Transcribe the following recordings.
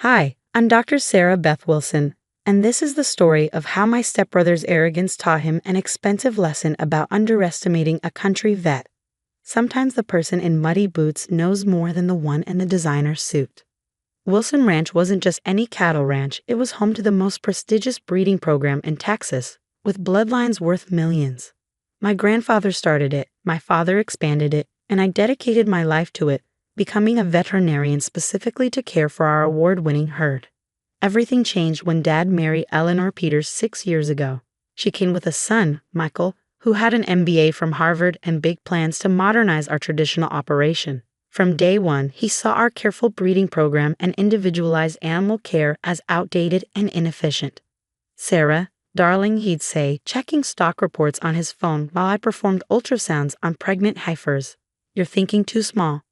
Hi, I'm Dr. Sarah Beth Wilson, and this is the story of how my stepbrother's arrogance taught him an expensive lesson about underestimating a country vet. Sometimes the person in muddy boots knows more than the one in the designer suit. Wilson Ranch wasn't just any cattle ranch, it was home to the most prestigious breeding program in Texas, with bloodlines worth millions. My grandfather started it, my father expanded it, and I dedicated my life to it, becoming a veterinarian specifically to care for our award-winning herd. Everything changed when Dad married Eleanor Peters 6 years ago. She came with a son, Michael, who had an MBA from Harvard and big plans to modernize our traditional operation. From day one, he saw our careful breeding program and individualized animal care as outdated and inefficient. "Sarah, darling," he'd say, checking stock reports on his phone while I performed ultrasounds on pregnant heifers. "You're thinking too small.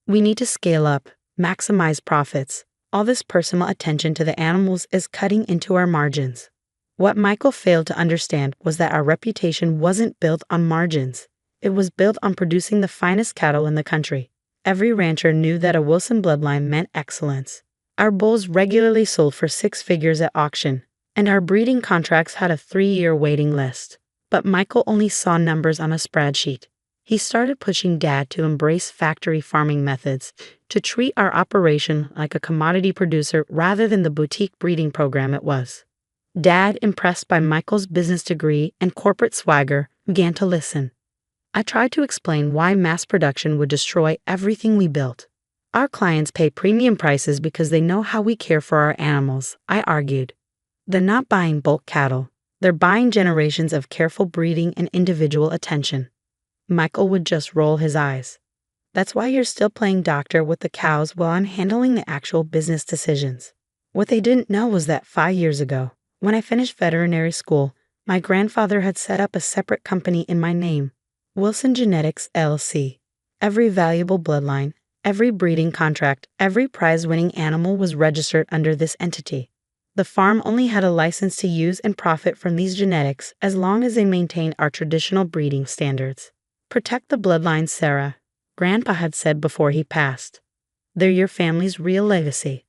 We need to scale up, maximize profits. All this personal attention to the animals is cutting into our margins." What Michael failed to understand was that our reputation wasn't built on margins. It was built on producing the finest cattle in the country. Every rancher knew that a Wilson bloodline meant excellence. Our bulls regularly sold for 6 figures at auction, and our breeding contracts had a 3-year waiting list. But Michael only saw numbers on a spreadsheet. He started pushing Dad to embrace factory farming methods, to treat our operation like a commodity producer rather than the boutique breeding program it was. Dad, impressed by Michael's business degree and corporate swagger, began to listen. I tried to explain why mass production would destroy everything we built. "Our clients pay premium prices because they know how we care for our animals," I argued. "They're not buying bulk cattle. They're buying generations of careful breeding and individual attention." Michael would just roll his eyes. "That's why you're still playing doctor with the cows while I'm handling the actual business decisions." What they didn't know was that 5 years ago, when I finished veterinary school, my grandfather had set up a separate company in my name, Wilson Genetics LLC. Every valuable bloodline, every breeding contract, every prize-winning animal was registered under this entity. The farm only had a license to use and profit from these genetics as long as they maintained our traditional breeding standards. "Protect the bloodline, Sarah," Grandpa had said before he passed. "They're your family's real legacy."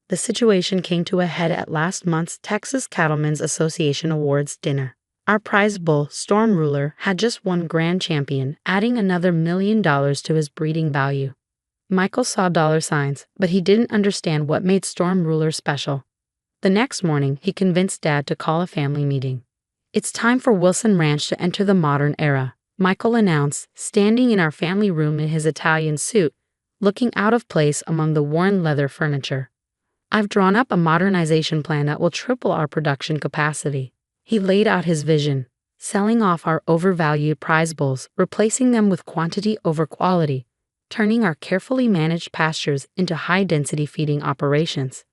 The situation came to a head at last month's Texas Cattlemen's Association Awards dinner. Our prize bull, Storm Ruler, had just won Grand Champion, adding another $1 million to his breeding value. Michael saw dollar signs, but he didn't understand what made Storm Ruler special. The next morning, he convinced Dad to call a family meeting. "It's time for Wilson Ranch to enter the modern era," Michael announced, standing in our family room in his Italian suit, looking out of place among the worn leather furniture. "I've drawn up a modernization plan that will triple our production capacity." He laid out his vision, selling off our overvalued prize bulls, replacing them with quantity over quality, turning our carefully managed pastures into high-density feeding operations.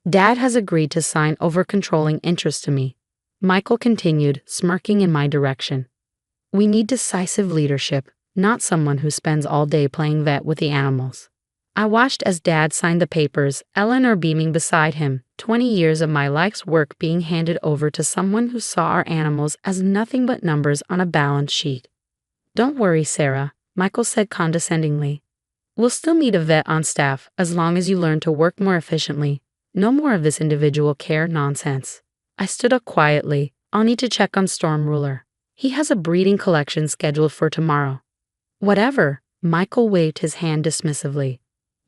"Dad has agreed to sign over-controlling interest to me," Michael continued, smirking in my direction. "We need decisive leadership, not someone who spends all day playing vet with the animals." I watched as Dad signed the papers, Eleanor beaming beside him, 20 years of my life's work being handed over to someone who saw our animals as nothing but numbers on a balance sheet. "Don't worry, Sarah," Michael said condescendingly. "We'll still need a vet on staff as long as you learn to work more efficiently. No more of this individual care nonsense." I stood up quietly. "I'll need to check on Storm Ruler. He has a breeding collection scheduled for tomorrow." "Whatever," Michael waved his hand dismissively.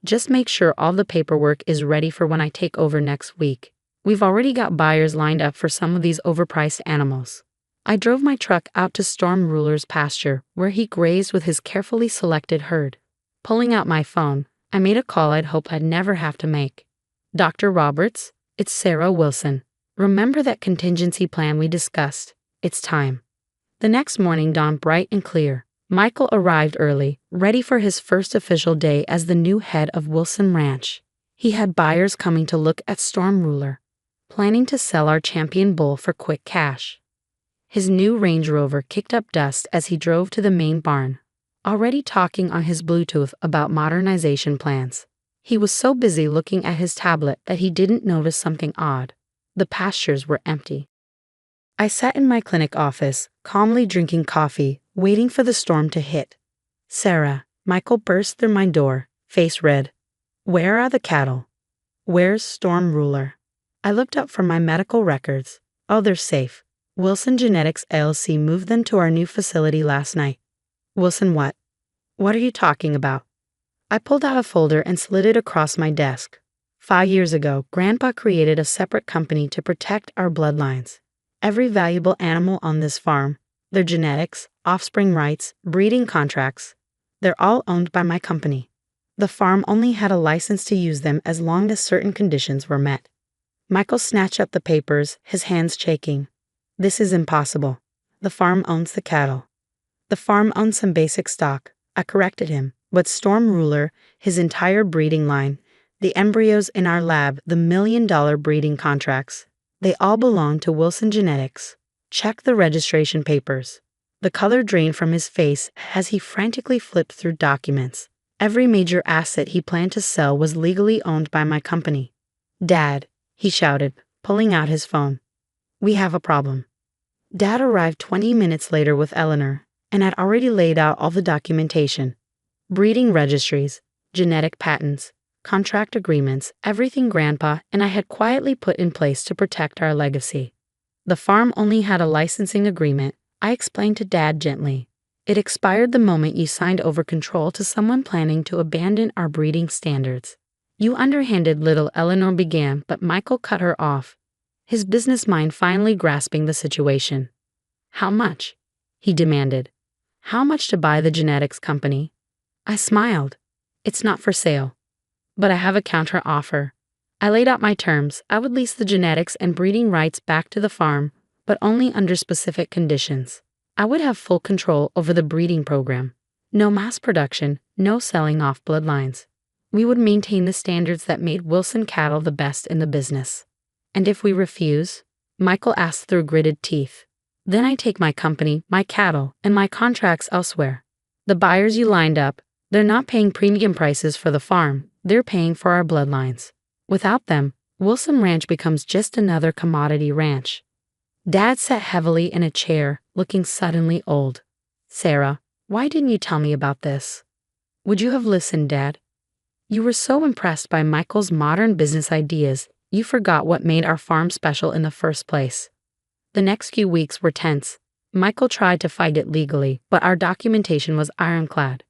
"Just make sure all the paperwork is ready for when I take over next week. We've already got buyers lined up for some of these overpriced animals." I drove my truck out to Storm Ruler's pasture, where he grazed with his carefully selected herd. Pulling out my phone, I made a call I'd hoped I'd never have to make. "Dr. Roberts, it's Sarah Wilson. Remember that contingency plan we discussed? It's time." The next morning dawned bright and clear. Michael arrived early, ready for his first official day as the new head of Wilson Ranch. He had buyers coming to look at Storm Ruler, planning to sell our champion bull for quick cash. His new Range Rover kicked up dust as he drove to the main barn, already talking on his Bluetooth about modernization plans. He was so busy looking at his tablet that he didn't notice something odd. The pastures were empty. I sat in my clinic office, calmly drinking coffee, waiting for the storm to hit. "Sarah," Michael burst through my door, face red. "Where are the cattle?" Where's Storm Ruler? I looked up from my medical records. Oh, they're safe. Wilson Genetics LLC moved them to our new facility last night. Wilson what? What are you talking about? I pulled out a folder and slid it across my desk. 5 years ago, Grandpa created a separate company to protect our bloodlines. Every valuable animal on this farm, their genetics, offspring rights, breeding contracts, they're all owned by my company. The farm only had a license to use them as long as certain conditions were met. Michael snatched up the papers, his hands shaking. This is impossible. The farm owns the cattle. The farm owns some basic stock. I corrected him. But Storm Ruler, his entire breeding line, the embryos in our lab, the $1 million breeding contracts, they all belong to Wilson Genetics. Check the registration papers. The color drained from his face as he frantically flipped through documents. Every major asset he planned to sell was legally owned by my company. Dad, he shouted, pulling out his phone. We have a problem. Dad arrived 20 minutes later with Eleanor, and had already laid out all the documentation. Breeding registries, genetic patents, contract agreements, everything Grandpa and I had quietly put in place to protect our legacy. The farm only had a licensing agreement, I explained to Dad gently. It expired the moment you signed over control to someone planning to abandon our breeding standards. You underhanded little Eleanor began, but Michael cut her off, his business mind finally grasping the situation. How much? He demanded. How much to buy the genetics company? I smiled. It's not for sale. But I have a counter offer. I laid out my terms. I would lease the genetics and breeding rights back to the farm, but only under specific conditions. I would have full control over the breeding program. No mass production, no selling off bloodlines. We would maintain the standards that made Wilson cattle the best in the business. And if we refuse? Michael asked through gritted teeth. Then I take my company, my cattle, and my contracts elsewhere. The buyers you lined up, they're not paying premium prices for the farm, they're paying for our bloodlines. Without them, Wilson Ranch becomes just another commodity ranch. Dad sat heavily in a chair, looking suddenly old. Sarah, why didn't you tell me about this? Would you have listened, Dad? You were so impressed by Michael's modern business ideas, you forgot what made our farm special in the first place. The next few weeks were tense. Michael tried to fight it legally, but our documentation was ironclad.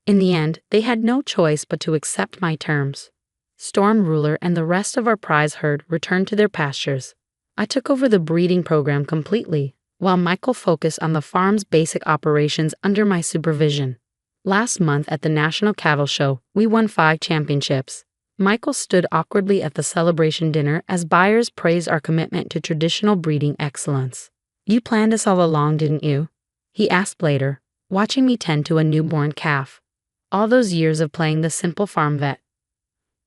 In the end, they had no choice but to accept my terms. Storm Ruler and the rest of our prize herd returned to their pastures. I took over the breeding program completely, while Michael focused on the farm's basic operations under my supervision. Last month at the National Cattle Show, we won 5 championships. Michael stood awkwardly at the celebration dinner as buyers praised our commitment to traditional breeding excellence. You planned this all along, didn't you? He asked later, watching me tend to a newborn calf. All those years of playing the simple farm vet.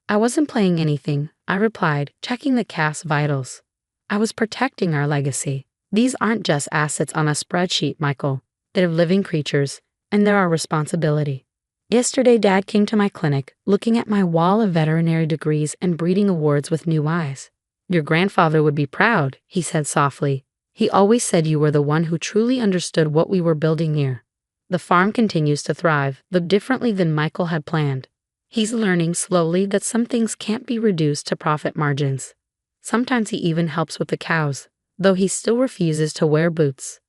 I wasn't playing anything, I replied, checking the calf's vitals. I was protecting our legacy. These aren't just assets on a spreadsheet, Michael. They're living creatures, and they're our responsibility. Yesterday, Dad came to my clinic, looking at my wall of veterinary degrees and breeding awards with new eyes. Your grandfather would be proud, he said softly. He always said you were the one who truly understood what we were building here. The farm continues to thrive, though differently than Michael had planned. He's learning slowly that some things can't be reduced to profit margins. Sometimes he even helps with the cows, though he still refuses to wear boots.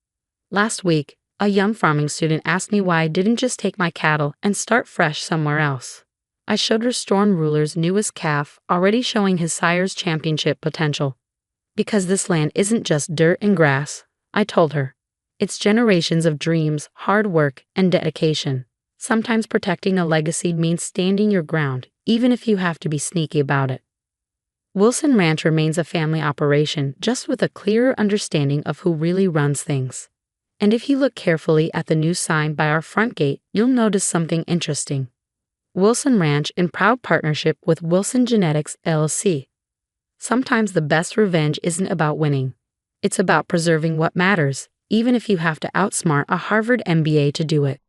Last week, a young farming student asked me why I didn't just take my cattle and start fresh somewhere else. I showed her Storm Ruler's newest calf, already showing his sire's championship potential. Because this land isn't just dirt and grass, I told her. It's generations of dreams, hard work, and dedication. Sometimes protecting a legacy means standing your ground, even if you have to be sneaky about it. Wilson Ranch remains a family operation, just with a clearer understanding of who really runs things. And if you look carefully at the new sign by our front gate, you'll notice something interesting. Wilson Ranch in proud partnership with Wilson Genetics LLC. Sometimes the best revenge isn't about winning. It's about preserving what matters, even if you have to outsmart a Harvard MBA to do it.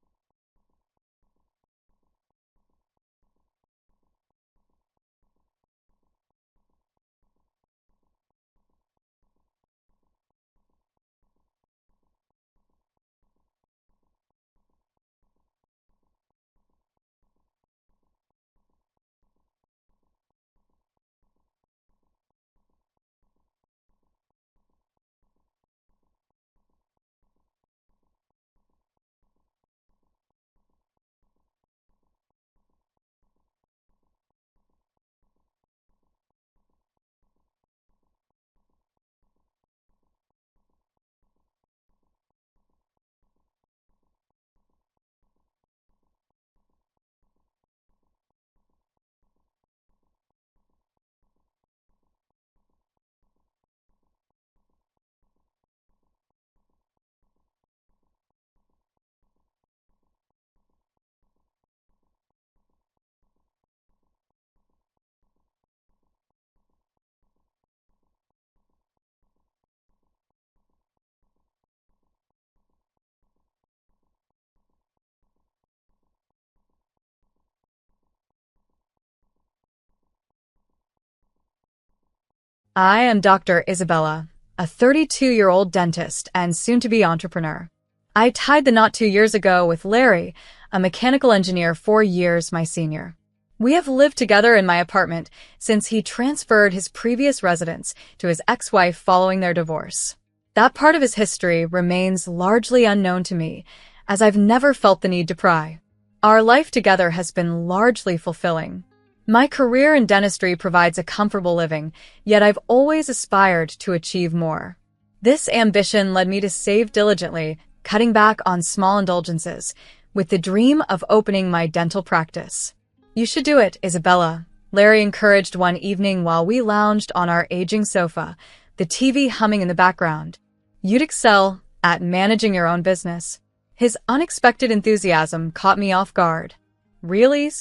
I am Dr. Isabella, a 32-year-old dentist and soon-to-be entrepreneur. I tied the knot 2 years ago with Larry, a mechanical engineer 4 years my senior. We have lived together in my apartment since he transferred his previous residence to his ex-wife following their divorce. That part of his history remains largely unknown to me, as I've never felt the need to pry. Our life together has been largely fulfilling. My career in dentistry provides a comfortable living, yet I've always aspired to achieve more. This ambition led me to save diligently, cutting back on small indulgences, with the dream of opening my dental practice. "You should do it, Isabella," Larry encouraged one evening while we lounged on our aging sofa, the TV humming in the background. "You'd excel at managing your own business." His unexpected enthusiasm caught me off guard. "Really?"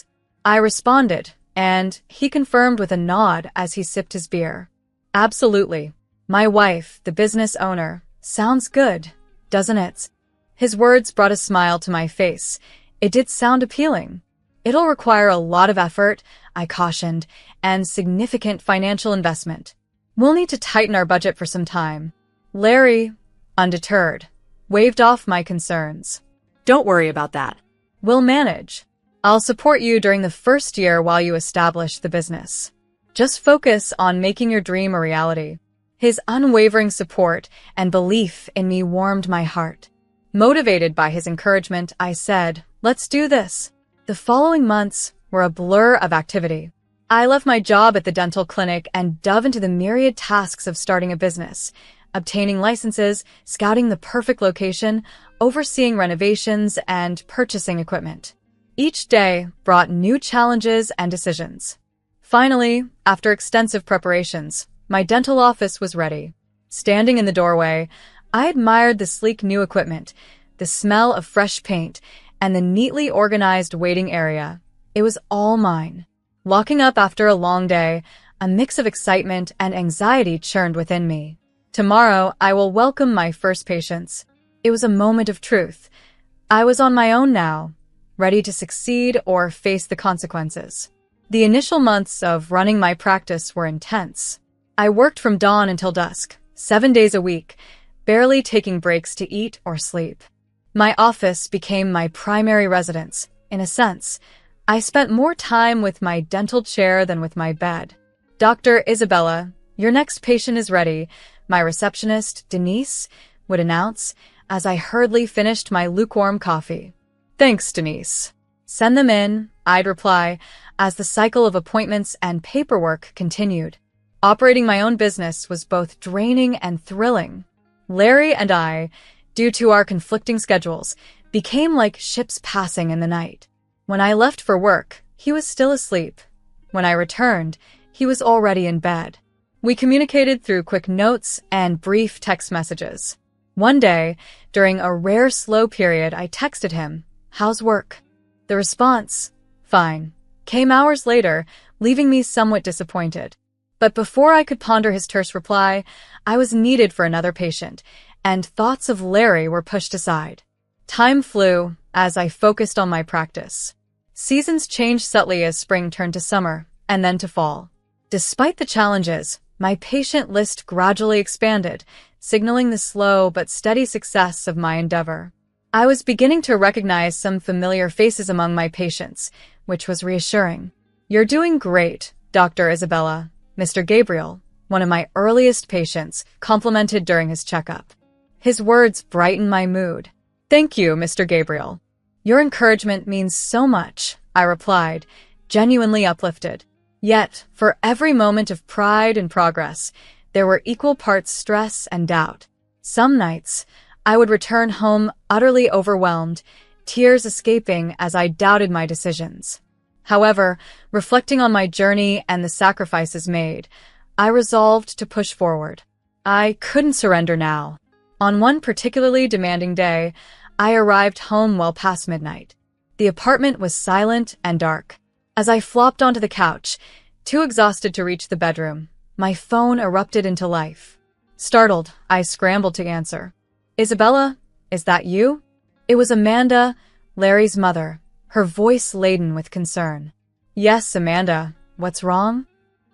I responded, and he confirmed with a nod as he sipped his beer. "Absolutely. My wife, the business owner. Sounds good, doesn't it?" His words brought a smile to my face. It did sound appealing. "It'll require a lot of effort," I cautioned, "and significant financial investment. We'll need to tighten our budget for some time." Larry, undeterred, waved off my concerns. "Don't worry about that. "We'll manage. I'll support you during the first year while you establish the business. Just focus on making your dream a reality." His unwavering support and belief in me warmed my heart. Motivated by his encouragement, I said, "Let's do this." The following months were a blur of activity. I left my job at the dental clinic and dove into the myriad tasks of starting a business, obtaining licenses, scouting the perfect location, overseeing renovations, and purchasing equipment. Each day brought new challenges and decisions. Finally, after extensive preparations, my dental office was ready. Standing in the doorway, I admired the sleek new equipment, the smell of fresh paint, and the neatly organized waiting area. It was all mine. Locking up after a long day, a mix of excitement and anxiety churned within me. Tomorrow, I will welcome my first patients. It was a moment of truth. I was on my own now, ready to succeed or face the consequences. The initial months of running my practice were intense. I worked from dawn until dusk, 7 days a week, barely taking breaks to eat or sleep. My office became my primary residence, in a sense. I spent more time with my dental chair than with my bed. "Dr. Isabella, your next patient is ready," my receptionist, Denise, would announce as I hurriedly finished my lukewarm coffee. "Thanks, Denise." "Send them in," I'd reply, as the cycle of appointments and paperwork continued. Operating my own business was both draining and thrilling. Larry and I, due to our conflicting schedules, became like ships passing in the night. When I left for work, he was still asleep. When I returned, he was already in bed. We communicated through quick notes and brief text messages. One day, during a rare slow period, I texted him, "How's work?" The response, "Fine," came hours later, leaving me somewhat disappointed. But before I could ponder his terse reply, I was needed for another patient, and thoughts of Larry were pushed aside. Time flew as I focused on my practice. Seasons changed subtly as spring turned to summer, and then to fall. Despite the challenges, my patient list gradually expanded, signaling the slow but steady success of my endeavor. I was beginning to recognize some familiar faces among my patients, which was reassuring. "You're doing great, Dr. Isabella," Mr. Gabriel, one of my earliest patients, complimented during his checkup. His words brightened my mood. "Thank you, Mr. Gabriel. Your encouragement means so much," I replied, genuinely uplifted. Yet, for every moment of pride and progress, there were equal parts stress and doubt. Some nights, I would return home utterly overwhelmed, tears escaping as I doubted my decisions. However, reflecting on my journey and the sacrifices made, I resolved to push forward. I couldn't surrender now. On one particularly demanding day, I arrived home well past midnight. The apartment was silent and dark. As I flopped onto the couch, too exhausted to reach the bedroom, my phone erupted into life. Startled, I scrambled to answer. "Isabella, is that you?" It was Amanda, Larry's mother, her voice laden with concern. "Yes, Amanda. What's wrong?"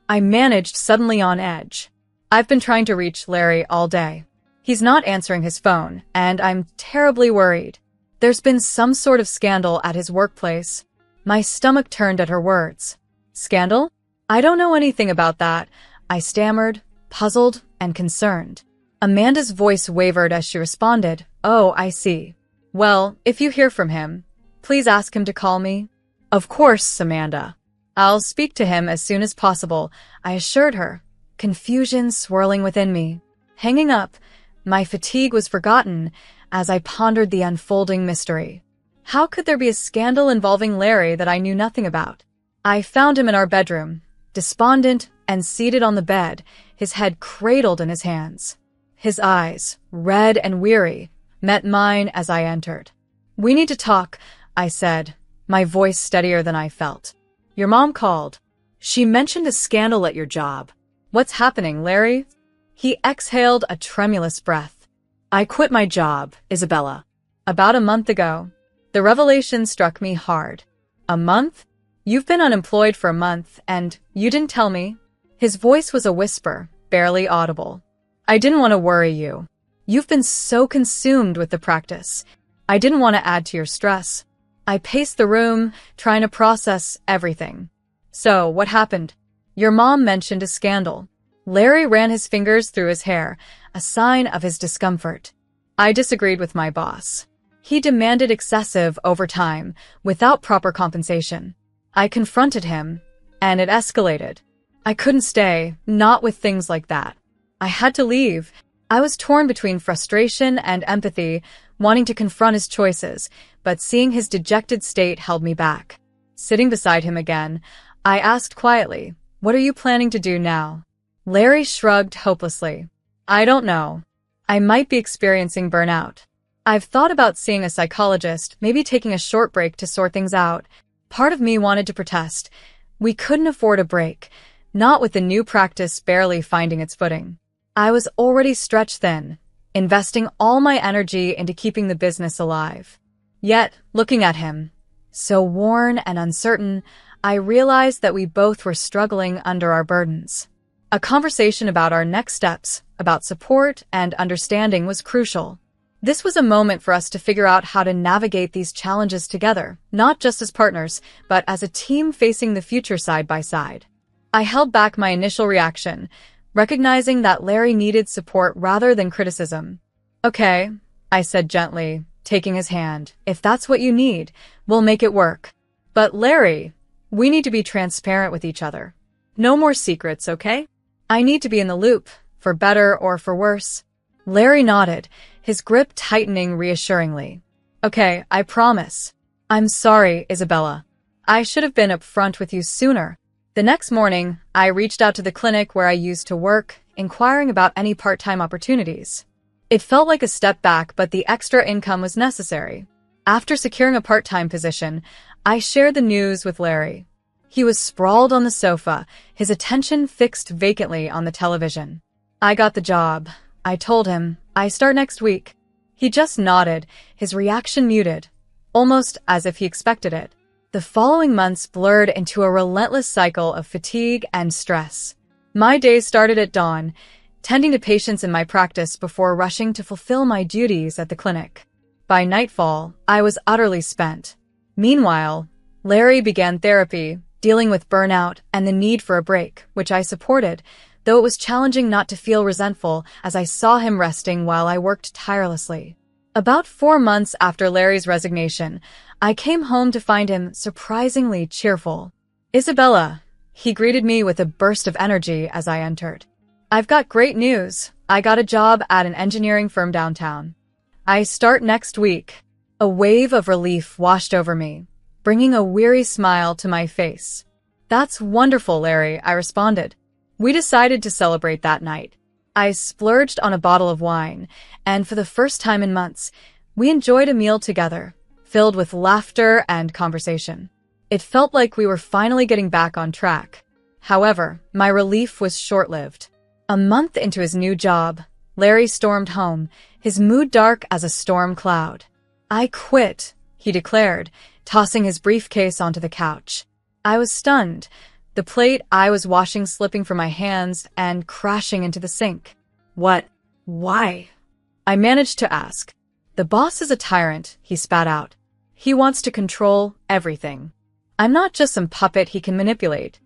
I managed, suddenly on edge. I've been trying to reach Larry all day. He's not answering his phone, and I'm terribly worried. There's been some sort of scandal at his workplace. My stomach turned at her words. Scandal? I don't know anything about that, I stammered, puzzled and concerned. Amanda's voice wavered as she responded, Oh, I see. Well, if you hear from him, please ask him to call me. Of course, Amanda. I'll speak to him as soon as possible, I assured her, confusion swirling within me. Hanging up, my fatigue was forgotten as I pondered the unfolding mystery. How could there be a scandal involving Larry that I knew nothing about? I found him in our bedroom, despondent and seated on the bed, his head cradled in his hands. His eyes, red and weary, met mine as I entered. We need to talk, I said, my voice steadier than I felt. Your mom called. She mentioned a scandal at your job. What's happening, Larry? He exhaled a tremulous breath. I quit my job, Isabella. About a month ago. The revelation struck me hard. A month? You've been unemployed for a month, and you didn't tell me. His voice was a whisper, barely audible. I didn't want to worry you. You've been so consumed with the practice. I didn't want to add to your stress. I paced the room, trying to process everything. So, what happened? Your mom mentioned a scandal. Larry ran his fingers through his hair, a sign of his discomfort. I disagreed with my boss. He demanded excessive overtime, without proper compensation. I confronted him, and it escalated. I couldn't stay, not with things like that. I had to leave. I was torn between frustration and empathy, wanting to confront his choices, but seeing his dejected state held me back. Sitting beside him again, I asked quietly, What are you planning to do now? Larry shrugged hopelessly. I don't know. I might be experiencing burnout. I've thought about seeing a psychologist, maybe taking a short break to sort things out. Part of me wanted to protest. We couldn't afford a break, not with the new practice barely finding its footing. I was already stretched thin, investing all my energy into keeping the business alive. Yet, looking at him, so worn and uncertain, I realized that we both were struggling under our burdens. A conversation about our next steps, about support and understanding was crucial. This was a moment for us to figure out how to navigate these challenges together, not just as partners, but as a team facing the future side by side. I held back my initial reaction, recognizing that Larry needed support rather than criticism. Okay, I said gently, taking his hand. If that's what you need, we'll make it work. But Larry, we need to be transparent with each other. No more secrets, okay? I need to be in the loop, for better or for worse. Larry nodded, his grip tightening reassuringly. Okay, I promise. I'm sorry, Isabella. I should have been upfront with you sooner. The next morning, I reached out to the clinic where I used to work, inquiring about any part-time opportunities. It felt like a step back, but the extra income was necessary. After securing a part-time position, I shared the news with Larry. He was sprawled on the sofa, his attention fixed vacantly on the television. I got the job, I told him. I start next week. He just nodded, his reaction muted, almost as if he expected it. The following months blurred into a relentless cycle of fatigue and stress. My days started at dawn, tending to patients in my practice before rushing to fulfill my duties at the clinic. By nightfall, I was utterly spent. Meanwhile, Larry began therapy, dealing with burnout and the need for a break, which I supported, though it was challenging not to feel resentful as I saw him resting while I worked tirelessly. About 4 months after Larry's resignation, I came home to find him surprisingly cheerful. Isabella, he greeted me with a burst of energy as I entered. I've got great news. I got a job at an engineering firm downtown. I start next week. A wave of relief washed over me, bringing a weary smile to my face. That's wonderful, Larry, I responded. We decided to celebrate that night. I splurged on a bottle of wine, and for the first time in months, we enjoyed a meal together, filled with laughter and conversation. It felt like we were finally getting back on track. However, my relief was short-lived. A month into his new job, Larry stormed home, his mood dark as a storm cloud. I quit, he declared, tossing his briefcase onto the couch. I was stunned. the plate I was washing slipping from my hands and crashing into the sink. What? Why? I managed to ask. The boss is a tyrant, he spat out. He wants to control everything. I'm not just some puppet he can manipulate.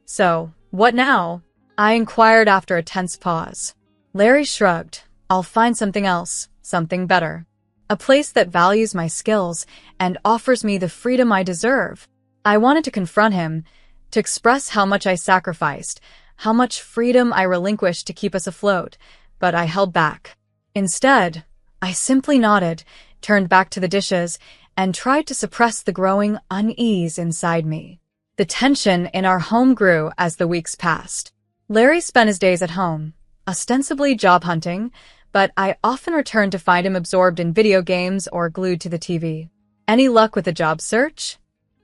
So, what now? I inquired after a tense pause. Larry shrugged. I'll find something else, something better. A place that values my skills and offers me the freedom I deserve. I wanted to confront him, to express how much I sacrificed, how much freedom I relinquished to keep us afloat, but I held back. Instead, I simply nodded, turned back to the dishes, and tried to suppress the growing unease inside me. The tension in our home grew as the weeks passed. Larry spent his days at home, ostensibly job hunting, but I often returned to find him absorbed in video games or glued to the TV. Any luck with the job search?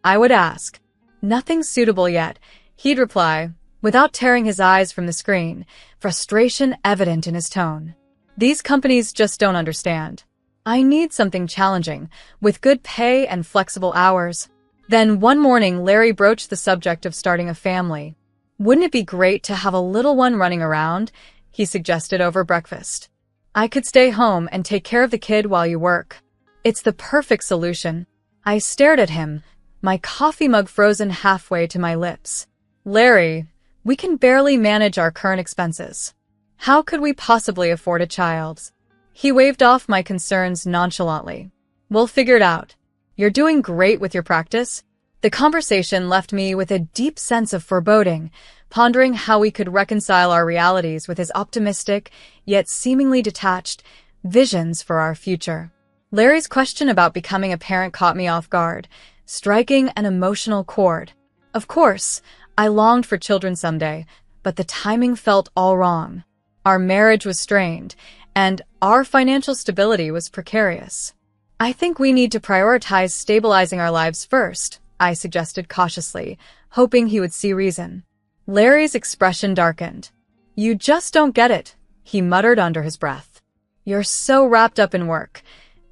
I would ask. Nothing suitable yet, he'd reply, without tearing his eyes from the screen, frustration evident in his tone. These companies just don't understand. I need something challenging, with good pay and flexible hours. Then one morning, Larry broached the subject of starting a family. Wouldn't it be great to have a little one running around? He suggested over breakfast. I could stay home and take care of the kid while you work. It's the perfect solution. I stared at him, my coffee mug frozen halfway to my lips. Larry, we can barely manage our current expenses. How could we possibly afford a child? He waved off my concerns nonchalantly. We'll figure it out. You're doing great with your practice. The conversation left me with a deep sense of foreboding, pondering how we could reconcile our realities with his optimistic, yet seemingly detached, visions for our future. Larry's question about becoming a parent caught me off guard, striking an emotional chord. Of course, I longed for children someday, but the timing felt all wrong. Our marriage was strained, and our financial stability was precarious. I think we need to prioritize stabilizing our lives first, I suggested cautiously, hoping he would see reason. Larry's expression darkened. You just don't get it, he muttered under his breath. You're so wrapped up in work.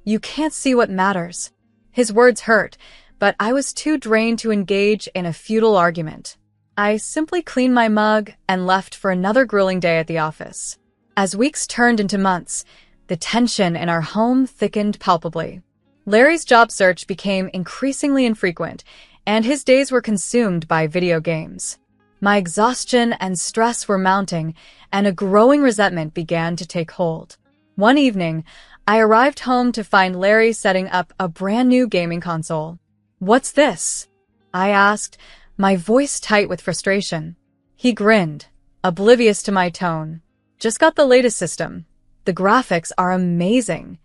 You can't see what matters. His words hurt, but I was too drained to engage in a futile argument. I simply cleaned my mug and left for another grueling day at the office. As weeks turned into months, the tension in our home thickened palpably. Larry's job search became increasingly infrequent, and his days were consumed by video games. My exhaustion and stress were mounting, and a growing resentment began to take hold. One evening, I arrived home to find Larry setting up a brand new gaming console. "What's this?" I asked, my voice tight with frustration. He grinned, oblivious to my tone. "Just got the latest system. The graphics are amazing."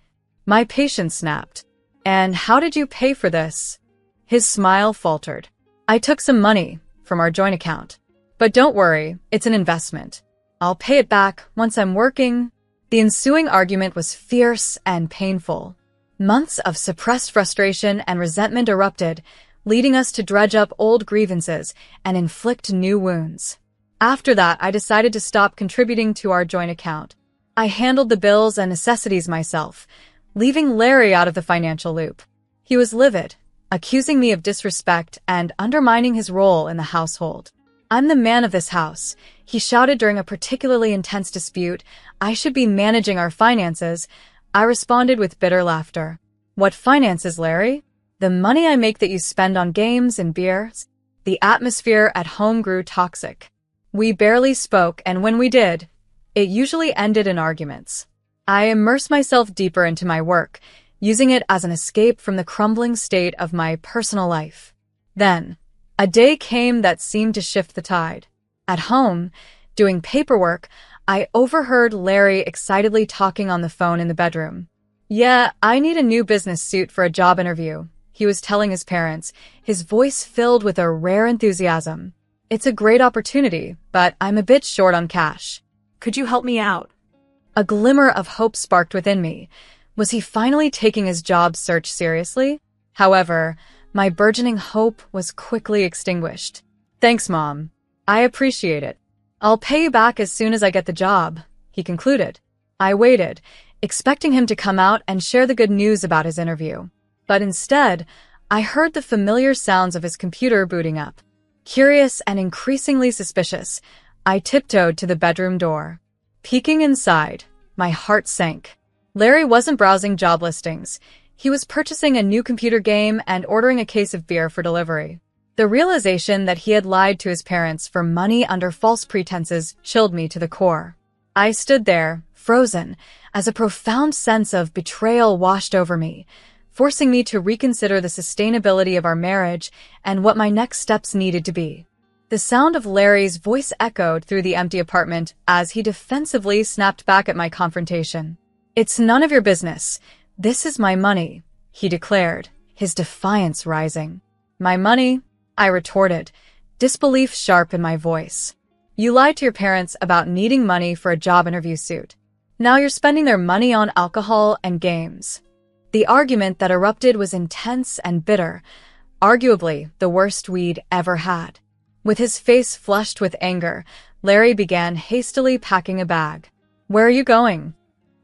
My patience snapped. "And how did you pay for this?" His smile faltered. "I took some money from our joint account. But don't worry, it's an investment. I'll pay it back once I'm working." The ensuing argument was fierce and painful. Months of suppressed frustration and resentment erupted, leading us to dredge up old grievances and inflict new wounds. After that, I decided to stop contributing to our joint account. I handled the bills and necessities myself, leaving Larry out of the financial loop. He was livid, accusing me of disrespect and undermining his role in the household. "I'm the man of this house," he shouted during a particularly intense dispute. "I should be managing our finances." I responded with bitter laughter. "What finances, Larry? The money I make that you spend on games and beer?" The atmosphere at home grew toxic. We barely spoke, and when we did, it usually ended in arguments. I immersed myself deeper into my work, using it as an escape from the crumbling state of my personal life. Then, a day came that seemed to shift the tide. At home, doing paperwork, I overheard Larry excitedly talking on the phone in the bedroom. "Yeah, I need a new business suit for a job interview," he was telling his parents, his voice filled with a rare enthusiasm. "It's a great opportunity, but I'm a bit short on cash. Could you help me out?" A glimmer of hope sparked within me. Was he finally taking his job search seriously? However, my burgeoning hope was quickly extinguished. "Thanks, Mom. I appreciate it. I'll pay you back as soon as I get the job," he concluded. I waited, expecting him to come out and share the good news about his interview. But instead, I heard the familiar sounds of his computer booting up. Curious and increasingly suspicious, I tiptoed to the bedroom door. Peeking inside, my heart sank. Larry wasn't browsing job listings. He was purchasing a new computer game and ordering a case of beer for delivery. The realization that he had lied to his parents for money under false pretenses chilled me to the core. I stood there, frozen, as a profound sense of betrayal washed over me, forcing me to reconsider the sustainability of our marriage and what my next steps needed to be. The sound of Larry's voice echoed through the empty apartment as he defensively snapped back at my confrontation. "It's none of your business. This is my money," he declared, his defiance rising. "My money?" I retorted, disbelief sharp in my voice. "You lied to your parents about needing money for a job interview suit. Now you're spending their money on alcohol and games." The argument that erupted was intense and bitter, arguably the worst we'd ever had. With his face flushed with anger, Larry began hastily packing a bag. "Where are you going?"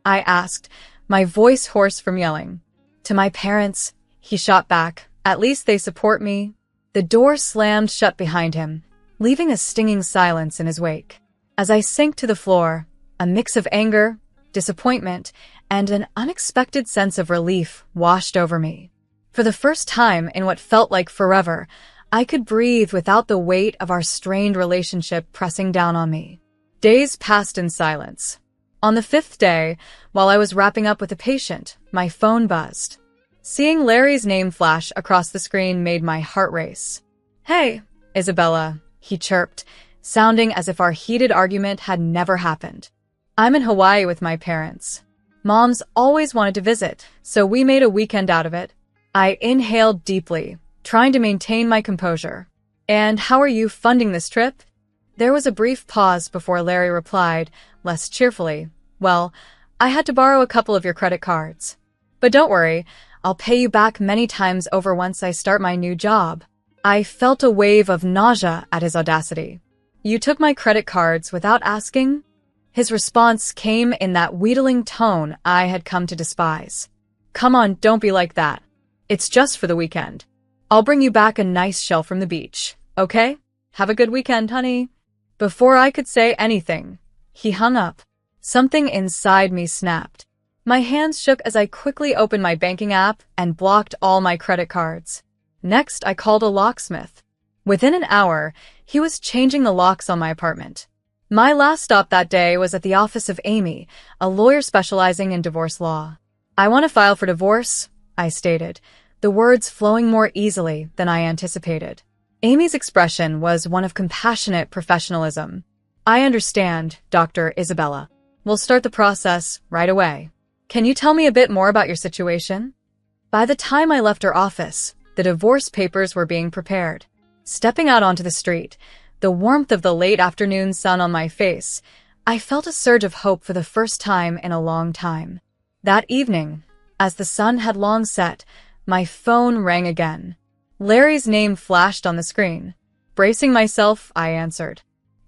I asked, my voice hoarse from yelling. "To my parents," he shot back. "At least they support me." The door slammed shut behind him, leaving a stinging silence in his wake. As I sank to the floor, a mix of anger, disappointment, and an unexpected sense of relief washed over me. For the first time in what felt like forever, I could breathe without the weight of our strained relationship pressing down on me. Days passed in silence. On the fifth day, while I was wrapping up with a patient, my phone buzzed. Seeing Larry's name flash across the screen made my heart race. "Hey, Isabella," he chirped, sounding as if our heated argument had never happened. "I'm in Hawaii with my parents. Mom's always wanted to visit, so we made a weekend out of it." I inhaled deeply, trying to maintain my composure. "And how are you funding this trip?" There was a brief pause before Larry replied, less cheerfully, "Well, I had to borrow a couple of your credit cards. But don't worry, I'll pay you back many times over once I start my new job." I felt a wave of nausea at his audacity. "You took my credit cards without asking?" His response came in that wheedling tone I had come to despise. "Come on, don't be like that. It's just for the weekend. I'll bring you back a nice shell from the beach, okay? Have a good weekend, honey." Before I could say anything, he hung up. Something inside me snapped. My hands shook as I quickly opened my banking app and blocked all my credit cards. Next, I called a locksmith. Within an hour, he was changing the locks on my apartment. My last stop that day was at the office of Amy, a lawyer specializing in divorce law. "I want to file for divorce," I stated, the words flowing more easily than I anticipated. Amy's expression was one of compassionate professionalism. "I understand, Dr. Isabella. We'll start the process right away. Can you tell me a bit more about your situation?" By the time I left her office, the divorce papers were being prepared. Stepping out onto the street, the warmth of the late afternoon sun on my face, I felt a surge of hope for the first time in a long time. That evening, as the sun had long set, my phone rang again. Larry's name flashed on the screen. Bracing myself, I answered.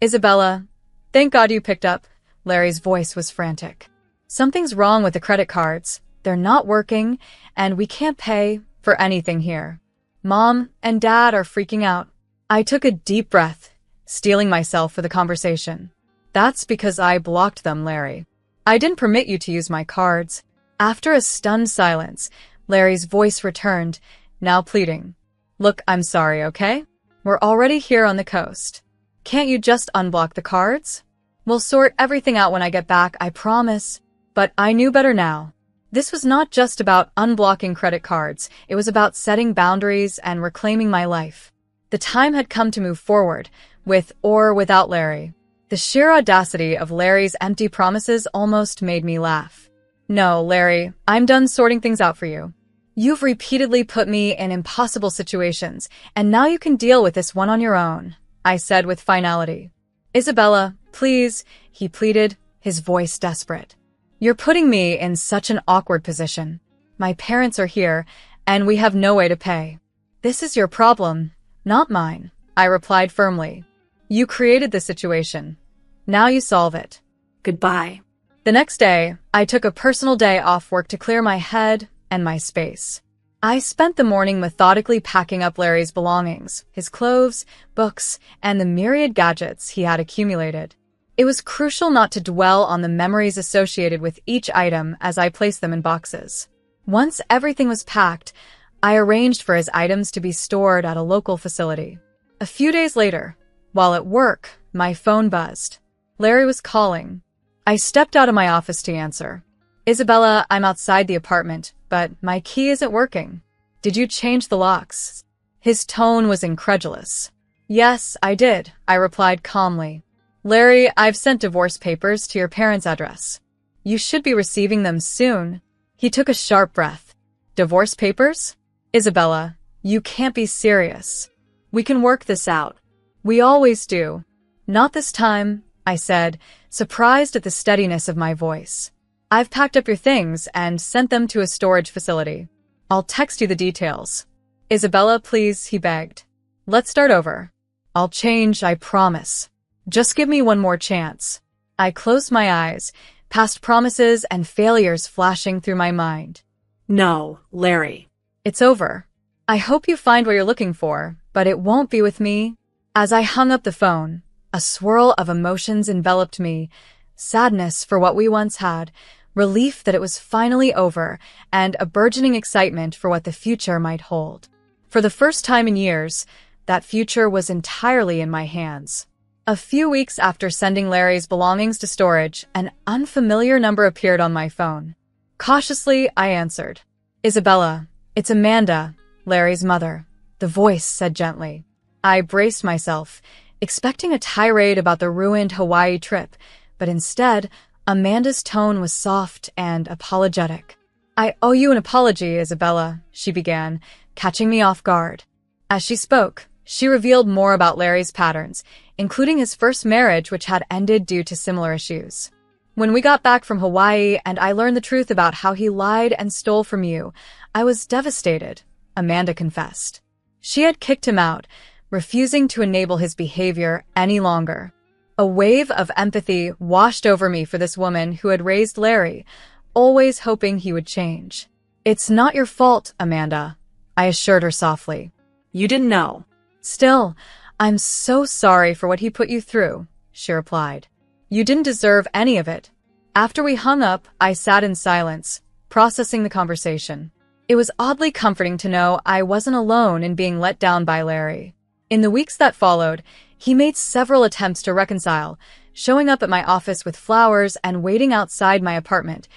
"Isabella, thank God you picked up." Larry's voice was frantic. "Something's wrong with the credit cards. They're not working, and we can't pay for anything here. Mom and Dad are freaking out." I took a deep breath, steeling myself for the conversation. "That's because I blocked them, Larry. I didn't permit you to use my cards." After a stunned silence, Larry's voice returned, now pleading. "Look, I'm sorry, okay? We're already here on the coast. Can't you just unblock the cards? We'll sort everything out when I get back, I promise." But I knew better now. This was not just about unblocking credit cards. It was about setting boundaries and reclaiming my life. The time had come to move forward, with or without Larry. The sheer audacity of Larry's empty promises almost made me laugh. "No, Larry, I'm done sorting things out for you. You've repeatedly put me in impossible situations, and now you can deal with this one on your own," I said with finality. "Isabella, please," he pleaded, his voice desperate. "You're putting me in such an awkward position. My parents are here, and we have no way to pay. This is your problem, not mine," I replied firmly. "You created the situation. Now you solve it. Goodbye." The next day, I took a personal day off work to clear my head and my space. I spent the morning methodically packing up Larry's belongings, his clothes, books, and the myriad gadgets he had accumulated. It was crucial not to dwell on the memories associated with each item as I placed them in boxes. Once everything was packed, I arranged for his items to be stored at a local facility. A few days later, while at work, my phone buzzed. Larry was calling. I stepped out of my office to answer. "Isabella, I'm outside the apartment, but my key isn't working. Did you change the locks?" His tone was incredulous. "Yes, I did," I replied calmly. "Larry, I've sent divorce papers to your parents' address. You should be receiving them soon." He took a sharp breath. "Divorce papers? Isabella, you can't be serious. We can work this out. We always do." "Not this time," I said, surprised at the steadiness of my voice. "I've packed up your things and sent them to a storage facility. I'll text you the details." "Isabella, please," he begged. "Let's start over. I'll change, I promise. Just give me one more chance." I closed my eyes, past promises and failures flashing through my mind. "No, Larry." "It's over. I hope you find what you're looking for, but it won't be with me." As I hung up the phone, a swirl of emotions enveloped me: sadness for what we once had, relief that it was finally over, and a burgeoning excitement for what the future might hold. For the first time in years, that future was entirely in my hands. A few weeks after sending Larry's belongings to storage, an unfamiliar number appeared on my phone. Cautiously, I answered. "Isabella, it's Amanda, Larry's mother," the voice said gently. I braced myself, expecting a tirade about the ruined Hawaii trip, but instead, Amanda's tone was soft and apologetic. "I owe you an apology, Isabella," she began, catching me off guard. As she spoke, she revealed more about Larry's patterns, including his first marriage, which had ended due to similar issues. "When we got back from Hawaii and I learned the truth about how he lied and stole from you, I was devastated," Amanda confessed. She had kicked him out, refusing to enable his behavior any longer. A wave of empathy washed over me for this woman who had raised Larry, always hoping he would change. "It's not your fault, Amanda," I assured her softly. "You didn't know." "Still, I'm so sorry for what he put you through," she replied. "You didn't deserve any of it." After we hung up, I sat in silence, processing the conversation. It was oddly comforting to know I wasn't alone in being let down by Larry. In the weeks that followed, he made several attempts to reconcile, showing up at my office with flowers and waiting outside my apartment,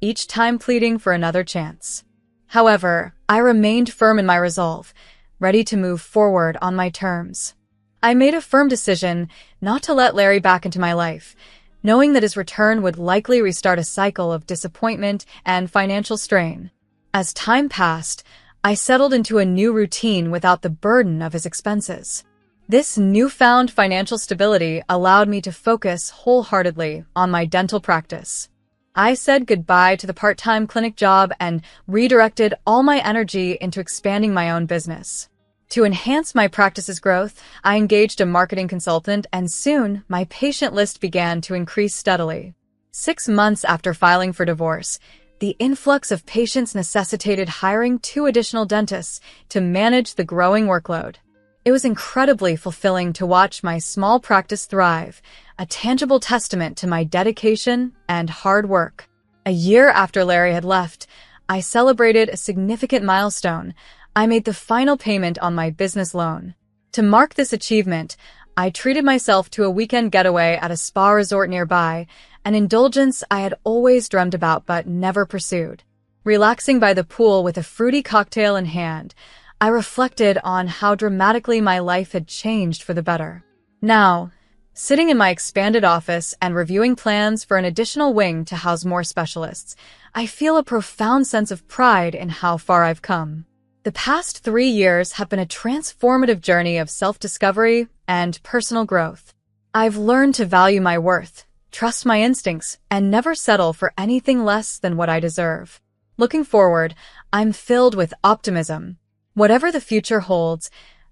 each time pleading for another chance. However, I remained firm in my resolve, ready to move forward on my terms. I made a firm decision not to let Larry back into my life, knowing that his return would likely restart a cycle of disappointment and financial strain. As time passed, I settled into a new routine without the burden of his expenses. This newfound financial stability allowed me to focus wholeheartedly on my dental practice. I said goodbye to the part-time clinic job and redirected all my energy into expanding my own business. To enhance my practice's growth, I engaged a marketing consultant, and soon my patient list began to increase steadily. 6 months after filing for divorce, the influx of patients necessitated hiring 2 additional dentists to manage the growing workload. It was incredibly fulfilling to watch my small practice thrive, a tangible testament to my dedication and hard work. A year after Larry had left, I celebrated a significant milestone. I made the final payment on my business loan. To mark this achievement, I treated myself to a weekend getaway at a spa resort nearby, an indulgence I had always dreamed about but never pursued. Relaxing by the pool with a fruity cocktail in hand, I reflected on how dramatically my life had changed for the better. Now, sitting in my expanded office and reviewing plans for an additional wing to house more specialists, I feel a profound sense of pride in how far I've come. The past 3 years have been a transformative journey of self-discovery and personal growth. I've learned to value my worth, trust my instincts, and never settle for anything less than what I deserve. Looking forward, I'm filled with optimism. Whatever the future holds,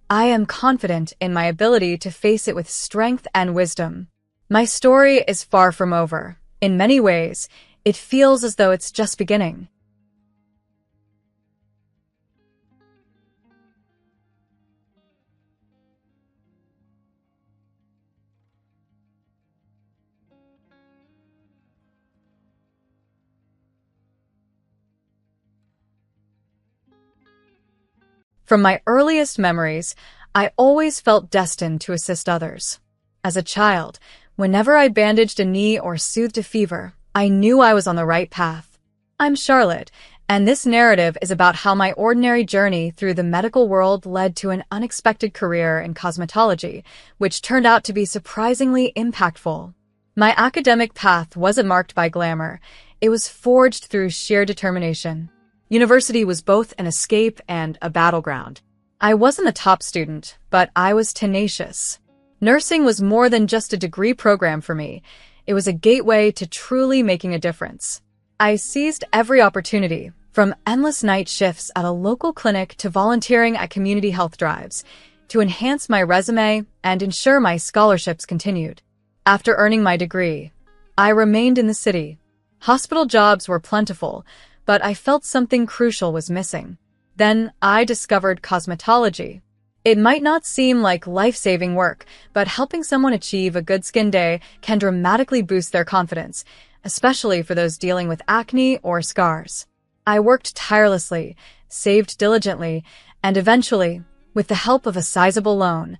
I am confident in my ability to face it with strength and wisdom. My story is far from over. In many ways, it feels as though it's just beginning. From my earliest memories, I always felt destined to assist others. As a child, whenever I bandaged a knee or soothed a fever, I knew I was on the right path. I'm Charlotte, and this narrative is about how my ordinary journey through the medical world led to an unexpected career in cosmetology, which turned out to be surprisingly impactful. My academic path wasn't marked by glamour. It was forged through sheer determination. University was both an escape and a battleground. I wasn't a top student, but I was tenacious. Nursing was more than just a degree program for me. It was a gateway to truly making a difference. I seized every opportunity, from endless night shifts at a local clinic to volunteering at community health drives, to enhance my resume and ensure my scholarships continued. After earning my degree, I remained in the city. Hospital jobs were plentiful, but I felt something crucial was missing. Then I discovered cosmetology. It might not seem like life-saving work, but helping someone achieve a good skin day can dramatically boost their confidence, especially for those dealing with acne or scars. I worked tirelessly, saved diligently, and eventually, with the help of a sizable loan,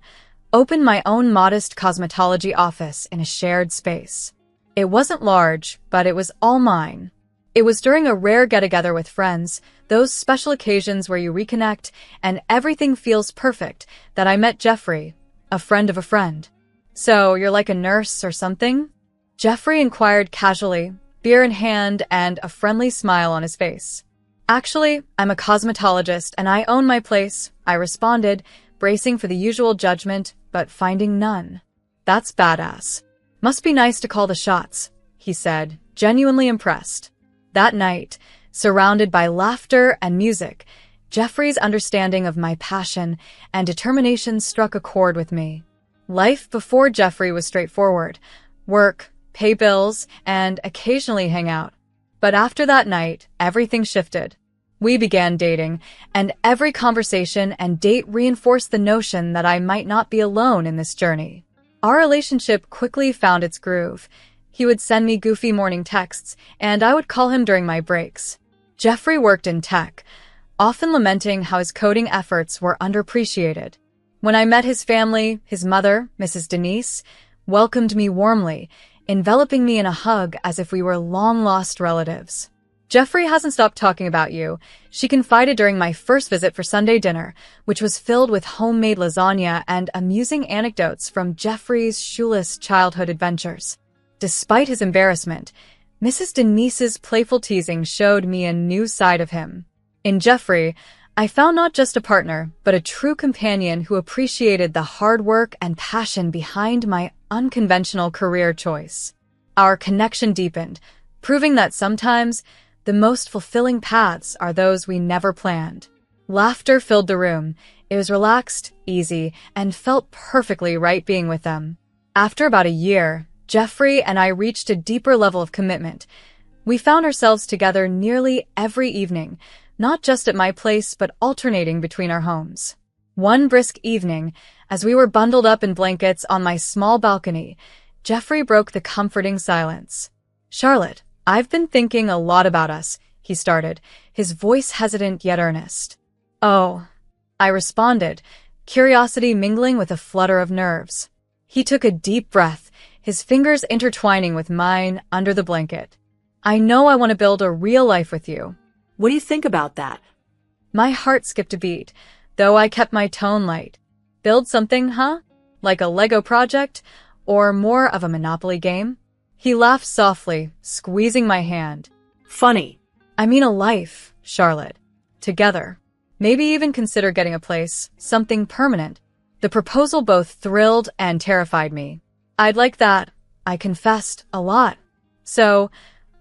opened my own modest cosmetology office in a shared space. It wasn't large, but it was all mine. It was during a rare get-together with friends, those special occasions where you reconnect and everything feels perfect, that I met Jeffrey, a friend of a friend. "So, you're like a nurse or something?" Jeffrey inquired casually, beer in hand and a friendly smile on his face. "Actually, I'm a cosmetologist and I own my place," I responded, bracing for the usual judgment, but finding none. "That's badass. Must be nice to call the shots," he said, genuinely impressed. That night, surrounded by laughter and music, Jeffrey's understanding of my passion and determination struck a chord with me. Life before Jeffrey was straightforward: work, pay bills, and occasionally hang out. But after that night, everything shifted. We began dating, and every conversation and date reinforced the notion that I might not be alone in this journey. Our relationship quickly found its groove. He would send me goofy morning texts, and I would call him during my breaks. Jeffrey worked in tech, often lamenting how his coding efforts were underappreciated. When I met his family, his mother, Mrs. Denise, welcomed me warmly, enveloping me in a hug as if we were long-lost relatives. "Jeffrey hasn't stopped talking about you," she confided during my first visit for Sunday dinner, which was filled with homemade lasagna and amusing anecdotes from Jeffrey's shoeless childhood adventures. Despite his embarrassment, Mrs. Denise's playful teasing showed me a new side of him. In Jeffrey, I found not just a partner, but a true companion who appreciated the hard work and passion behind my unconventional career choice. Our connection deepened, proving that sometimes the most fulfilling paths are those we never planned. Laughter filled the room. It was relaxed, easy, and felt perfectly right being with them. After about a year, Jeffrey and I reached a deeper level of commitment. We found ourselves together nearly every evening, not just at my place, but alternating between our homes. One brisk evening, as we were bundled up in blankets on my small balcony, Jeffrey broke the comforting silence. "Charlotte, I've been thinking a lot about us," he started, his voice hesitant yet earnest. "Oh," I responded, curiosity mingling with a flutter of nerves. He took a deep breath, his fingers intertwining with mine under the blanket. "I know I want to build a real life with you." What do you think about that? My heart skipped a beat, though I kept my tone light. "Build something, huh? Like a Lego project? Or more of a Monopoly game?" He laughed softly, squeezing my hand. Funny. "I mean a life, Charlotte. Together. Maybe even consider getting a place, something permanent." The proposal both thrilled and terrified me. I'd like that, I confessed, a lot. So,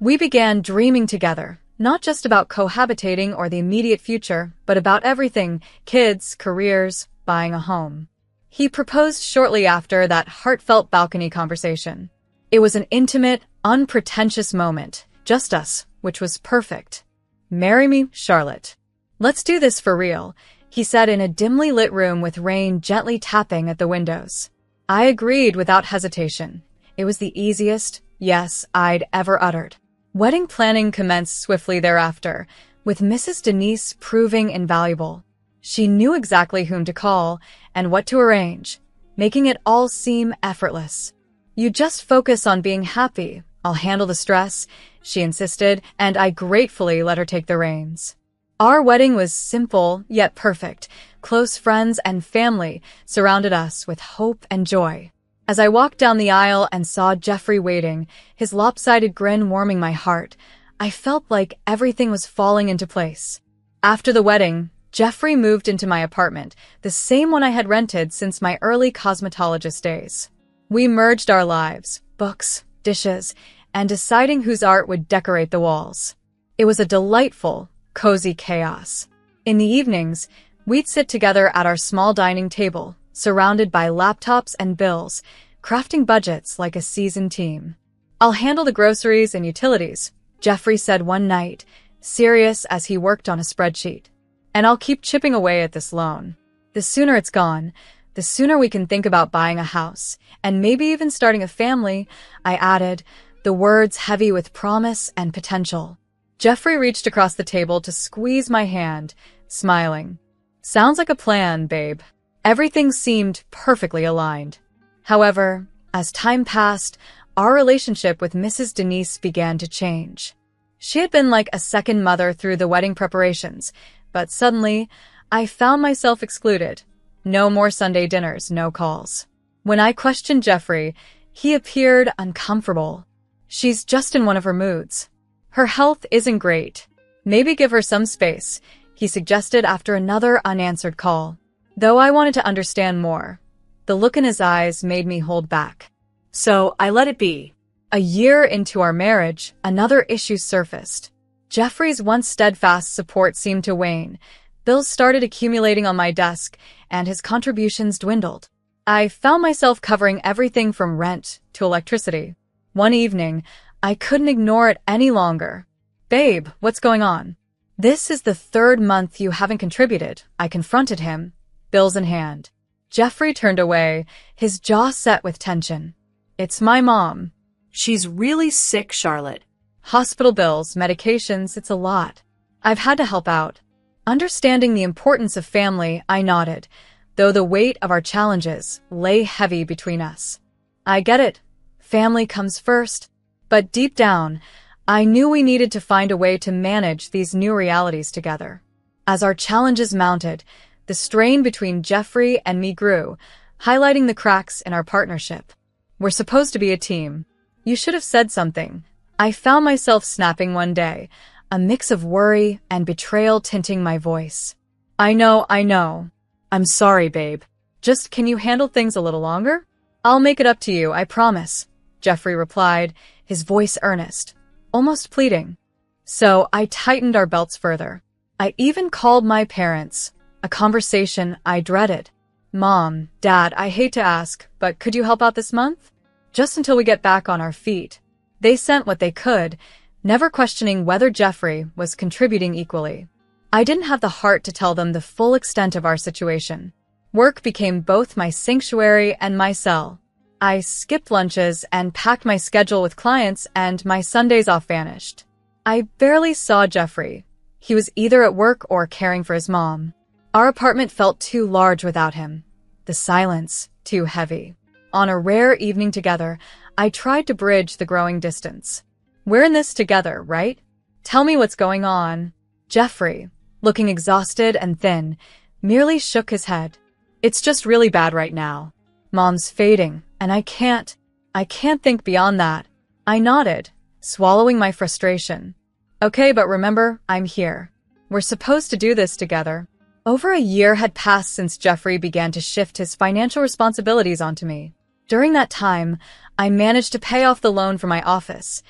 we began dreaming together, not just about cohabitating or the immediate future, but about everything: kids, careers, buying a home. He proposed shortly after that heartfelt balcony conversation. It was an intimate, unpretentious moment, just us, which was perfect. "Marry me, Charlotte. Let's do this for real," he said in a dimly lit room with rain gently tapping at the windows. I agreed without hesitation. It was the easiest yes I'd ever uttered. Wedding planning commenced swiftly thereafter, with Mrs. Denise proving invaluable. She knew exactly whom to call and what to arrange, making it all seem effortless. "You just focus on being happy. I'll handle the stress," she insisted, and I gratefully let her take the reins. Our wedding was simple yet perfect. Close friends and family surrounded us with hope and joy. As I walked down the aisle and saw Jeffrey waiting, his lopsided grin warming my heart, I felt like everything was falling into place. After the wedding, Jeffrey moved into my apartment, the same one I had rented since my early cosmetologist days. We merged our lives, books, dishes, and deciding whose art would decorate the walls. It was a delightful, cozy chaos. In the evenings, we'd sit together at our small dining table, surrounded by laptops and bills, crafting budgets like a seasoned team. "I'll handle the groceries and utilities," Jeffrey said one night, serious as he worked on a spreadsheet. "And I'll keep chipping away at this loan. The sooner it's gone, the sooner we can think about buying a house, and maybe even starting a family," I added, the words heavy with promise and potential. Jeffrey reached across the table to squeeze my hand, smiling. "Sounds like a plan, babe." Everything seemed perfectly aligned. However, as time passed, our relationship with Mrs. Denise began to change. She had been like a second mother through the wedding preparations, but suddenly, I found myself excluded. No more Sunday dinners, no calls. When I questioned Jeffrey, he appeared uncomfortable. "She's just in one of her moods. Her health isn't great. Maybe give her some space," he suggested after another unanswered call. Though I wanted to understand more, the look in his eyes made me hold back. So I let it be. A year into our marriage, another issue surfaced. Jeffrey's once steadfast support seemed to wane. Bills started accumulating on my desk, and his contributions dwindled. I found myself covering everything from rent to electricity. One evening, I couldn't ignore it any longer. "Babe, what's going on?" "This is the third month you haven't contributed," I confronted him, bills in hand. Jeffrey turned away, his jaw set with tension. "It's my mom." She's really sick, Charlotte. "Hospital bills, medications, it's a lot. I've had to help out." Understanding the importance of family, I nodded, though the weight of our challenges lay heavy between us. "I get it. Family comes first." But deep down, I knew we needed to find a way to manage these new realities together. As our challenges mounted, the strain between Jeffrey and me grew, highlighting the cracks in our partnership. "We're supposed to be a team. You should have said something." I found myself snapping one day, a mix of worry and betrayal tinting my voice. I know. I'm sorry, babe. Just can you handle things a little longer?" "I'll make it up to you, I promise," Jeffrey replied, his voice earnest, almost pleading. So I tightened our belts further. I even called my parents, a conversation I dreaded. "Mom, Dad, I hate to ask, but could you help out this month? Just until we get back on our feet." They sent what they could, never questioning whether Jeffrey was contributing equally. I didn't have the heart to tell them the full extent of our situation. Work became both my sanctuary and my cell. I skipped lunches and packed my schedule with clients, and my Sundays off vanished. I barely saw Jeffrey. He was either at work or caring for his mom. Our apartment felt too large without him. The silence, too heavy. On a rare evening together, I tried to bridge the growing distance. "We're in this together, right? Tell me what's going on." Jeffrey, looking exhausted and thin, merely shook his head. "It's just really bad right now. Mom's fading, and I can't think beyond that." I nodded, swallowing my frustration. "Okay, but remember, I'm here. We're supposed to do this together." Over a year had passed since Jeffrey began to shift his financial responsibilities onto me. During that time, I managed to pay off the loan for my office.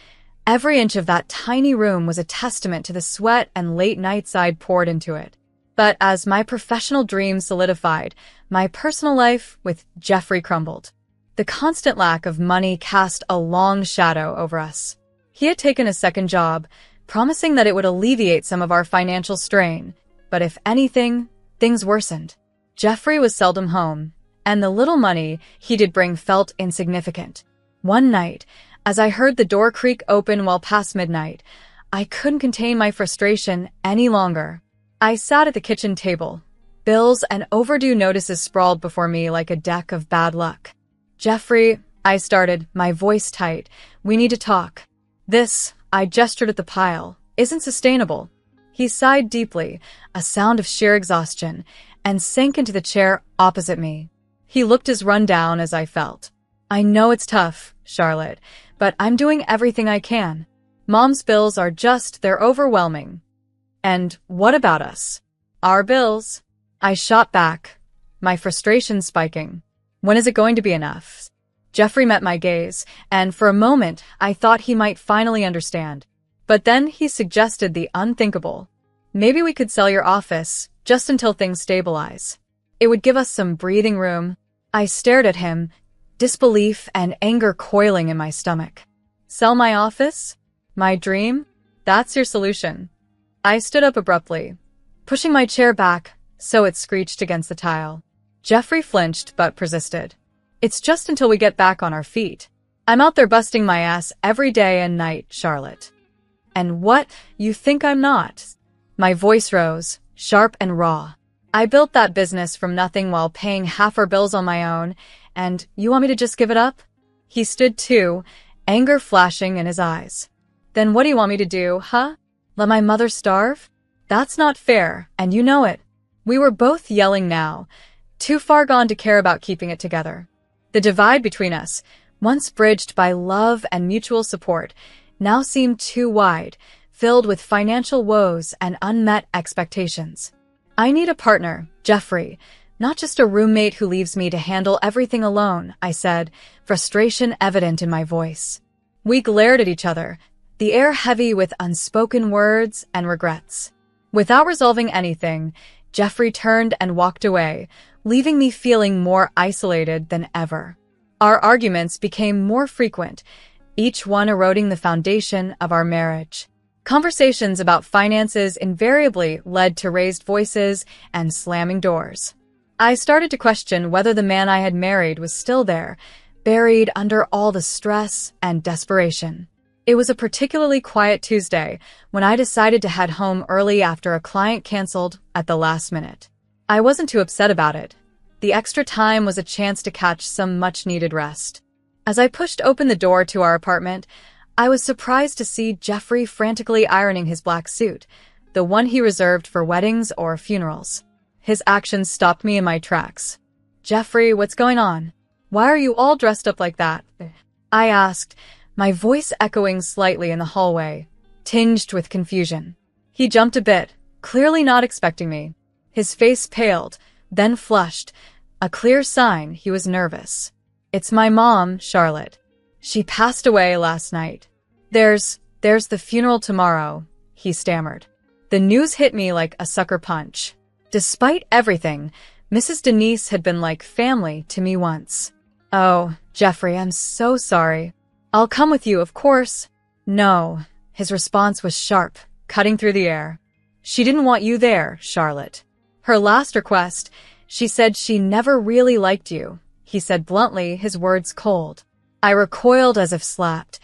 Every inch of that tiny room was a testament to the sweat and late nights I'd poured into it. But as my professional dreams solidified, my personal life with Jeffrey crumbled. The constant lack of money cast a long shadow over us. He had taken a second job, promising that it would alleviate some of our financial strain, but if anything, things worsened. Jeffrey was seldom home, and the little money he did bring felt insignificant. One night, as I heard the door creak open well past midnight, I couldn't contain my frustration any longer. I sat at the kitchen table, Bills and overdue notices sprawled before me like a deck of bad luck. "Jeffrey," I started, my voice tight, "we need to talk. This," I gestured at the pile, "isn't sustainable." He sighed deeply, a sound of sheer exhaustion, and sank into the chair opposite me. He looked as run down as I felt. "I know it's tough, Charlotte, but I'm doing everything I can. Mom's bills are they're overwhelming." "And what about us?" "Our bills." I shot back, my frustration spiking. "When is it going to be enough?" Jeffrey met my gaze, and for a moment I thought he might finally understand. But then he suggested the unthinkable. "Maybe we could sell your office, just until things stabilize. It would give us some breathing room." I stared at him, disbelief and anger coiling in my stomach. "Sell my office? My dream? That's your solution?" I stood up abruptly, pushing my chair back so it screeched against the tile. Jeffrey flinched but persisted. "It's just until we get back on our feet. I'm out there busting my ass every day and night, Charlotte." "And what? You think I'm not?" My voice rose, sharp and raw. "I built that business from nothing while paying half our bills on my own, and you want me to just give it up?" He stood too, anger flashing in his eyes. "Then what do you want me to do, huh? Let my mother starve? That's not fair, and you know it." We were both yelling now, too far gone to care about keeping it together. The divide between us, once bridged by love and mutual support, now seemed too wide, filled with financial woes and unmet expectations. "I need a partner, Jeffrey, not just a roommate who leaves me to handle everything alone," I said, frustration evident in my voice. We glared at each other, the air heavy with unspoken words and regrets. Without resolving anything, Jeffrey turned and walked away, leaving me feeling more isolated than ever. Our arguments became more frequent, each one eroding the foundation of our marriage. Conversations about finances invariably led to raised voices and slamming doors. I started to question whether the man I had married was still there, buried under all the stress and desperation. It was a particularly quiet Tuesday when I decided to head home early after a client canceled at the last minute. I wasn't too upset about it. The extra time was a chance to catch some much-needed rest. As I pushed open the door to our apartment, I was surprised to see Jeffrey frantically ironing his black suit, the one he reserved for weddings or funerals. His actions stopped me in my tracks. "Jeffrey, what's going on? Why are you all dressed up like that?" I asked, my voice echoing slightly in the hallway, tinged with confusion. He jumped a bit, clearly not expecting me. His face paled, then flushed, a clear sign he was nervous. "It's my mom, Charlotte. She passed away last night. There's the funeral tomorrow," he stammered. The news hit me like a sucker punch. Despite everything, Mrs. Denise had been like family to me once. "Oh, Jeffrey, I'm so sorry. I'll come with you, of course." "No." His response was sharp, cutting through the air. "She didn't want you there, Charlotte. Her last request, she said she never really liked you," he said bluntly, his words cold. I recoiled as if slapped,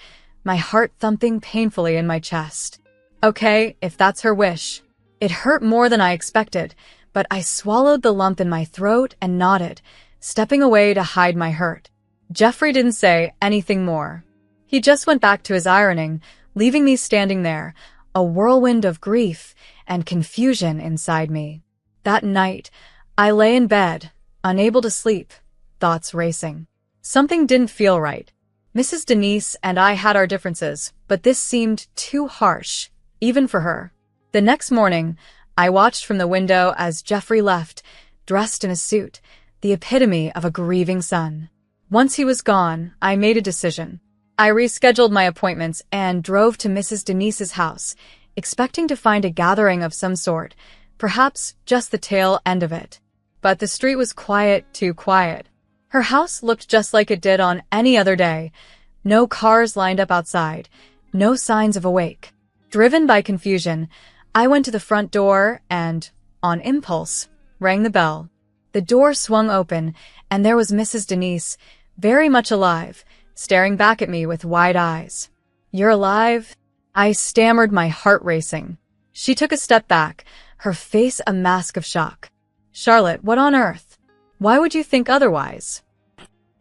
my heart thumping painfully in my chest. Okay, if that's her wish. It hurt more than I expected, but I swallowed the lump in my throat and nodded, stepping away to hide my hurt. Jeffrey didn't say anything more. He just went back to his ironing, leaving me standing there, a whirlwind of grief and confusion inside me. That night, I lay in bed, unable to sleep, thoughts racing. Something didn't feel right. Mrs. Denise and I had our differences, but this seemed too harsh, even for her. The next morning, I watched from the window as Jeffrey left, dressed in a suit, the epitome of a grieving son. Once he was gone, I made a decision. I rescheduled my appointments and drove to Mrs. Denise's house, expecting to find a gathering of some sort, perhaps just the tail end of it. But the street was quiet, too quiet. Her house looked just like it did on any other day. No cars lined up outside, no signs of a wake. Driven by confusion, I went to the front door and, on impulse, rang the bell. The door swung open, and there was Mrs. Denise, very much alive, staring back at me with wide eyes. "You're alive?" I stammered, my heart racing. She took a step back, her face a mask of shock. Charlotte, what on earth? Why would you think otherwise?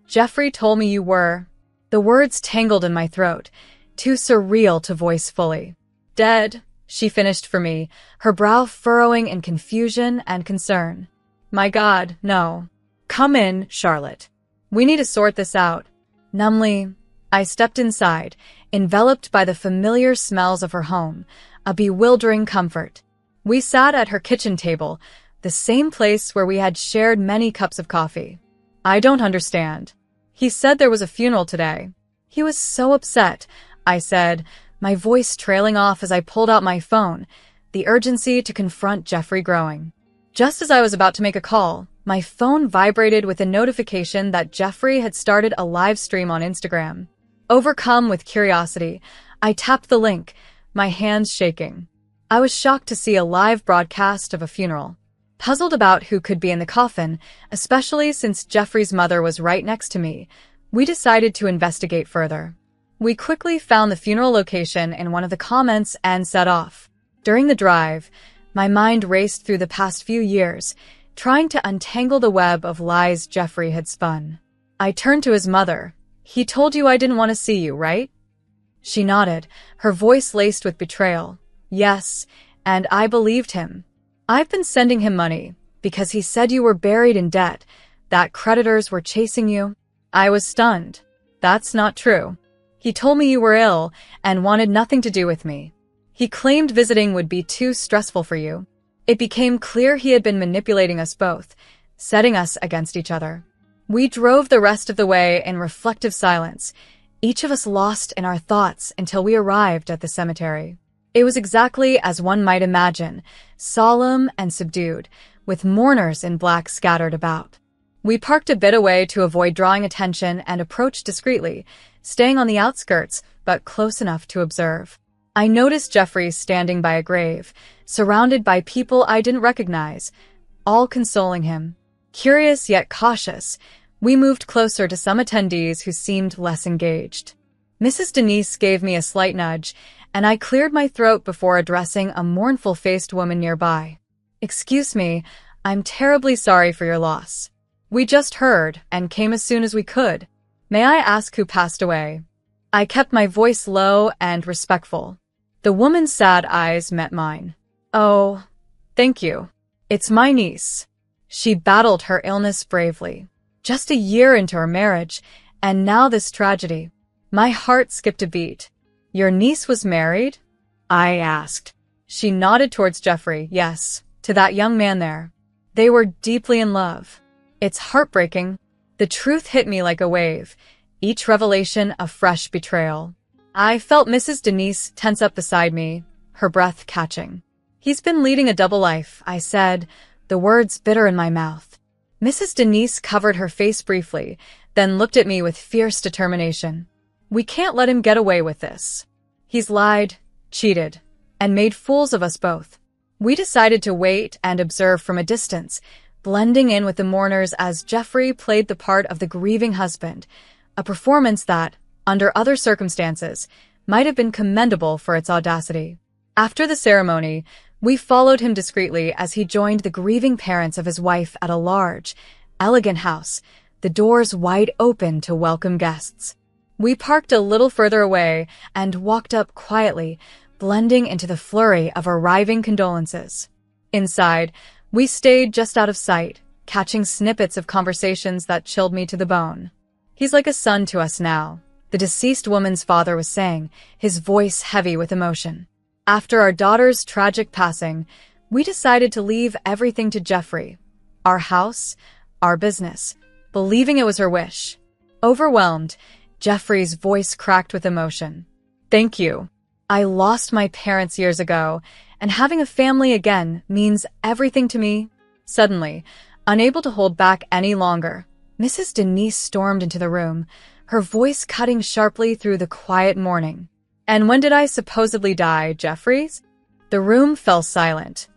Jeffrey told me you were. The words tangled in my throat, too surreal to voice fully. Dead, she finished for me, her brow furrowing in confusion and concern. My God, no. Come in, Charlotte. We need to sort this out. Numbly, I stepped inside, enveloped by the familiar smells of her home, a bewildering comfort. We sat at her kitchen table, the same place where we had shared many cups of coffee. I don't understand. He said there was a funeral today. He was so upset, I said, my voice trailing off as I pulled out my phone, the urgency to confront Jeffrey growing. Just as I was about to make a call, my phone vibrated with a notification that Jeffrey had started a live stream on Instagram. Overcome with curiosity, I tapped the link, my hands shaking. I was shocked to see a live broadcast of a funeral. Puzzled about who could be in the coffin, especially since Jeffrey's mother was right next to me, we decided to investigate further. We quickly found the funeral location in one of the comments and set off. During the drive, my mind raced through the past few years, trying to untangle the web of lies Jeffrey had spun. I turned to his mother. He told you I didn't want to see you, right? She nodded, her voice laced with betrayal. Yes, and I believed him. I've been sending him money because he said you were buried in debt, that creditors were chasing you. I was stunned. That's not true. He told me you were ill and wanted nothing to do with me. He claimed visiting would be too stressful for you. It became clear he had been manipulating us both, setting us against each other. We drove the rest of the way in reflective silence, each of us lost in our thoughts until we arrived at the cemetery. It was exactly as one might imagine, solemn and subdued, with mourners in black scattered about. We parked a bit away to avoid drawing attention and approached discreetly, staying on the outskirts, but close enough to observe. I noticed Jeffrey standing by a grave, surrounded by people I didn't recognize, all consoling him. Curious yet cautious, we moved closer to some attendees who seemed less engaged. Mrs. Denise gave me a slight nudge, and I cleared my throat before addressing a mournful-faced woman nearby. Excuse me, I'm terribly sorry for your loss. We just heard and came as soon as we could. May I ask who passed away? I kept my voice low and respectful. The woman's sad eyes met mine. Oh, thank you. It's my niece. She battled her illness bravely. Just a year into her marriage, and now this tragedy. My heart skipped a beat. Your niece was married? I asked. She nodded towards Jeffrey, yes, to that young man there. They were deeply in love. It's heartbreaking. The truth hit me like a wave, each revelation a fresh betrayal. I felt Mrs. Denise tense up beside me, her breath catching. He's been leading a double life, I said, the words bitter in my mouth. Mrs. Denise covered her face briefly, then looked at me with fierce determination. We can't let him get away with this. He's lied, cheated, and made fools of us both. We decided to wait and observe from a distance, blending in with the mourners as Jeffrey played the part of the grieving husband, a performance that, under other circumstances, might have been commendable for its audacity. After the ceremony, we followed him discreetly as he joined the grieving parents of his wife at a large, elegant house, the doors wide open to welcome guests. We parked a little further away and walked up quietly, blending into the flurry of arriving condolences. Inside, we stayed just out of sight, catching snippets of conversations that chilled me to the bone. He's like a son to us now, the deceased woman's father was saying, his voice heavy with emotion. After our daughter's tragic passing, we decided to leave everything to Jeffrey. Our house, our business, believing it was her wish. Overwhelmed, Jeffrey's voice cracked with emotion. Thank you. I lost my parents years ago, and having a family again means everything to me. Suddenly, unable to hold back any longer, Mrs. Denise stormed into the room, her voice cutting sharply through the quiet mourning. And when did I supposedly die, Jeffries? The room fell silent,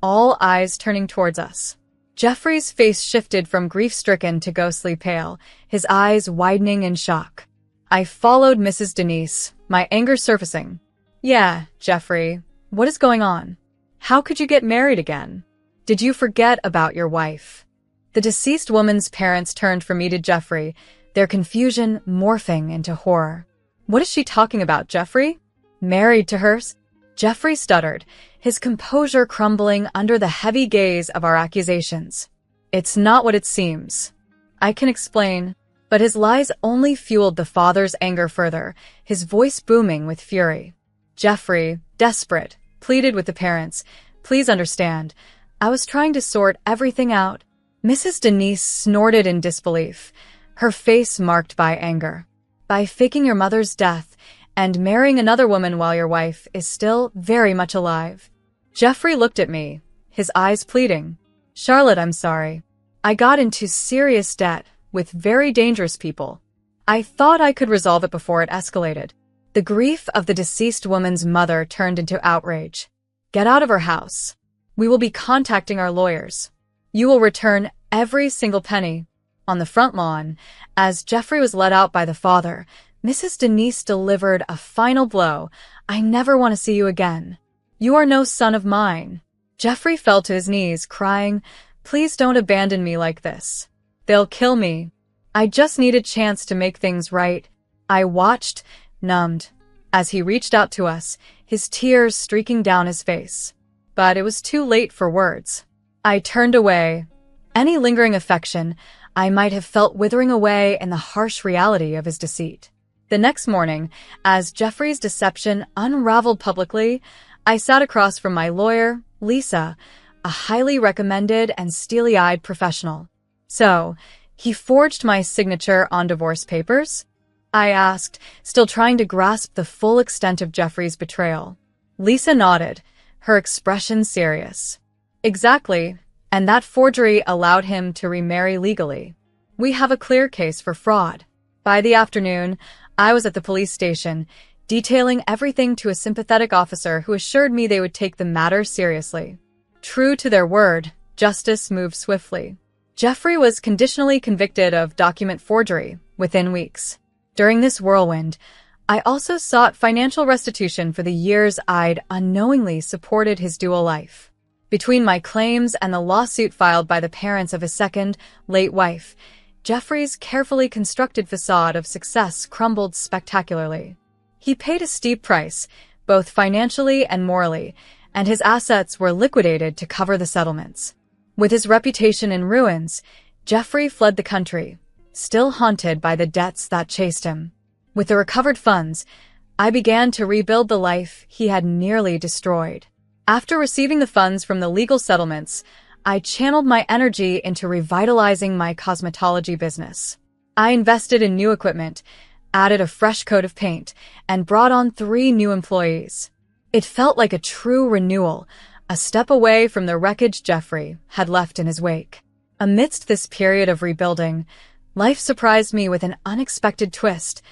all eyes turning towards us. Jeffrey's face shifted from grief-stricken to ghostly pale, his eyes widening in shock. I followed Mrs. Denise, my anger surfacing. Yeah, Jeffrey, what is going on? How could you get married again? Did you forget about your wife? The deceased woman's parents turned from me to Jeffrey, their confusion morphing into horror. What is she talking about, Jeffrey? Married to hers? Jeffrey stuttered, his composure crumbling under the heavy gaze of our accusations. It's not what it seems. I can explain, but his lies only fueled the father's anger further, his voice booming with fury. Jeffrey, desperate, pleaded with the parents, please understand. I was trying to sort everything out. Mrs. Denise snorted in disbelief, her face marked by anger. By faking your mother's death and marrying another woman while your wife is still very much alive. Jeffrey looked at me, his eyes pleading. Charlotte, I'm sorry. I got into serious debt with very dangerous people. I thought I could resolve it before it escalated. The grief of the deceased woman's mother turned into outrage. Get out of her house. We will be contacting our lawyers. You will return every single penny. On the front lawn, as Jeffrey was led out by the father, Mrs. Denise delivered a final blow. I never want to see you again. You are no son of mine. Jeffrey fell to his knees, crying, please don't abandon me like this. They'll kill me. I just need a chance to make things right. I watched, numbed, as he reached out to us, his tears streaking down his face. But it was too late for words. I turned away. Any lingering affection I might have felt withering away in the harsh reality of his deceit. The next morning, as Jeffrey's deception unraveled publicly, I sat across from my lawyer, Lisa, a highly recommended and steely-eyed professional. So, he forged my signature on divorce papers? I asked, still trying to grasp the full extent of Jeffrey's betrayal. Lisa nodded, her expression serious. Exactly, and that forgery allowed him to remarry legally. We have a clear case for fraud. By the afternoon, I was at the police station, detailing everything to a sympathetic officer who assured me they would take the matter seriously. True to their word, justice moved swiftly. Jeffrey was conditionally convicted of document forgery within weeks. During this whirlwind, I also sought financial restitution for the years I'd unknowingly supported his dual life. Between my claims and the lawsuit filed by the parents of his second, late wife, Jeffrey's carefully constructed facade of success crumbled spectacularly. He paid a steep price, both financially and morally, and his assets were liquidated to cover the settlements. With his reputation in ruins, Jeffrey fled the country, still haunted by the debts that chased him. With the recovered funds, I began to rebuild the life he had nearly destroyed. After receiving the funds from the legal settlements, I channeled my energy into revitalizing my cosmetology business. I invested in new equipment, added a fresh coat of paint, and brought on 3 new employees. It felt like a true renewal, a step away from the wreckage Jeffrey had left in his wake. Amidst this period of rebuilding, life surprised me with an unexpected twist.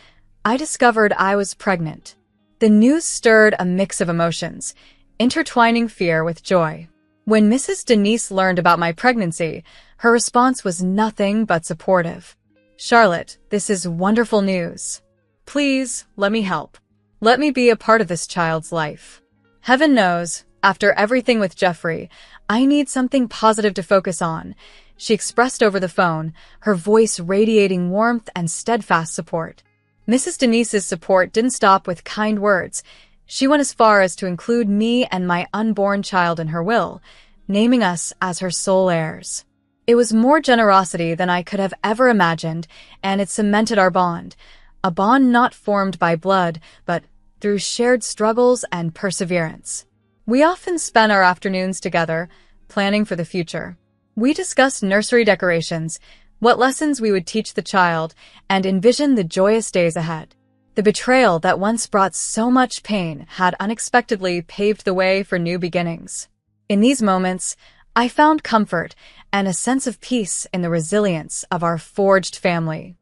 I discovered I was pregnant. The news stirred a mix of emotions, intertwining fear with joy. When Mrs. Denise learned about my pregnancy, her response was nothing but supportive. Charlotte, this is wonderful news. Please, let me help. Let me be a part of this child's life. Heaven knows, after everything with Jeffrey, I need something positive to focus on, she expressed over the phone, her voice radiating warmth and steadfast support. Mrs. Denise's support didn't stop with kind words. She went as far as to include me and my unborn child in her will, naming us as her sole heirs. It was more generosity than I could have ever imagined, and it cemented our bond, a bond not formed by blood, but through shared struggles and perseverance. We often spent our afternoons together, planning for the future. We discussed nursery decorations, what lessons we would teach the child, and envisioned the joyous days ahead. The betrayal that once brought so much pain had unexpectedly paved the way for new beginnings. In these moments, I found comfort and a sense of peace in the resilience of our forged family.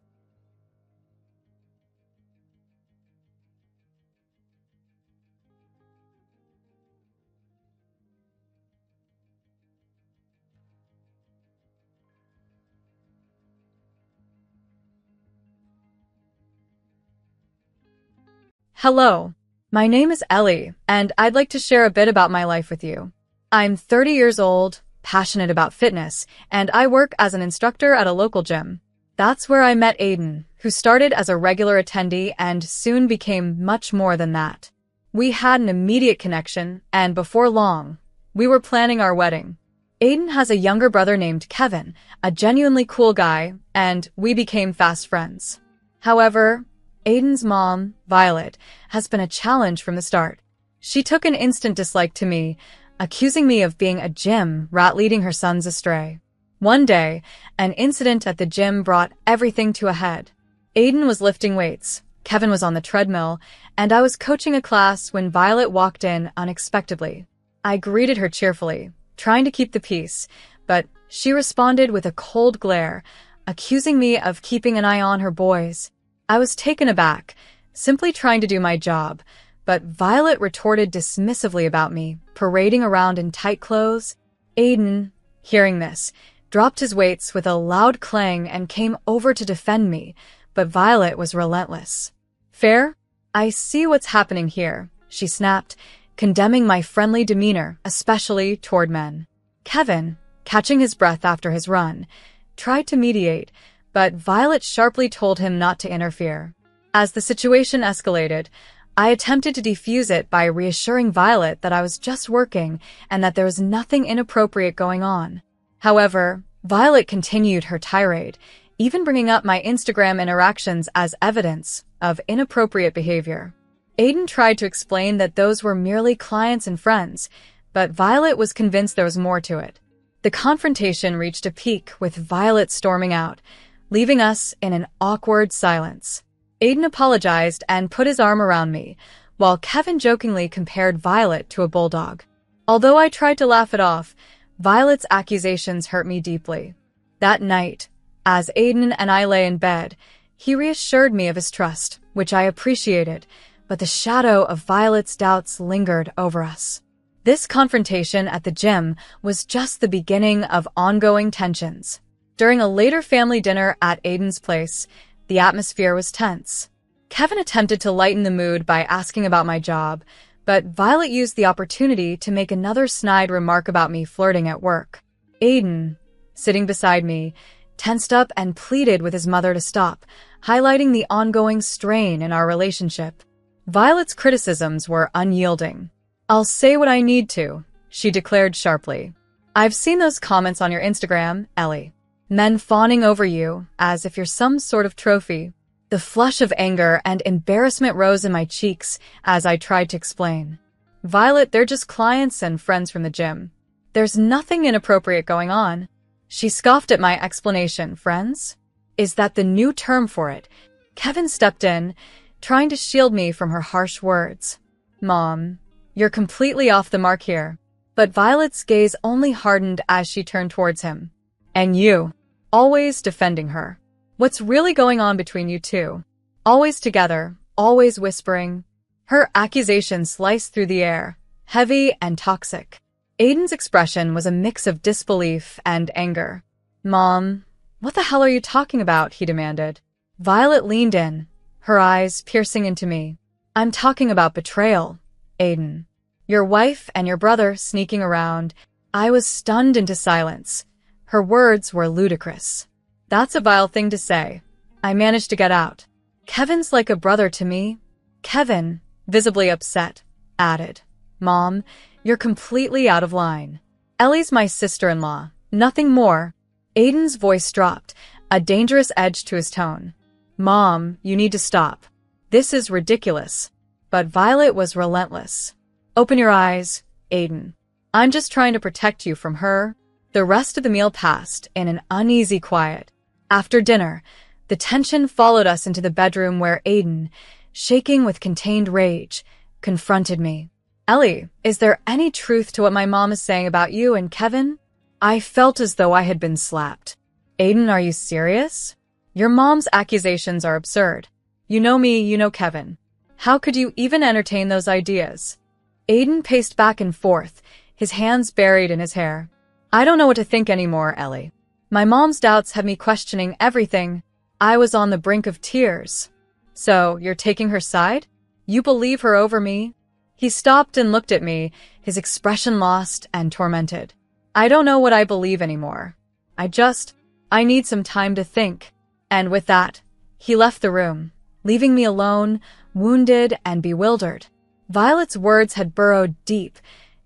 Hello, my name is Ellie, and I'd like to share a bit about my life with you. I'm 30 years old, passionate about fitness, and I work as an instructor at a local gym. That's where I met Aiden, who started as a regular attendee and soon became much more than that. We had an immediate connection, and before long, we were planning our wedding. Aiden has a younger brother named Kevin, a genuinely cool guy, and we became fast friends. However, Aiden's mom, Violet, has been a challenge from the start. She took an instant dislike to me, accusing me of being a gym rat leading her sons astray. One day, an incident at the gym brought everything to a head. Aiden was lifting weights, Kevin was on the treadmill, and I was coaching a class when Violet walked in unexpectedly. I greeted her cheerfully, trying to keep the peace, but she responded with a cold glare, accusing me of keeping an eye on her boys. I was taken aback, simply trying to do my job, but Violet retorted dismissively about me, parading around in tight clothes. Aiden, hearing this, dropped his weights with a loud clang and came over to defend me, but Violet was relentless. "Fair? I see what's happening here," she snapped, condemning my friendly demeanor, especially toward men. Kevin, catching his breath after his run, tried to mediate, but Violet sharply told him not to interfere. As the situation escalated, I attempted to defuse it by reassuring Violet that I was just working and that there was nothing inappropriate going on. However, Violet continued her tirade, even bringing up my Instagram interactions as evidence of inappropriate behavior. Aiden tried to explain that those were merely clients and friends, but Violet was convinced there was more to it. The confrontation reached a peak with Violet storming out, leaving us in an awkward silence. Aiden apologized and put his arm around me, while Kevin jokingly compared Violet to a bulldog. Although I tried to laugh it off, Violet's accusations hurt me deeply. That night, as Aiden and I lay in bed, he reassured me of his trust, which I appreciated, but the shadow of Violet's doubts lingered over us. This confrontation at the gym was just the beginning of ongoing tensions. During a later family dinner at Aiden's place, the atmosphere was tense. Kevin attempted to lighten the mood by asking about my job, but Violet used the opportunity to make another snide remark about me flirting at work. Aiden, sitting beside me, tensed up and pleaded with his mother to stop, highlighting the ongoing strain in our relationship. Violet's criticisms were unyielding. "I'll say what I need to," she declared sharply. "I've seen those comments on your Instagram, Ellie. Men fawning over you, as if you're some sort of trophy." The flush of anger and embarrassment rose in my cheeks as I tried to explain. "Violet, they're just clients and friends from the gym. There's nothing inappropriate going on." She scoffed at my explanation. "Friends? Is that the new term for it?" Kevin stepped in, trying to shield me from her harsh words. "Mom, you're completely off the mark here." But Violet's gaze only hardened as she turned towards him. "And you, always defending her. What's really going on between you two? Always together, always whispering." Her accusation sliced through the air, heavy and toxic. Aiden's expression was a mix of disbelief and anger. "Mom, what the hell are you talking about?" he demanded. Violet leaned in, her eyes piercing into me. "I'm talking about betrayal, Aiden. Your wife and your brother sneaking around." I was stunned into silence. Her words were ludicrous. "That's a vile thing to say." I managed to get out. "Kevin's like a brother to me." Kevin, visibly upset, added, "Mom, you're completely out of line. Ellie's my sister-in-law, nothing more." Aiden's voice dropped, a dangerous edge to his tone. "Mom, you need to stop. This is ridiculous." But Violet was relentless. "Open your eyes, Aiden. I'm just trying to protect you from her." The rest of the meal passed in an uneasy quiet. After dinner, the tension followed us into the bedroom where Aiden, shaking with contained rage, confronted me. "Ellie, is there any truth to what my mom is saying about you and Kevin?" I felt as though I had been slapped. "Aiden, are you serious? Your mom's accusations are absurd. You know me, you know Kevin. How could you even entertain those ideas?" Aiden paced back and forth, his hands buried in his hair. "I don't know what to think anymore, Ellie. My mom's doubts have me questioning everything." I was on the brink of tears. "So, you're taking her side? You believe her over me?" He stopped and looked at me, his expression lost and tormented. I don't know what I believe anymore. I need some time to think. And with that, he left the room, leaving me alone, wounded and bewildered. Violet's words had burrowed deep,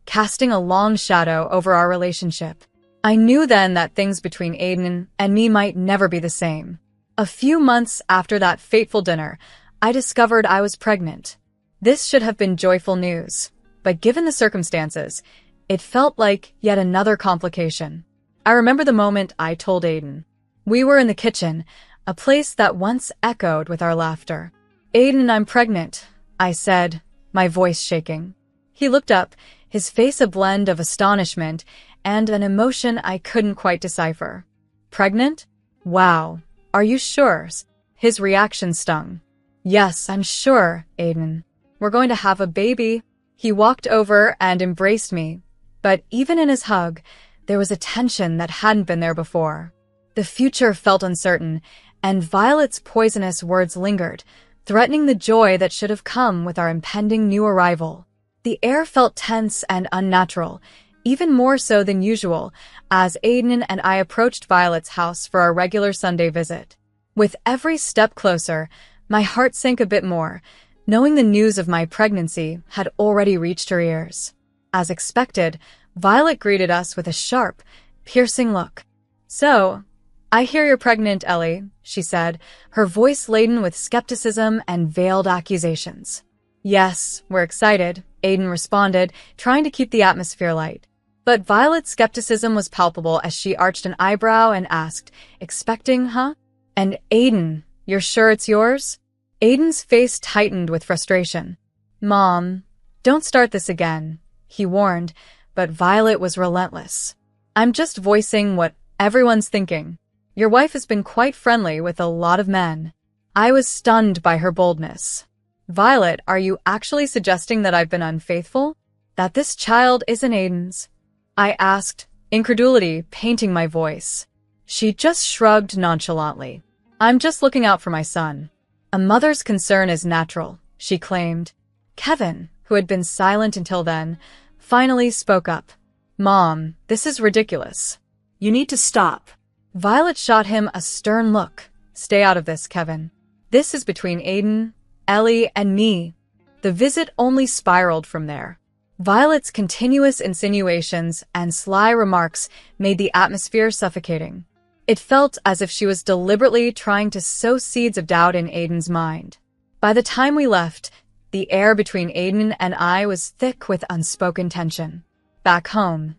casting a long shadow over our relationship. I knew then that things between Aiden and me might never be the same. A few months after that fateful dinner, I discovered I was pregnant. This should have been joyful news, but given the circumstances, it felt like yet another complication. I remember the moment I told Aiden. We were in the kitchen, a place that once echoed with our laughter. "Aiden, I'm pregnant," I said, my voice shaking. He looked up, his face a blend of astonishment and an emotion I couldn't quite decipher. "Pregnant? Wow. Are you sure?" His reaction stung. "Yes, I'm sure, Aiden. We're going to have a baby." He walked over and embraced me, but even in his hug, there was a tension that hadn't been there before. The future felt uncertain, and Violet's poisonous words lingered, threatening the joy that should have come with our impending new arrival. The air felt tense and unnatural, even more so than usual, as Aiden and I approached Violet's house for our regular Sunday visit. With every step closer, my heart sank a bit more, knowing the news of my pregnancy had already reached her ears. As expected, Violet greeted us with a sharp, piercing look. "So, I hear you're pregnant, Ellie," she said, her voice laden with skepticism and veiled accusations. "Yes, we're excited," Aiden responded, trying to keep the atmosphere light. But Violet's skepticism was palpable as she arched an eyebrow and asked, "Expecting, huh? And Aiden, you're sure it's yours?" Aiden's face tightened with frustration. "Mom, don't start this again," he warned, but Violet was relentless. "I'm just voicing what everyone's thinking. Your wife has been quite friendly with a lot of men." I was stunned by her boldness. "Violet, are you actually suggesting that I've been unfaithful? That this child isn't Aiden's?" I asked, incredulity painting my voice. She just shrugged nonchalantly. "I'm just looking out for my son. A mother's concern is natural," she claimed. Kevin, who had been silent until then, finally spoke up. "Mom, this is ridiculous." You need to stop. Violet shot him a stern look. "Stay out of this, Kevin. This is between Aiden, Ellie, and me." The visit only spiraled from there. Violet's continuous insinuations and sly remarks made the atmosphere suffocating. It felt as if she was deliberately trying to sow seeds of doubt in Aiden's mind. By the time we left, the air between Aiden and I was thick with unspoken tension. Back home,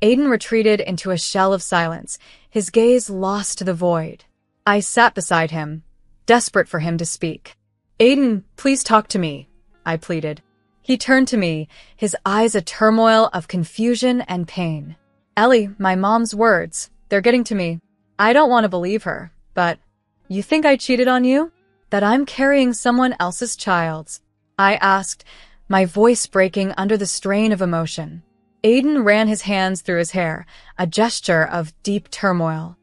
Aiden retreated into a shell of silence, his gaze lost to the void. I sat beside him, desperate for him to speak. "Aiden, please talk to me," I pleaded. He turned to me, his eyes a turmoil of confusion and pain. "Ellie, my mom's words, they're getting to me. I don't want to believe her, but you think I cheated on you? That I'm carrying someone else's child?" I asked, my voice breaking under the strain of emotion. Aiden ran his hands through his hair, a gesture of deep turmoil.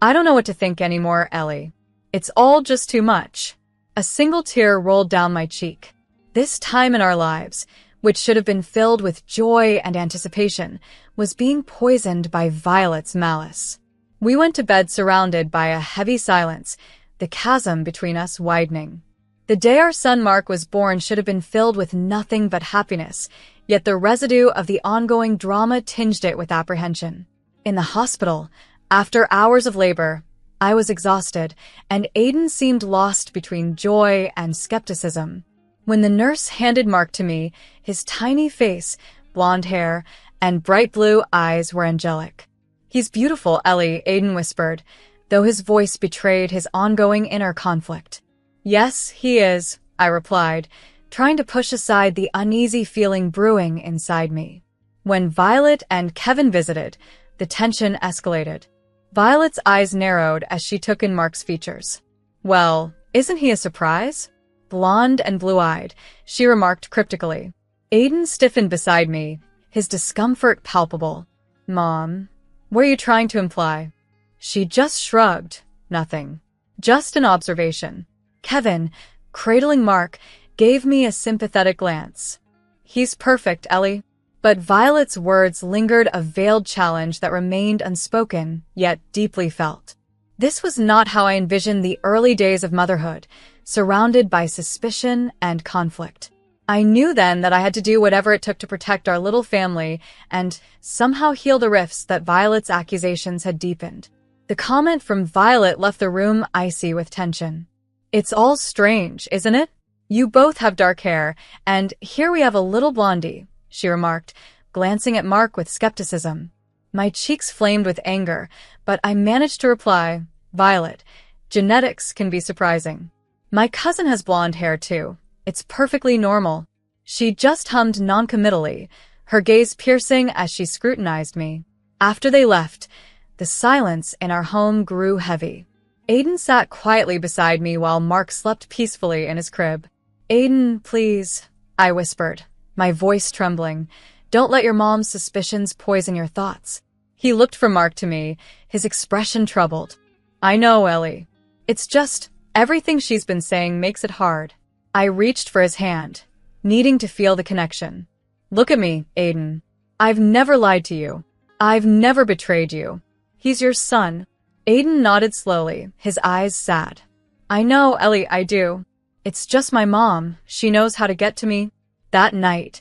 "I don't know what to think anymore, Ellie. It's all just too much." A single tear rolled down my cheek. This time in our lives, which should have been filled with joy and anticipation, was being poisoned by Violet's malice. We went to bed surrounded by a heavy silence, the chasm between us widening. The day our son Mark was born should have been filled with nothing but happiness, yet the residue of the ongoing drama tinged it with apprehension. In the hospital, after hours of labor, I was exhausted, and Aiden seemed lost between joy and skepticism. When the nurse handed Mark to me, his tiny face, blonde hair, and bright blue eyes were angelic. "He's beautiful, Ellie," Aiden whispered, though his voice betrayed his ongoing inner conflict. "Yes, he is," I replied, trying to push aside the uneasy feeling brewing inside me. When Violet and Kevin visited, the tension escalated. Violet's eyes narrowed as she took in Mark's features. "Well, isn't he a surprise?" Blonde and blue-eyed, she remarked cryptically. Aiden stiffened beside me, his discomfort palpable. "Mom, what are you trying to imply?" She just shrugged. "Nothing. Just an observation." Kevin, cradling Mark, gave me a sympathetic glance. "He's perfect, Ellie. But Violet's words lingered, a veiled challenge that remained unspoken, yet deeply felt. This was not how I envisioned the early days of motherhood, surrounded by suspicion and conflict. I knew then that I had to do whatever it took to protect our little family and somehow heal the rifts that Violet's accusations had deepened. The comment from Violet left the room icy with tension. "It's all strange, isn't it? You both have dark hair, and here we have a little blondie," she remarked, glancing at Mark with skepticism. My cheeks flamed with anger, but I managed to reply, "Violet, genetics can be surprising. My cousin has blonde hair too. It's perfectly normal." She just hummed noncommittally, her gaze piercing as she scrutinized me. After they left, the silence in our home grew heavy. Aiden sat quietly beside me while Mark slept peacefully in his crib. "Aiden, please," I whispered, my voice trembling. "Don't let your mom's suspicions poison your thoughts." He looked from Mark to me, his expression troubled. "I know, Ellie. It's just, everything she's been saying makes it hard." I reached for his hand, needing to feel the connection. "Look at me, Aiden. I've never lied to you. I've never betrayed you. He's your son." Aiden nodded slowly, his eyes sad. "I know, Ellie, I do. It's just my mom. She knows how to get to me." That night,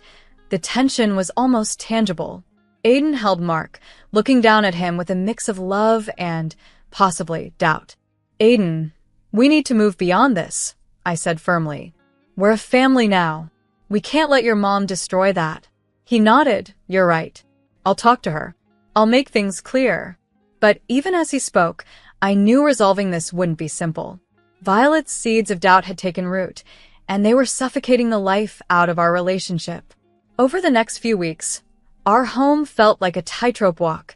the tension was almost tangible. Aiden held Mark, looking down at him with a mix of love and, possibly, doubt. "Aiden, we need to move beyond this," I said firmly. "We're a family now. We can't let your mom destroy that." He nodded. "You're right. I'll talk to her. I'll make things clear." But even as he spoke, I knew resolving this wouldn't be simple. Violet's seeds of doubt had taken root, and they were suffocating the life out of our relationship. Over the next few weeks, our home felt like a tightrope walk.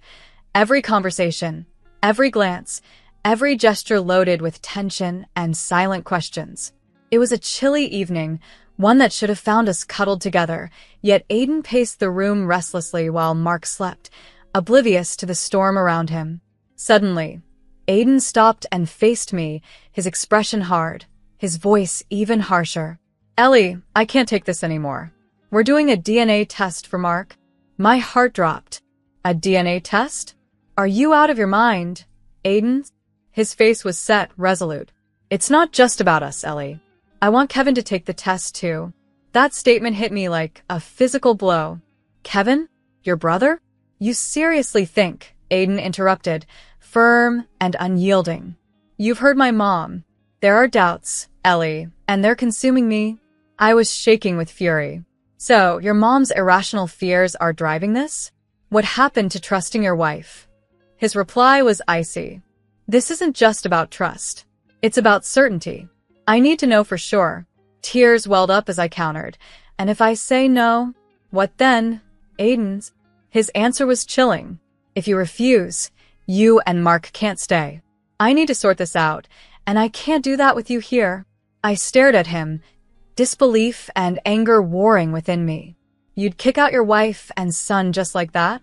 Every conversation, every glance, every gesture loaded with tension and silent questions. It was a chilly evening, one that should have found us cuddled together, yet Aiden paced the room restlessly while Mark slept, oblivious to the storm around him. Suddenly, Aiden stopped and faced me, his expression hard, his voice even harsher. "Ellie, I can't take this anymore. We're doing a DNA test for Mark." My heart dropped. "A DNA test? Are you out of your mind, Aiden?" His face was set, resolute. "It's not just about us, Ellie. I want Kevin to take the test too." That statement hit me like a physical blow. "Kevin? Your brother?" "You seriously think," Aiden interrupted, firm and unyielding. "You've heard my mom. There are doubts, Ellie, and they're consuming me." I was shaking with fury. "So, your mom's irrational fears are driving this? What happened to trusting your wife?" His reply was icy. "This isn't just about trust. It's about certainty. I need to know for sure." Tears welled up as I countered. "And if I say no, what then, Aiden's?" His answer was chilling. "If you refuse, you and Mark can't stay. I need to sort this out, and I can't do that with you here." I stared at him, disbelief and anger warring within me. "You'd kick out your wife and son just like that?"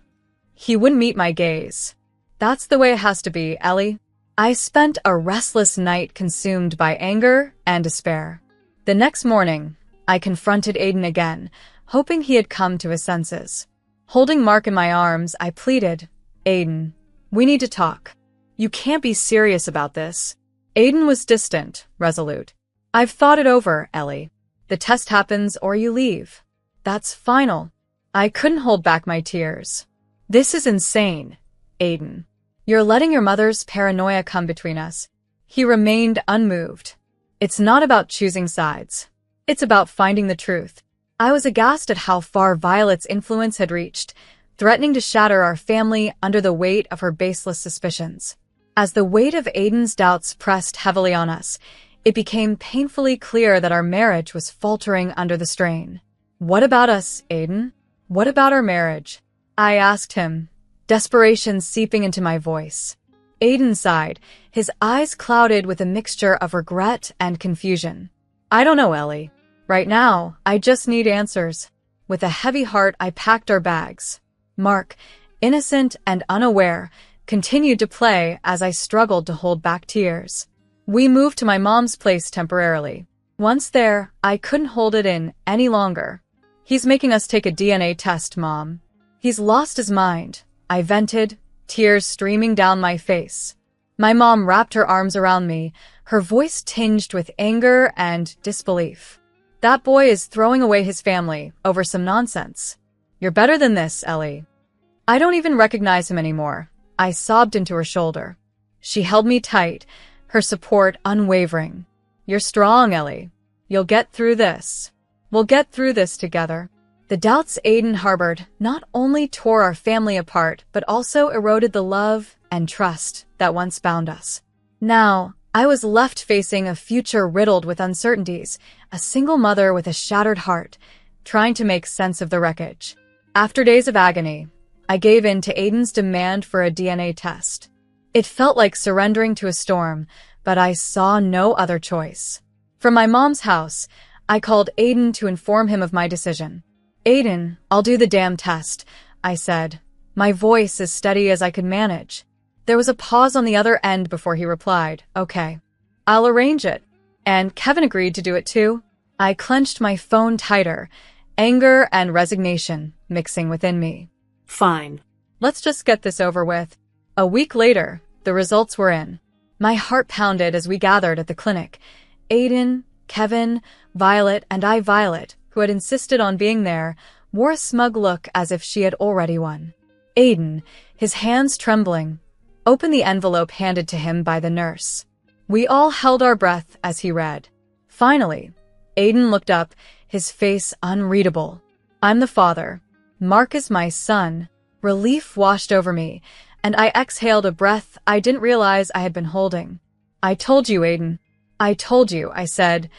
He wouldn't meet my gaze. "That's the way it has to be, Ellie." I spent a restless night consumed by anger and despair. The next morning, I confronted Aiden again, hoping he had come to his senses. Holding Mark in my arms, I pleaded, "Aiden, we need to talk. You can't be serious about this." Aiden was distant, resolute. "I've thought it over, Ellie. The test happens or you leave. That's final." I couldn't hold back my tears. "This is insane, Aiden. You're letting your mother's paranoia come between us." He remained unmoved. "It's not about choosing sides. It's about finding the truth." I was aghast at how far Violet's influence had reached, threatening to shatter our family under the weight of her baseless suspicions. As the weight of Aiden's doubts pressed heavily on us, it became painfully clear that our marriage was faltering under the strain. "What about us, Aiden? What about our marriage?" I asked him, desperation seeping into my voice. Aiden sighed, his eyes clouded with a mixture of regret and confusion. "I don't know, Ellie. Right now, I just need answers." With a heavy heart, I packed our bags. Mark, innocent and unaware, continued to play as I struggled to hold back tears. We moved to my mom's place temporarily. Once there, I couldn't hold it in any longer. He's making us take a DNA test, Mom. He's lost his mind, I vented, tears streaming down my face. My mom wrapped her arms around me, her voice tinged with anger and disbelief. That boy is throwing away his family over some nonsense. You're better than this, Ellie. I don't even recognize him anymore. I sobbed into her shoulder. She held me tight, her support unwavering. You're strong, Ellie. You'll get through this. We'll get through this together. The doubts Aiden harbored not only tore our family apart, but also eroded the love and trust that once bound us. Now, I was left facing a future riddled with uncertainties, a single mother with a shattered heart, trying to make sense of the wreckage. After days of agony, I gave in to Aiden's demand for a DNA test. It felt like surrendering to a storm, but I saw no other choice. From my mom's house, I called Aiden to inform him of my decision. Aiden, I'll do the damn test, I said, my voice as steady as I could manage. There was a pause on the other end before he replied, okay, I'll arrange it. And Kevin agreed to do it too. I clenched my phone tighter, anger and resignation mixing within me. Fine. Let's just get this over with. A week later, the results were in. My heart pounded as we gathered at the clinic. Aiden, Kevin, Violet, and Violet, who had insisted on being there, wore a smug look as if she had already won. Aiden, his hands trembling, opened the envelope handed to him by the nurse. We all held our breath as he read. Finally, Aiden looked up, his face unreadable. I'm the father. Mark is my son. Relief washed over me, and I exhaled a breath I didn't realize I had been holding. I told you, Aiden. I told you, I said,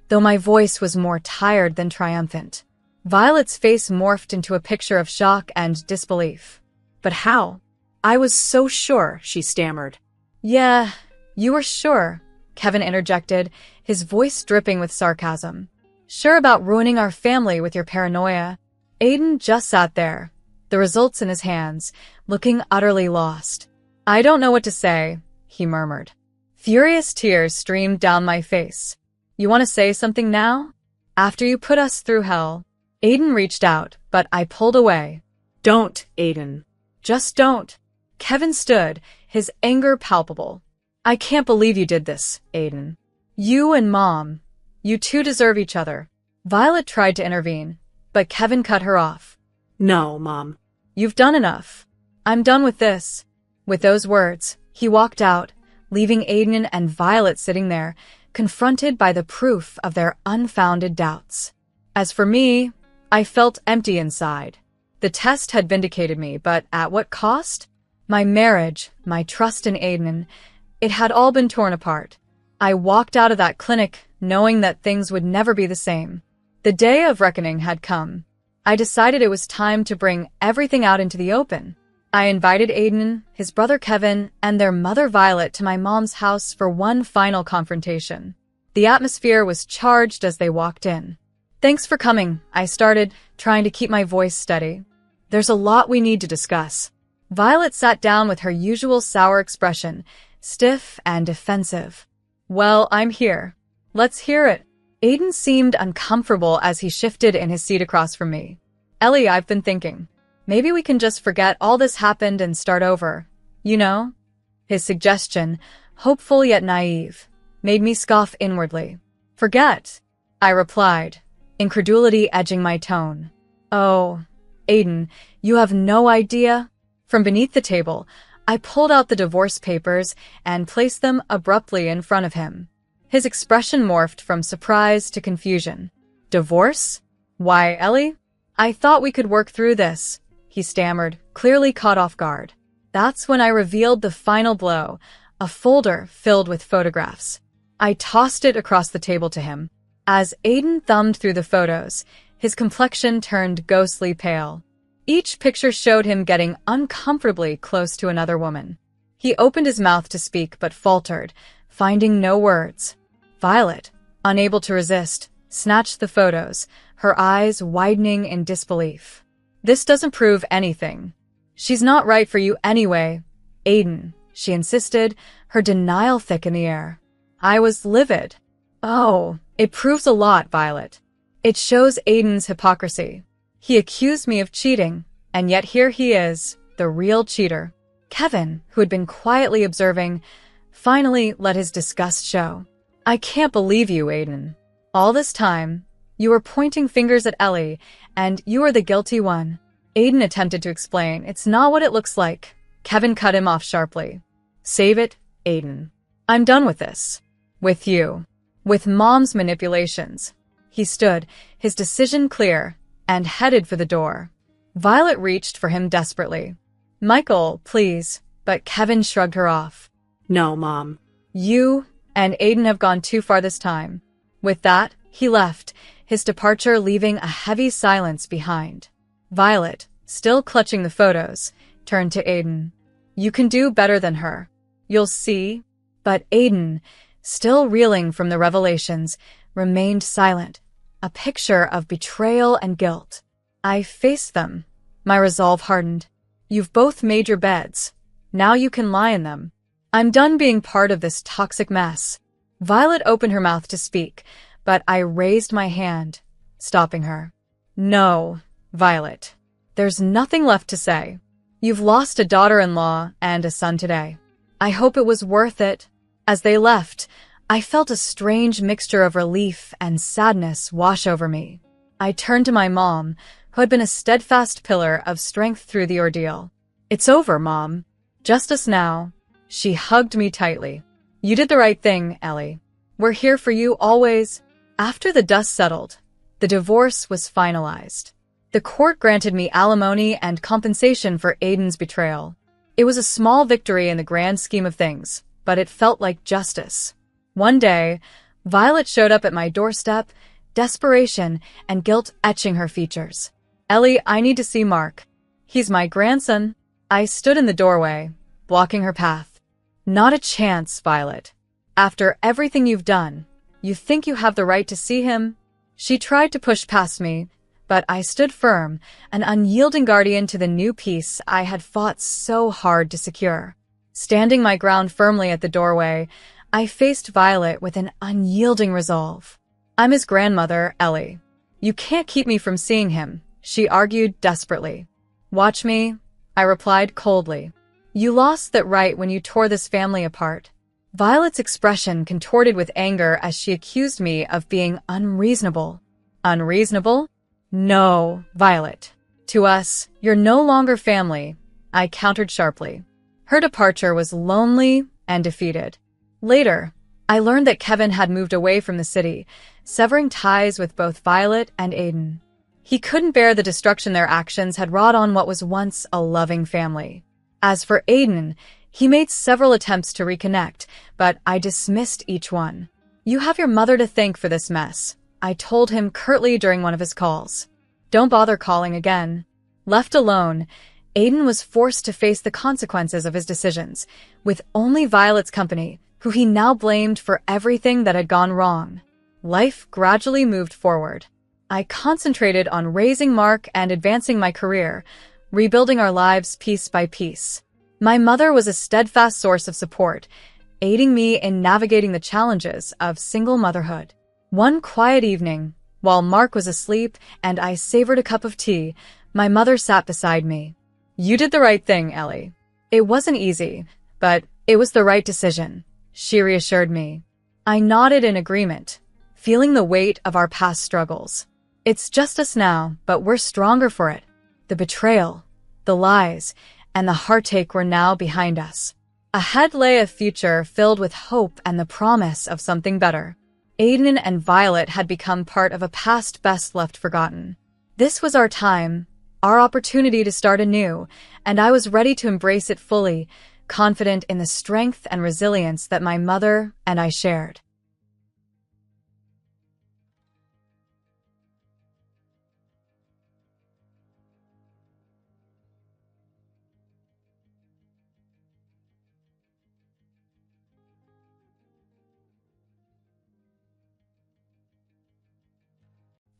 though my voice was more tired than triumphant. Violet's face morphed into a picture of shock and disbelief. But how? I was so sure, she stammered. Yeah, you were sure, Kevin interjected, his voice dripping with sarcasm. Sure about ruining our family with your paranoia. Aiden just sat there, the results in his hands, looking utterly lost. I don't know what to say, he murmured. Furious tears streamed down my face. You want to say something now? After you put us through hell. Aiden reached out, but I pulled away. Don't, Aiden. Just don't. Kevin stood, his anger palpable. I can't believe you did this, Aiden. You and Mom. You two deserve each other. Violet tried to intervene, but Kevin cut her off. No, Mom. You've done enough. I'm done with this. With those words, he walked out, leaving Aiden and Violet sitting there, confronted by the proof of their unfounded doubts. As for me, I felt empty inside. The test had vindicated me, but at what cost? My marriage, my trust in Aiden, it had all been torn apart. I walked out of that clinic knowing that things would never be the same. The day of reckoning had come. I decided it was time to bring everything out into the open. I invited Aiden, his brother Kevin, and their mother Violet to my mom's house for one final confrontation. The atmosphere was charged as they walked in. Thanks for coming, I started, trying to keep my voice steady. There's a lot we need to discuss. Violet sat down with her usual sour expression, stiff and defensive. Well, I'm here. Let's hear it. Aiden seemed uncomfortable as he shifted in his seat across from me. Ellie, I've been thinking. Maybe we can just forget all this happened and start over. You know? His suggestion, hopeful yet naive, made me scoff inwardly. Forget, I replied, incredulity edging my tone. Oh, Aiden, you have no idea? From beneath the table, I pulled out the divorce papers and placed them abruptly in front of him. His expression morphed from surprise to confusion. Divorce? Why, Ellie? I thought we could work through this, he stammered, clearly caught off guard. That's when I revealed the final blow, a folder filled with photographs. I tossed it across the table to him. As Aiden thumbed through the photos, his complexion turned ghostly pale. Each picture showed him getting uncomfortably close to another woman. He opened his mouth to speak but faltered, finding no words. Violet, unable to resist, snatched the photos, her eyes widening in disbelief. This doesn't prove anything. She's not right for you anyway, Aiden, she insisted, her denial thick in the air. I was livid. Oh, it proves a lot, Violet. It shows Aiden's hypocrisy. He accused me of cheating, and yet here he is, the real cheater. Kevin, who had been quietly observing, finally let his disgust show. I can't believe you, Aiden. All this time, you were pointing fingers at Ellie, and you are the guilty one. Aiden attempted to explain. It's not what it looks like. Kevin cut him off sharply. Save it, Aiden. I'm done with this. With you. With Mom's manipulations. He stood, his decision clear, and headed for the door. Violet reached for him desperately. Michael, please, but Kevin shrugged her off. No, Mom. You and Aiden have gone too far this time. With that, he left, his departure leaving a heavy silence behind. Violet, still clutching the photos, turned to Aiden. You can do better than her. You'll see. But Aiden, still reeling from the revelations, remained silent, a picture of betrayal and guilt. I faced them. My resolve hardened. You've both made your beds. Now you can lie in them. I'm done being part of this toxic mess. Violet opened her mouth to speak, but I raised my hand, stopping her. No, Violet. There's nothing left to say. You've lost a daughter-in-law and a son today. I hope it was worth it. As they left, I felt a strange mixture of relief and sadness wash over me. I turned to my mom, who had been a steadfast pillar of strength through the ordeal. It's over, Mom. Just us now. She hugged me tightly. You did the right thing, Ellie. We're here for you always. After the dust settled, the divorce was finalized. The court granted me alimony and compensation for Aiden's betrayal. It was a small victory in the grand scheme of things, but it felt like justice. One day, Violet showed up at my doorstep, desperation and guilt etching her features. Ellie, I need to see Mark. He's my grandson. I stood in the doorway, blocking her path. Not a chance, Violet. After everything you've done, you think you have the right to see him? She tried to push past me, but I stood firm, an unyielding guardian to the new peace I had fought so hard to secure. Standing my ground firmly at the doorway, I faced Violet with an unyielding resolve. I'm his grandmother, Ellie. You can't keep me from seeing him, she argued desperately. Watch me, I replied coldly. You lost that right when you tore this family apart. Violet's expression contorted with anger as she accused me of being unreasonable. Unreasonable? No, Violet. To us, you're no longer family, I countered sharply. Her departure was lonely and defeated. Later, I learned that Kevin had moved away from the city, severing ties with both Violet and Aiden. He couldn't bear the destruction their actions had wrought on what was once a loving family. As for Aiden, he made several attempts to reconnect, but I dismissed each one. You have your mother to thank for this mess, I told him curtly during one of his calls. Don't bother calling again. Left alone, Aiden was forced to face the consequences of his decisions, with only Violet's company, who he now blamed for everything that had gone wrong. Life gradually moved forward. I concentrated on raising Mark and advancing my career, rebuilding our lives piece by piece. My mother was a steadfast source of support, aiding me in navigating the challenges of single motherhood. One quiet evening, while Mark was asleep and I savored a cup of tea, my mother sat beside me. You did the right thing, Ellie. It wasn't easy, but it was the right decision, she reassured me. I nodded in agreement, feeling the weight of our past struggles. It's just us now, but we're stronger for it. The betrayal, the lies, and the heartache were now behind us. Ahead lay a future filled with hope and the promise of something better. Aiden and Violet had become part of a past best left forgotten. This was our time, our opportunity to start anew, and I was ready to embrace it fully, confident in the strength and resilience that my mother and I shared.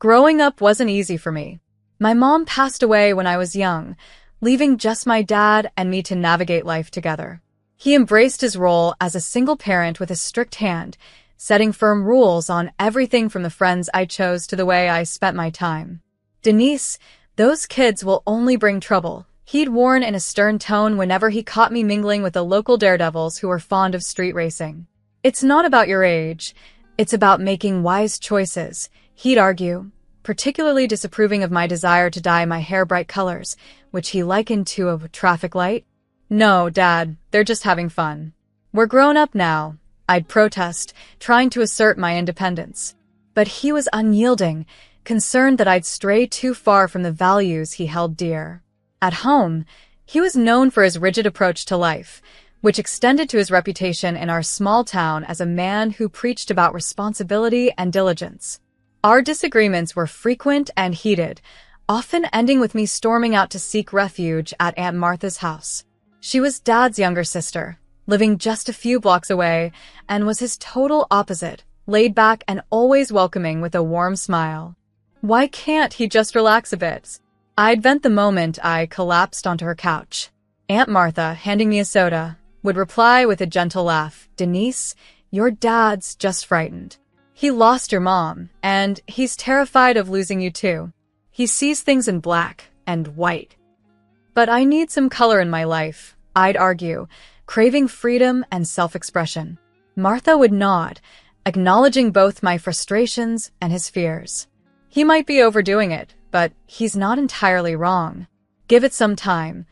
Growing up wasn't easy for me. My mom passed away when I was young, leaving just my dad and me to navigate life together. He embraced his role as a single parent with a strict hand, setting firm rules on everything from the friends I chose to the way I spent my time. Denise, "Those kids will only bring trouble," he'd warn in a stern tone whenever he caught me mingling with the local daredevils who were fond of street racing. "It's not about your age. It's about making wise choices," he'd argue, particularly disapproving of my desire to dye my hair bright colors, which he likened to a traffic light. "No, Dad, they're just having fun. We're grown up now," I'd protest, trying to assert my independence. But he was unyielding, concerned that I'd stray too far from the values he held dear. At home, he was known for his rigid approach to life, which extended to his reputation in our small town as a man who preached about responsibility and diligence. Our disagreements were frequent and heated, often ending with me storming out to seek refuge at Aunt Martha's house. She was Dad's younger sister, living just a few blocks away, and was his total opposite, laid back and always welcoming with a warm smile. Why can't he just relax a bit? I'd vent the moment I collapsed onto her couch. Aunt Martha, handing me a soda, would reply with a gentle laugh, "Denise, your dad's just frightened. He lost your mom, and he's terrified of losing you too. He sees things in black and white." "But I need some color in my life," I'd argue, craving freedom and self-expression. Martha would nod, acknowledging both my frustrations and his fears. "He might be overdoing it, but he's not entirely wrong. Give it some time,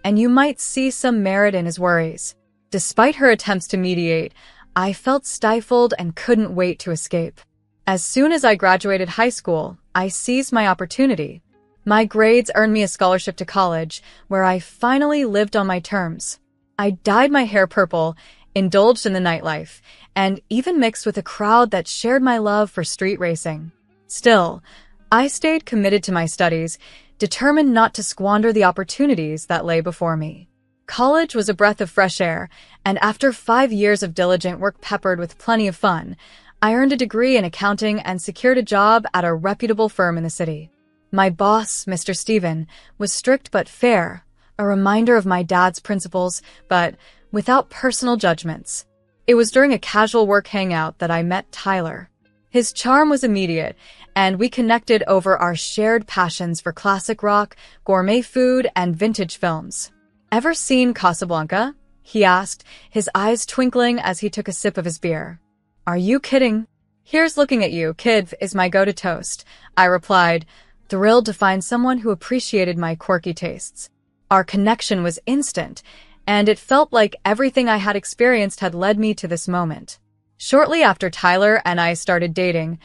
and you might see some merit in his worries." Despite her attempts to mediate, I felt stifled and couldn't wait to escape. As soon as I graduated high school, I seized my opportunity. My grades earned me a scholarship to college, where I finally lived on my terms. I dyed my hair purple, indulged in the nightlife, and even mixed with a crowd that shared my love for street racing. Still, I stayed committed to my studies, determined not to squander the opportunities that lay before me. College was a breath of fresh air, and after 5 years of diligent work peppered with plenty of fun, I earned a degree in accounting and secured a job at a reputable firm in the city. My boss, Mr. Stephen, was strict but fair, a reminder of my dad's principles, but without personal judgments. It was during a casual work hangout that I met Tyler. His charm was immediate, and we connected over our shared passions for classic rock, gourmet food, and vintage films. "Ever seen Casablanca?" he asked, his eyes twinkling as he took a sip of his beer. "Are you kidding?" "Here's looking at you, kid," is my go-to toast, I replied, thrilled to find someone who appreciated my quirky tastes. Our connection was instant, and it felt like everything I had experienced had led me to this moment. Shortly after Tyler and I started dating,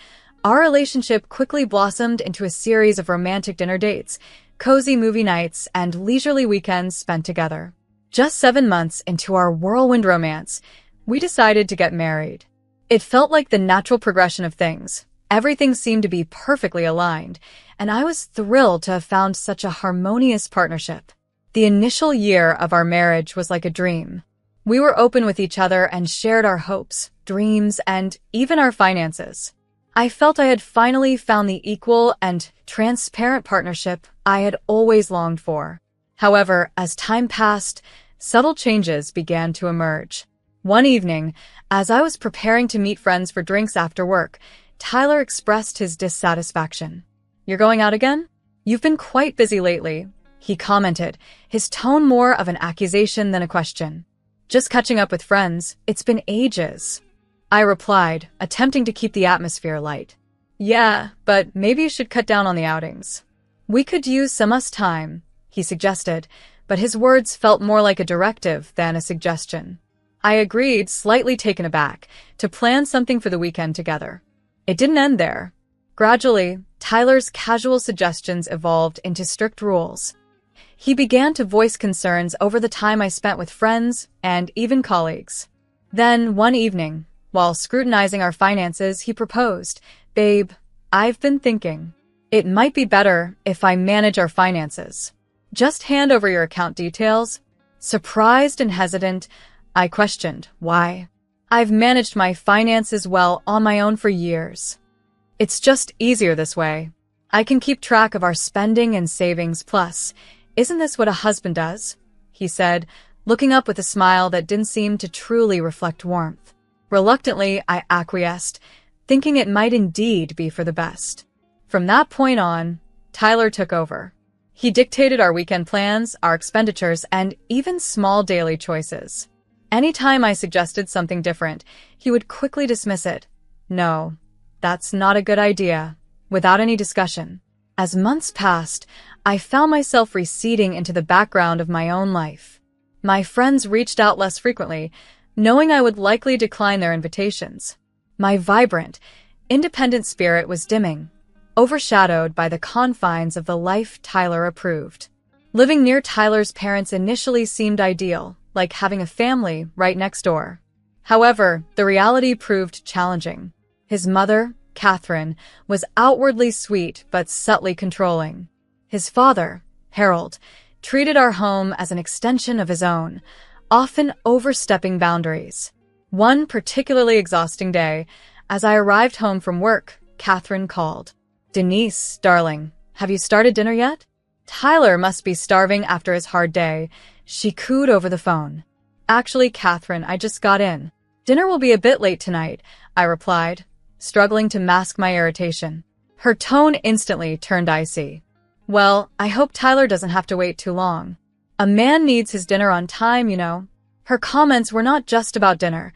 our relationship quickly blossomed into a series of romantic dinner dates, cozy movie nights, and leisurely weekends spent together. Just 7 months into our whirlwind romance, we decided to get married. It felt like the natural progression of things. Everything seemed to be perfectly aligned, and I was thrilled to have found such a harmonious partnership. The initial year of our marriage was like a dream. We were open with each other and shared our hopes, dreams, and even our finances. I felt I had finally found the equal and transparent partnership I had always longed for. However, as time passed, subtle changes began to emerge. One evening, as I was preparing to meet friends for drinks after work, Tyler expressed his dissatisfaction. "You're going out again? You've been quite busy lately," he commented, his tone more of an accusation than a question. "Just catching up with friends. It's been ages," I replied, attempting to keep the atmosphere light. "Yeah, but maybe you should cut down on the outings. We could use some us time," he suggested, but his words felt more like a directive than a suggestion. I agreed, slightly taken aback, to plan something for the weekend together. It didn't end there. Gradually, Tyler's casual suggestions evolved into strict rules. He began to voice concerns over the time I spent with friends and even colleagues. Then, one evening, while scrutinizing our finances, he proposed, "Babe, I've been thinking. It might be better if I manage our finances. Just hand over your account details." Surprised and hesitant, I questioned, "Why? I've managed my finances well on my own for years. It's just easier this way. I can keep track of our spending and savings, plus, isn't this what a husband does?" he said, looking up with a smile that didn't seem to truly reflect warmth. Reluctantly, I acquiesced, thinking it might indeed be for the best. From that point on, Tyler took over. He dictated our weekend plans, our expenditures, and even small daily choices. Anytime I suggested something different, he would quickly dismiss it. No, that's not a good idea, without any discussion. As months passed, I found myself receding into the background of my own life. My friends reached out less frequently, knowing I would likely decline their invitations. My vibrant, independent spirit was dimming, overshadowed by the confines of the life Tyler approved. Living near Tyler's parents initially seemed ideal, like having a family right next door. However, the reality proved challenging. His mother, Catherine, was outwardly sweet but subtly controlling. His father, Harold, treated our home as an extension of his own, often overstepping boundaries. One particularly exhausting day, as I arrived home from work, Catherine called. "Denise, darling, have you started dinner yet?" Tyler must be starving after his hard day, she cooed over the phone. "Actually, Catherine, I just got in. Dinner will be a bit late tonight," I replied, struggling to mask my irritation. Her tone instantly turned icy. "Well, I hope Tyler doesn't have to wait too long. A man needs his dinner on time, you know." Her comments were not just about dinner.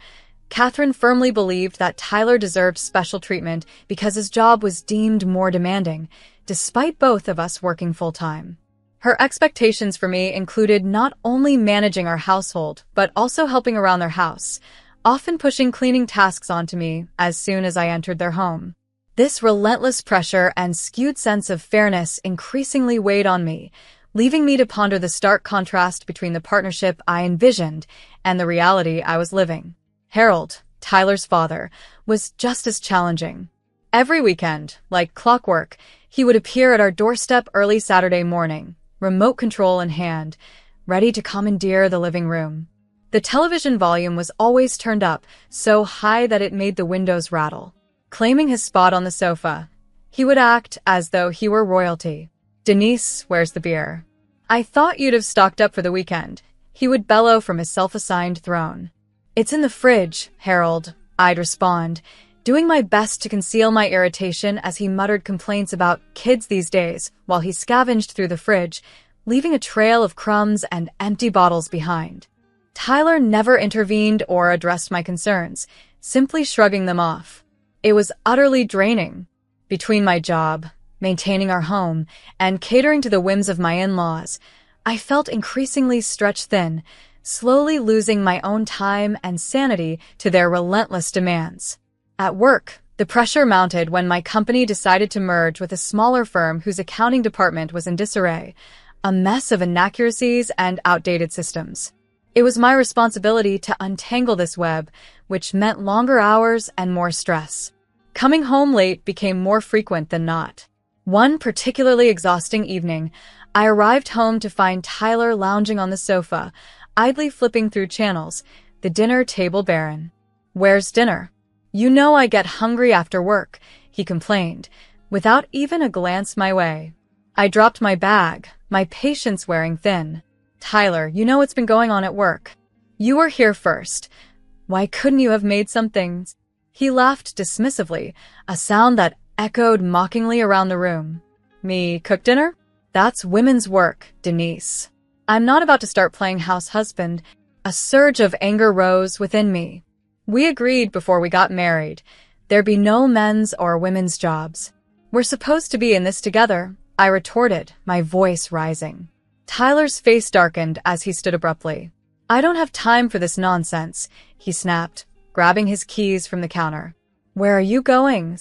Catherine firmly believed that Tyler deserved special treatment because his job was deemed more demanding, despite both of us working full-time. Her expectations for me included not only managing our household, but also helping around their house, often pushing cleaning tasks onto me as soon as I entered their home. This relentless pressure and skewed sense of fairness increasingly weighed on me, leaving me to ponder the stark contrast between the partnership I envisioned and the reality I was living. Harold, Tyler's father, was just as challenging. Every weekend, like clockwork, he would appear at our doorstep early Saturday morning, remote control in hand, ready to commandeer the living room. The television volume was always turned up, so high that it made the windows rattle. Claiming his spot on the sofa, he would act as though he were royalty. "Denise, where's the beer?" "I thought you'd have stocked up for the weekend," he would bellow from his self-assigned throne. "It's in the fridge, Harold," I'd respond, doing my best to conceal my irritation as he muttered complaints about kids these days while he scavenged through the fridge, leaving a trail of crumbs and empty bottles behind. Tyler never intervened or addressed my concerns, simply shrugging them off. It was utterly draining. Between my job, maintaining our home, and catering to the whims of my in-laws, I felt increasingly stretched thin, slowly losing my own time and sanity to their relentless demands. At work, the pressure mounted when my company decided to merge with a smaller firm whose accounting department was in disarray, a mess of inaccuracies and outdated systems. It was my responsibility to untangle this web, which meant longer hours and more stress. Coming home late became more frequent than not. One particularly exhausting evening, I arrived home to find Tyler lounging on the sofa, idly flipping through channels, the dinner table barren. "Where's dinner?" "You know I get hungry after work," he complained, without even a glance my way. I dropped my bag, my patience wearing thin. "Tyler, you know what's been going on at work. You were here first. Why couldn't you have made some things?" He laughed dismissively, a sound that echoed mockingly around the room. "Me cook dinner? That's women's work, Denise. I'm not about to start playing house husband." A surge of anger rose within me. "We agreed before we got married. There'd be no men's or women's jobs. We're supposed to be in this together," I retorted, my voice rising. Tyler's face darkened as he stood abruptly. "I don't have time for this nonsense," he snapped, grabbing his keys from the counter. "Where are you going?"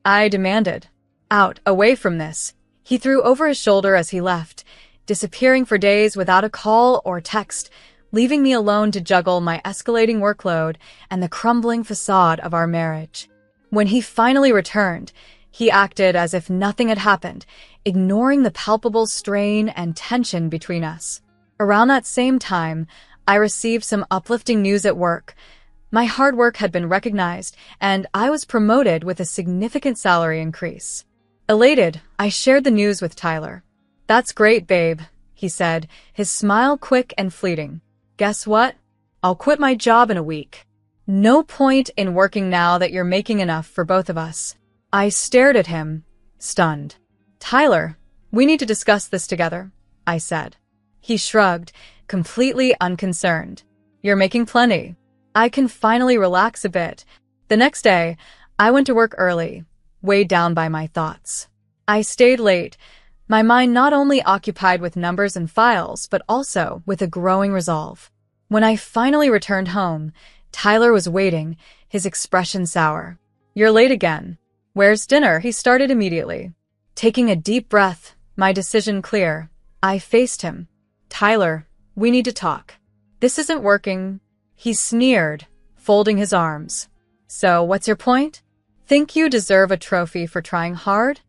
I demanded. "Out, away from this." He threw over his shoulder as he left, disappearing for days without a call or text, leaving me alone to juggle my escalating workload and the crumbling facade of our marriage. When he finally returned, he acted as if nothing had happened, ignoring the palpable strain and tension between us. Around that same time, I received some uplifting news at work. My hard work had been recognized, and I was promoted with a significant salary increase. Elated, I shared the news with Tyler. "That's great, babe," he said, his smile quick and fleeting. "Guess what? I'll quit my job in a week. No point in working now that you're making enough for both of us." I stared at him, stunned. "Tyler, We need to discuss this together, I said. He shrugged, completely unconcerned. You're making plenty. I can finally relax a bit. The next day, I went to work early, weighed down by my thoughts. I stayed late, my mind not only occupied with numbers and files, but also with a growing resolve. When I finally returned home, Tyler was waiting, his expression sour. You're late again. Where's dinner? He started immediately. Taking a deep breath, my decision clear, I faced him. Tyler, we need to talk. This isn't working. He sneered, folding his arms. So, what's your point? Think you deserve a trophy for trying hard?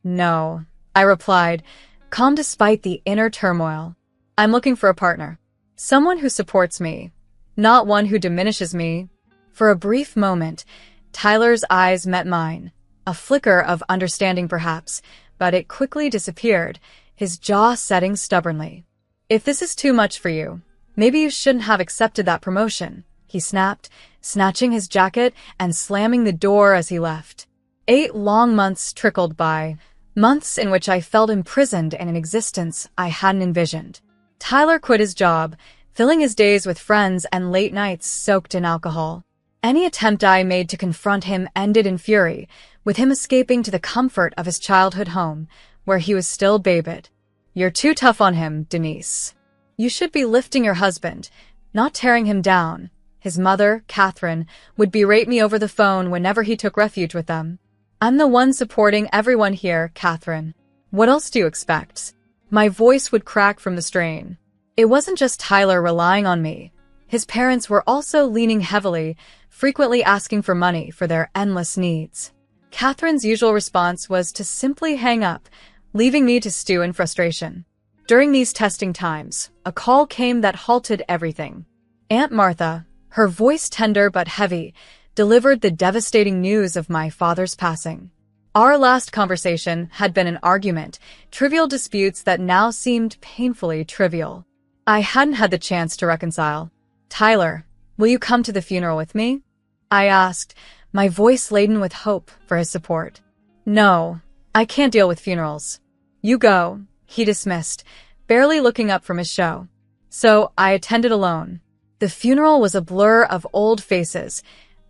No, I replied, calm despite the inner turmoil. I'm looking for a partner. Someone who supports me, not one who diminishes me. For a brief moment, Tyler's eyes met mine. A flicker of understanding perhaps, but it quickly disappeared, his jaw setting stubbornly. If this is too much for you, maybe you shouldn't have accepted that promotion, he snapped, snatching his jacket and slamming the door as he left. 8 long months trickled by, months in which I felt imprisoned in an existence I hadn't envisioned. Tyler quit his job, filling his days with friends and late nights soaked in alcohol. Any attempt I made to confront him ended in fury, with him escaping to the comfort of his childhood home, where he was still babed. You're too tough on him, Denise. You should be lifting your husband, not tearing him down. His mother, Catherine, would berate me over the phone whenever he took refuge with them. I'm the one supporting everyone here, Catherine. What else do you expect? My voice would crack from the strain. It wasn't just Tyler relying on me. His parents were also leaning heavily, frequently asking for money for their endless needs. Catherine's usual response was to simply hang up, leaving me to stew in frustration. During these testing times, a call came that halted everything. Aunt Martha, her voice tender but heavy, delivered the devastating news of my father's passing. Our last conversation had been an argument, trivial disputes that now seemed painfully trivial. I hadn't had the chance to reconcile. Tyler, will you come to the funeral with me? I asked, my voice laden with hope for his support. No, I can't deal with funerals. You go, he dismissed, barely looking up from his show. So I attended alone. The funeral was a blur of old faces,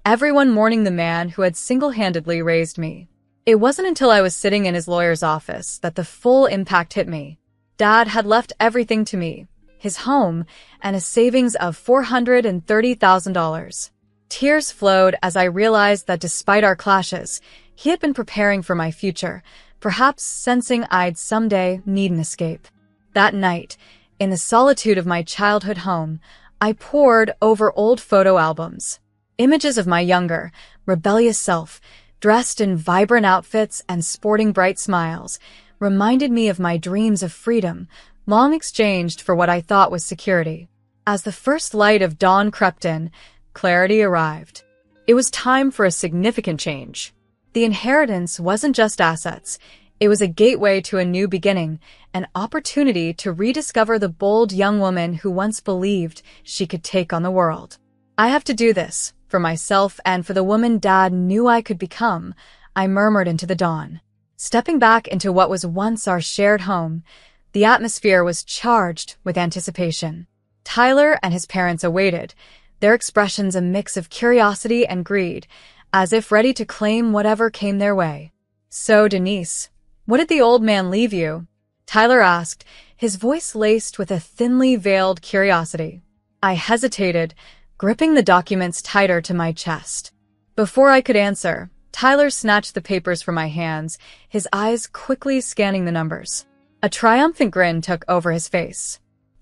everyone mourning the man who had single-handedly raised me. It wasn't until I was sitting in his lawyer's office that the full impact hit me. Dad had left everything to me, his home, and a savings of $430,000. Tears flowed as I realized that despite our clashes, he had been preparing for my future, perhaps sensing I'd someday need an escape. That night, in the solitude of my childhood home, I pored over old photo albums. Images of my younger, rebellious self, dressed in vibrant outfits and sporting bright smiles, reminded me of my dreams of freedom, long exchanged for what I thought was security. As the first light of dawn crept in, clarity arrived. It was time for a significant change. The inheritance wasn't just assets. It was a gateway to a new beginning, an opportunity to rediscover the bold young woman who once believed she could take on the world. I have to do this, for myself and for the woman Dad knew I could become, I murmured into the dawn. Stepping back into what was once our shared home, the atmosphere was charged with anticipation. Tyler and his parents awaited, their expressions a mix of curiosity and greed, as if ready to claim whatever came their way. So, Denise, what did the old man leave you? Tyler asked, his voice laced with a thinly veiled curiosity. I hesitated, gripping the documents tighter to my chest. Before I could answer, Tyler snatched the papers from my hands, his eyes quickly scanning the numbers. A triumphant grin took over his face.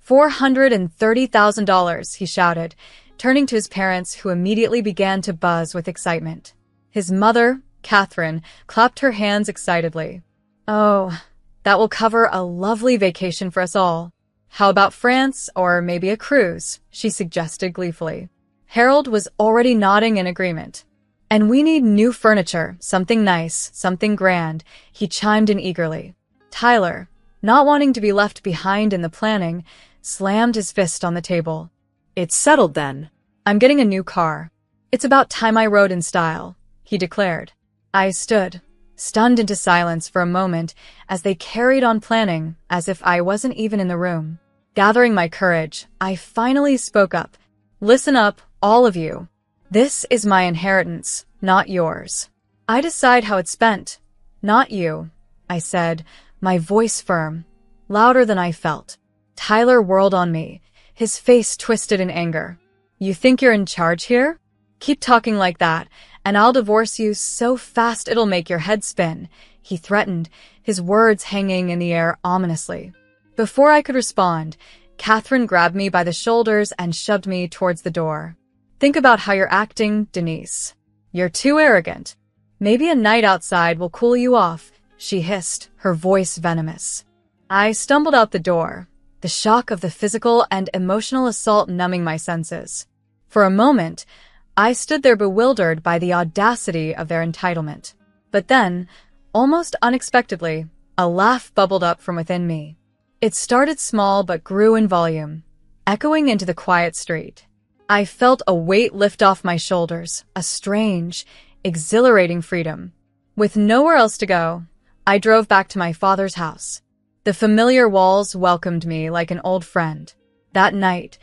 $430,000, he shouted, turning to his parents who immediately began to buzz with excitement. His mother, Catherine, clapped her hands excitedly. Oh, that will cover a lovely vacation for us all. How about France, or maybe a cruise, she suggested gleefully. Harold was already nodding in agreement. And we need new furniture, something nice, something grand, he chimed in eagerly. Tyler, not wanting to be left behind in the planning, slammed his fist on the table. It's settled then. I'm getting a new car. It's about time I rode in style, he declared. I stood, stunned into silence for a moment as they carried on planning as if I wasn't even in the room. Gathering my courage, I finally spoke up. Listen up, all of you. This is my inheritance, not yours. I decide how it's spent, not you, I said, my voice firm, louder than I felt. Tyler whirled on me, his face twisted in anger. You think you're in charge here? Keep talking like that, and I'll divorce you so fast it'll make your head spin, he threatened, his words hanging in the air ominously. Before I could respond, Catherine grabbed me by the shoulders and shoved me towards the door. Think about how you're acting, Denise. You're too arrogant. Maybe a night outside will cool you off, she hissed, her voice venomous. I stumbled out the door, the shock of the physical and emotional assault numbing my senses. For a moment, I stood there bewildered by the audacity of their entitlement. But then, almost unexpectedly, a laugh bubbled up from within me. It started small but grew in volume, echoing into the quiet street. I felt a weight lift off my shoulders, a strange, exhilarating freedom. With nowhere else to go, I drove back to my father's house. The familiar walls welcomed me like an old friend. That night,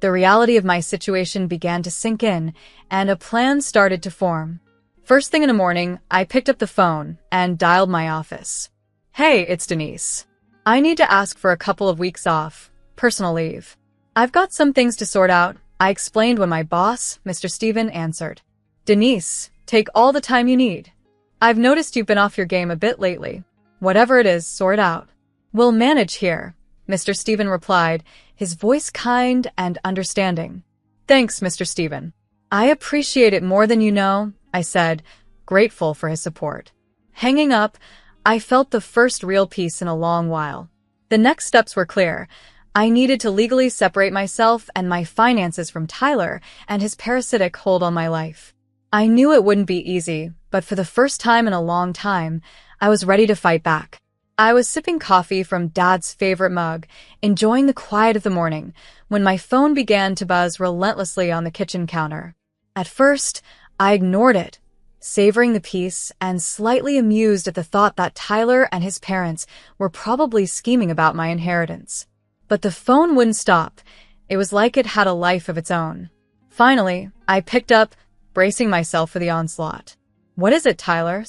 the reality of my situation began to sink in, and a plan started to form. First thing in the morning, I picked up the phone and dialed my office. Hey, it's Denise. I need to ask for a couple of weeks off, personal leave. I've got some things to sort out, I explained when my boss, Mr. Stephen, answered. Denise, take all the time you need. I've noticed you've been off your game a bit lately. Whatever it is, sort out. We'll manage here, Mr. Stephen replied, his voice kind and understanding. Thanks, Mr. Stephen. I appreciate it more than you know, I said, grateful for his support. Hanging up, I felt the first real peace in a long while. The next steps were clear. I needed to legally separate myself and my finances from Tyler and his parasitic hold on my life. I knew it wouldn't be easy, but for the first time in a long time, I was ready to fight back. I was sipping coffee from Dad's favorite mug, enjoying the quiet of the morning, when my phone began to buzz relentlessly on the kitchen counter. At first, I ignored it, savoring the peace and slightly amused at the thought that Tyler and his parents were probably scheming about my inheritance. But the phone wouldn't stop. It was like it had a life of its own. Finally, I picked up, bracing myself for the onslaught. What is it, Tyler?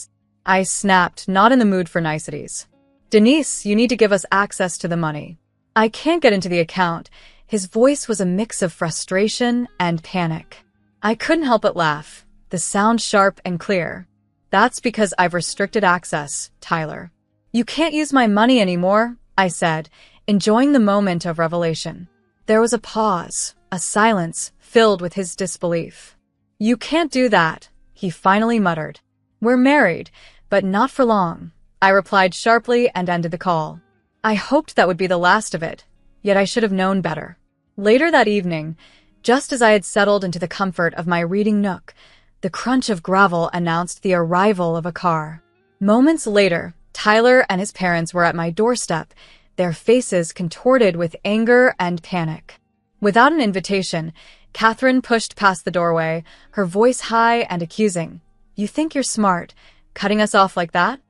I snapped, not in the mood for niceties. Denise, you need to give us access to the money. I can't get into the account. His voice was a mix of frustration and panic. I couldn't help but laugh, the sound sharp and clear. That's because I've restricted access, Tyler. You can't use my money anymore, I said, enjoying the moment of revelation. There was a pause, a silence filled with his disbelief. You can't do that, he finally muttered. We're married, but not for long, I replied sharply and ended the call. I hoped that would be the last of it, yet I should have known better. Later that evening, just as I had settled into the comfort of my reading nook, the crunch of gravel announced the arrival of a car. Moments later, Tyler and his parents were at my doorstep, their faces contorted with anger and panic. Without an invitation, Catherine pushed past the doorway, her voice high and accusing. You think you're smart, cutting us off like that?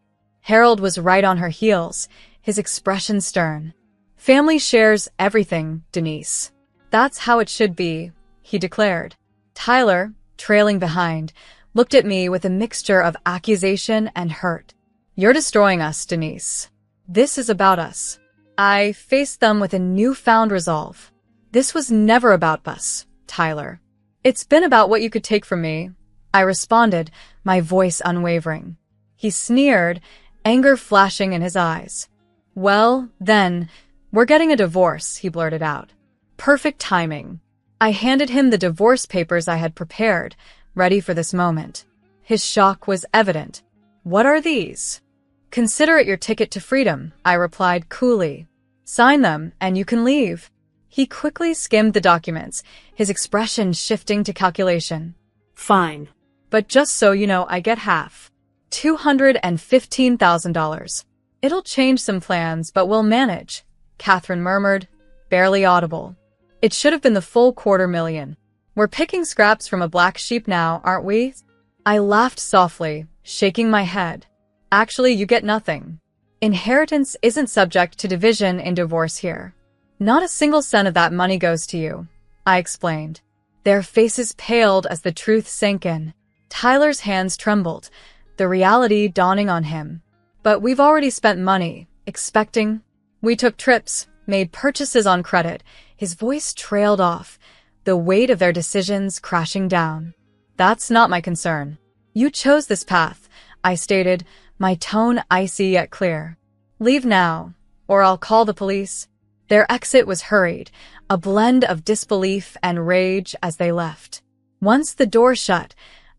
Harold was right on her heels, his expression stern. Family shares everything, Denise. That's how it should be, he declared. Tyler, trailing behind, looked at me with a mixture of accusation and hurt. You're destroying us, Denise. This is about us. I faced them with a newfound resolve. This was never about us, Tyler. It's been about what you could take from me, I responded, my voice unwavering. He sneered, anger flashing in his eyes. Well, then, we're getting a divorce, he blurted out. Perfect timing. I handed him the divorce papers I had prepared, ready for this moment. His shock was evident. What are these? Consider it your ticket to freedom, I replied coolly. Sign them, and you can leave. He quickly skimmed the documents, his expression shifting to calculation. Fine. But just so you know, I get half. $215,000. It'll change some plans, but we'll manage, Catherine murmured, barely audible. It should have been the full $250,000. We're picking scraps from a black sheep now, aren't we? I laughed softly, shaking my head. Actually, you get nothing. Inheritance isn't subject to division in divorce here. Not a single cent of that money goes to you, I explained. Their faces paled as the truth sank in. Tyler's hands trembled, the reality dawning on him. But we've already spent money, expecting. We took trips, made purchases on credit. His voice trailed off, the weight of their decisions crashing down. That's not my concern. You chose this path, I stated, my tone icy yet clear. Leave now, or I'll call the police. Their exit was hurried, a blend of disbelief and rage as they left. Once the door shut,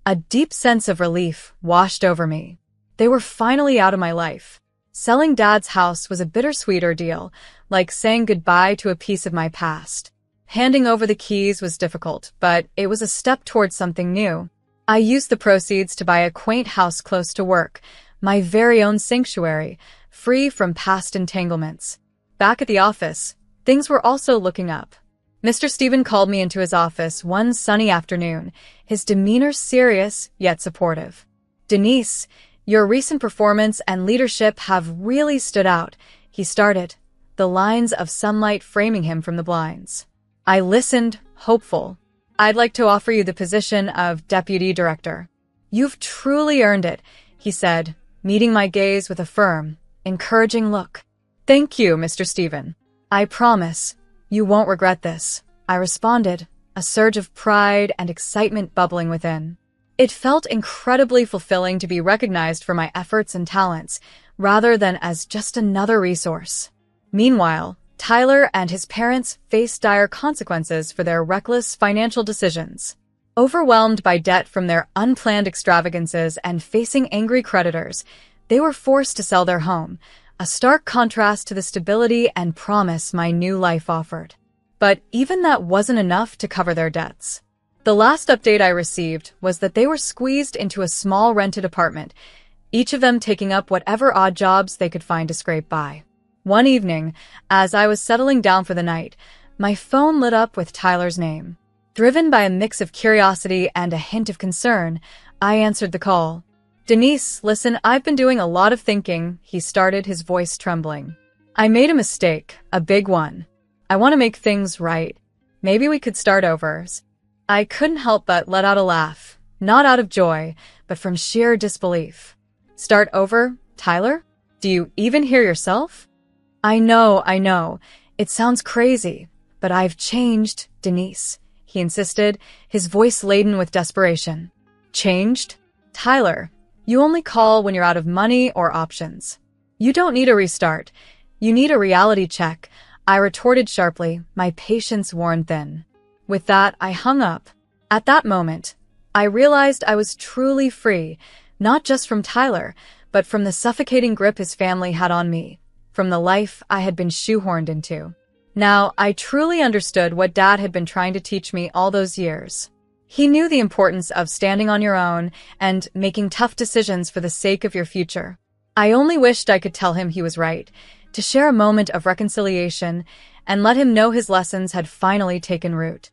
a deep sense of relief washed over me. They were finally out of my life. Selling Dad's house was a bittersweet ordeal, like saying goodbye to a piece of my past. Handing over the keys was difficult, but it was a step towards something new. I used the proceeds to buy a quaint house close to work, my very own sanctuary, free from past entanglements. Back at the office, things were also looking up. Mr. Stephen called me into his office one sunny afternoon, his demeanor serious yet supportive. Denise, your recent performance and leadership have really stood out, he started, the lines of sunlight framing him from the blinds. I listened, hopeful. I'd like to offer you the position of deputy director. You've truly earned it, he said, meeting my gaze with a firm, encouraging look. Thank you, Mr. Stephen. I promise, you won't regret this, I responded, a surge of pride and excitement bubbling within. It felt incredibly fulfilling to be recognized for my efforts and talents, rather than as just another resource. Meanwhile, Tyler and his parents faced dire consequences for their reckless financial decisions. Overwhelmed by debt from their unplanned extravagances and facing angry creditors, they were forced to sell their home, a stark contrast to the stability and promise my new life offered. But even that wasn't enough to cover their debts. The last update I received was that they were squeezed into a small rented apartment, each of them taking up whatever odd jobs they could find to scrape by. One evening, as I was settling down for the night, my phone lit up with Tyler's name. Driven by a mix of curiosity and a hint of concern, I answered the call. Denise, listen, I've been doing a lot of thinking, he started, his voice trembling. I made a mistake, a big one. I want to make things right. Maybe we could start over. I couldn't help but let out a laugh, not out of joy, but from sheer disbelief. Start over, Tyler? Do you even hear yourself? I know. It sounds crazy, but I've changed, Denise, he insisted, his voice laden with desperation. Changed? Tyler, you only call when you're out of money or options. You don't need a restart. You need a reality check, I retorted sharply, my patience worn thin. With that, I hung up. At that moment, I realized I was truly free, not just from Tyler, but from the suffocating grip his family had on me, from the life I had been shoehorned into. Now, I truly understood what Dad had been trying to teach me all those years. He knew the importance of standing on your own and making tough decisions for the sake of your future. I only wished I could tell him he was right, to share a moment of reconciliation and let him know his lessons had finally taken root.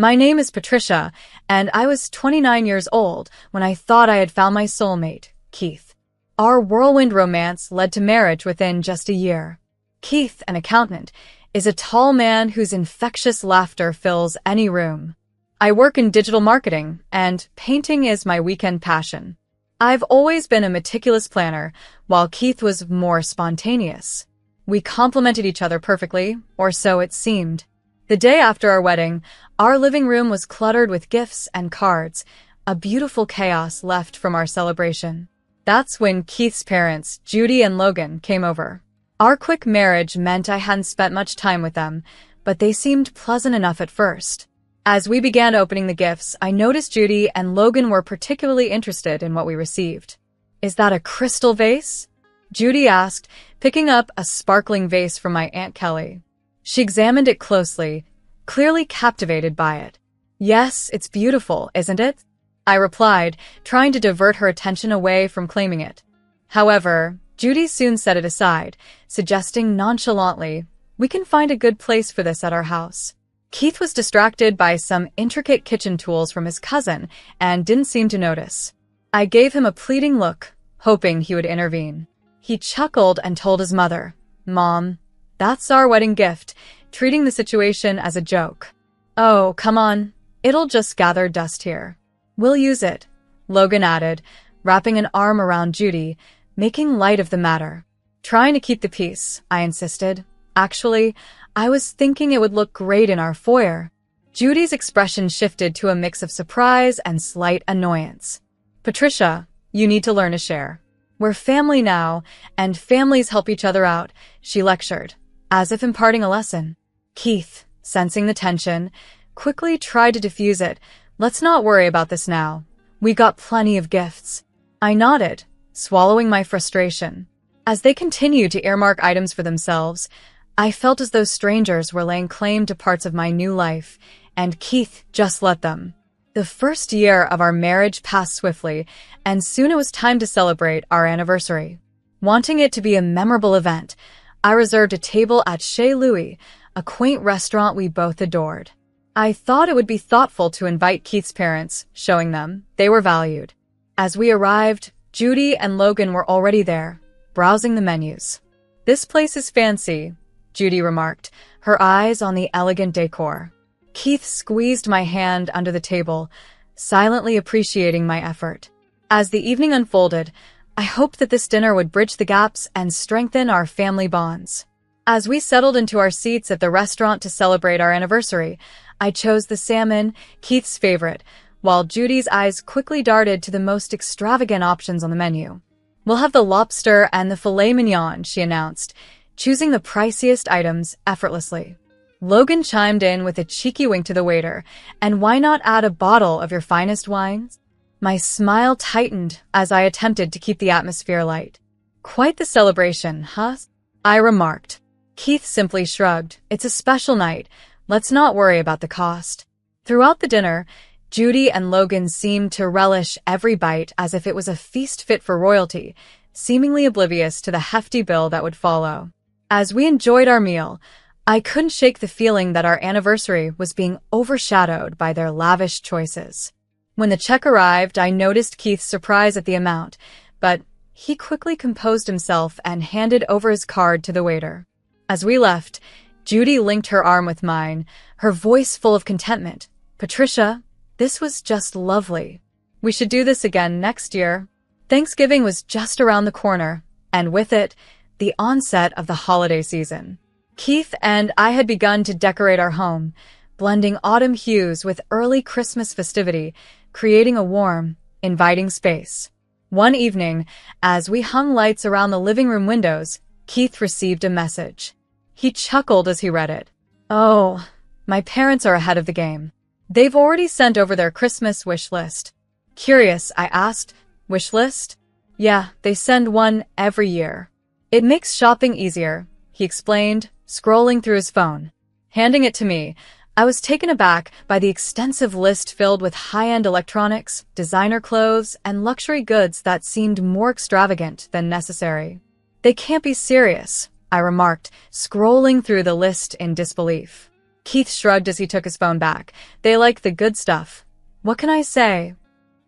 My name is Patricia, and I was 29 years old when I thought I had found my soulmate, Keith. Our whirlwind romance led to marriage within just a year. Keith, an accountant, is a tall man whose infectious laughter fills any room. I work in digital marketing, and painting is my weekend passion. I've always been a meticulous planner, while Keith was more spontaneous. We complemented each other perfectly, or so it seemed. The day after our wedding, our living room was cluttered with gifts and cards, a beautiful chaos left from our celebration. That's when Keith's parents, Judy and Logan, came over. Our quick marriage meant I hadn't spent much time with them, but they seemed pleasant enough at first. As we began opening the gifts, I noticed Judy and Logan were particularly interested in what we received. Is that a crystal vase? Judy asked, picking up a sparkling vase from my Aunt Kelly. She examined it closely, clearly captivated by it. Yes, it's beautiful, isn't it? I replied, trying to divert her attention away from claiming it. However, Judy soon set it aside, suggesting nonchalantly, "We can find a good place for this at our house." Keith was distracted by some intricate kitchen tools from his cousin and didn't seem to notice. I gave him a pleading look, hoping he would intervene. He chuckled and told his mother, "Mom, that's our wedding gift," treating the situation as a joke. "Oh, come on. It'll just gather dust here. We'll use it," Logan added, wrapping an arm around Judy, making light of the matter. "Trying to keep the peace," I insisted. "Actually, I was thinking it would look great in our foyer." Judy's expression shifted to a mix of surprise and slight annoyance. "Patricia, you need to learn to share. We're family now, and families help each other out," she lectured, as if imparting a lesson. Keith, sensing the tension, quickly tried to diffuse it. "Let's not worry about this now. We got plenty of gifts." I nodded, swallowing my frustration. As they continued to earmark items for themselves, I felt as though strangers were laying claim to parts of my new life, and Keith just let them. The first year of our marriage passed swiftly, and soon it was time to celebrate our anniversary. Wanting it to be a memorable event, I reserved a table at Chez Louis, a quaint restaurant we both adored. I thought it would be thoughtful to invite Keith's parents, showing them they were valued. As we arrived, Judy and Logan were already there, browsing the menus. "This place is fancy," Judy remarked, her eyes on the elegant decor. Keith squeezed my hand under the table, silently appreciating my effort. As the evening unfolded, I hoped that this dinner would bridge the gaps and strengthen our family bonds. As we settled into our seats at the restaurant to celebrate our anniversary, I chose the salmon, Keith's favorite, while Judy's eyes quickly darted to the most extravagant options on the menu. "We'll have the lobster and the filet mignon," she announced, choosing the priciest items effortlessly. Logan chimed in with a cheeky wink to the waiter, "And why not add a bottle of your finest wines?" My smile tightened as I attempted to keep the atmosphere light. "Quite the celebration, huh?" I remarked. Keith simply shrugged. "It's a special night. Let's not worry about the cost." Throughout the dinner, Judy and Logan seemed to relish every bite as if it was a feast fit for royalty, seemingly oblivious to the hefty bill that would follow. As we enjoyed our meal, I couldn't shake the feeling that our anniversary was being overshadowed by their lavish choices. When the check arrived, I noticed Keith's surprise at the amount, but he quickly composed himself and handed over his card to the waiter. As we left, Judy linked her arm with mine, her voice full of contentment. "Patricia, this was just lovely. We should do this again next year." Thanksgiving was just around the corner, and with it, the onset of the holiday season. Keith and I had begun to decorate our home, blending autumn hues with early Christmas festivity, creating a warm, inviting space. One evening, as we hung lights around the living room windows, Keith received a message. He chuckled as he read it. "Oh, my parents are ahead of the game. They've already sent over their Christmas wish list." Curious, I asked, "Wish list?" "Yeah, they send one every year. It makes shopping easier," he explained, scrolling through his phone. Handing it to me, I was taken aback by the extensive list filled with high-end electronics, designer clothes, and luxury goods that seemed more extravagant than necessary. "They can't be serious," I remarked, scrolling through the list in disbelief. Keith shrugged as he took his phone back. "They like the good stuff. What can I say?"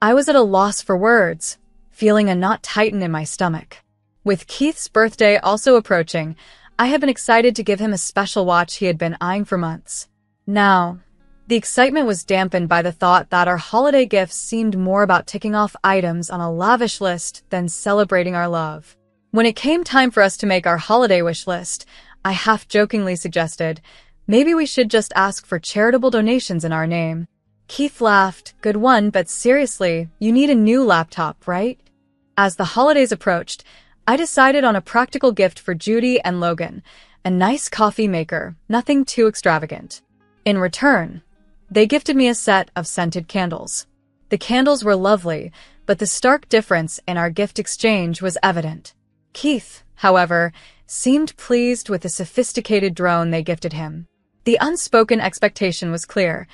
I was at a loss for words, feeling a knot tighten in my stomach. With Keith's birthday also approaching, I had been excited to give him a special watch he had been eyeing for months. Now, the excitement was dampened by the thought that our holiday gifts seemed more about ticking off items on a lavish list than celebrating our love. When it came time for us to make our holiday wish list, I half-jokingly suggested, "Maybe we should just ask for charitable donations in our name." Keith laughed. "Good one, but seriously, you need a new laptop, right?" As the holidays approached, I decided on a practical gift for Judy and Logan, a nice coffee maker, nothing too extravagant. In return, they gifted me a set of scented candles. The candles were lovely, but the stark difference in our gift exchange was evident. Keith, however, seemed pleased with the sophisticated drone they gifted him. The unspoken expectation was clear.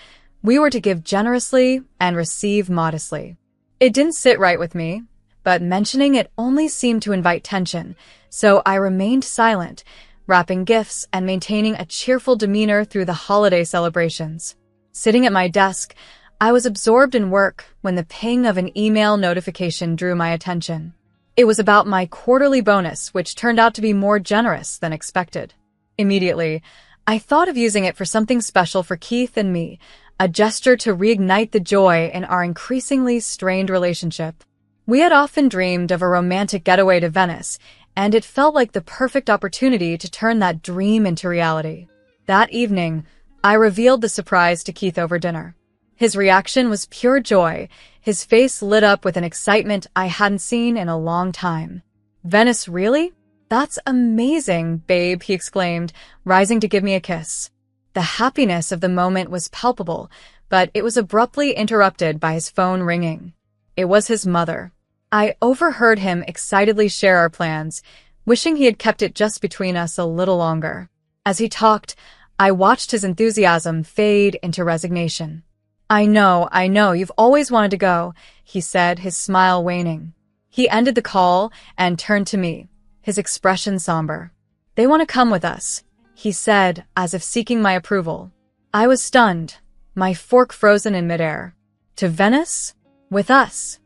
We were to give generously and receive modestly. It didn't sit right with me, but mentioning it only seemed to invite tension, so I remained silent, wrapping gifts and maintaining a cheerful demeanor through the holiday celebrations. Sitting at my desk, I was absorbed in work when the ping of an email notification drew my attention. It was about my quarterly bonus, which turned out to be more generous than expected. Immediately, I thought of using it for something special for Keith and me, a gesture to reignite the joy in our increasingly strained relationship. We had often dreamed of a romantic getaway to Venice, and it felt like the perfect opportunity to turn that dream into reality. That evening, I revealed the surprise to Keith over dinner. His reaction was pure joy. His face lit up with an excitement I hadn't seen in a long time. "Venice, really? That's amazing, babe," he exclaimed, rising to give me a kiss. The happiness of the moment was palpable, but it was abruptly interrupted by his phone ringing. It was his mother. I overheard him excitedly share our plans, wishing he had kept it just between us a little longer. As he talked, I watched his enthusiasm fade into resignation. I know, you've always wanted to go," he said, his smile waning. He ended the call and turned to me, his expression somber. "They want to come with us," he said, as if seeking my approval. I was stunned, my fork frozen in midair. "To Venice? With us?"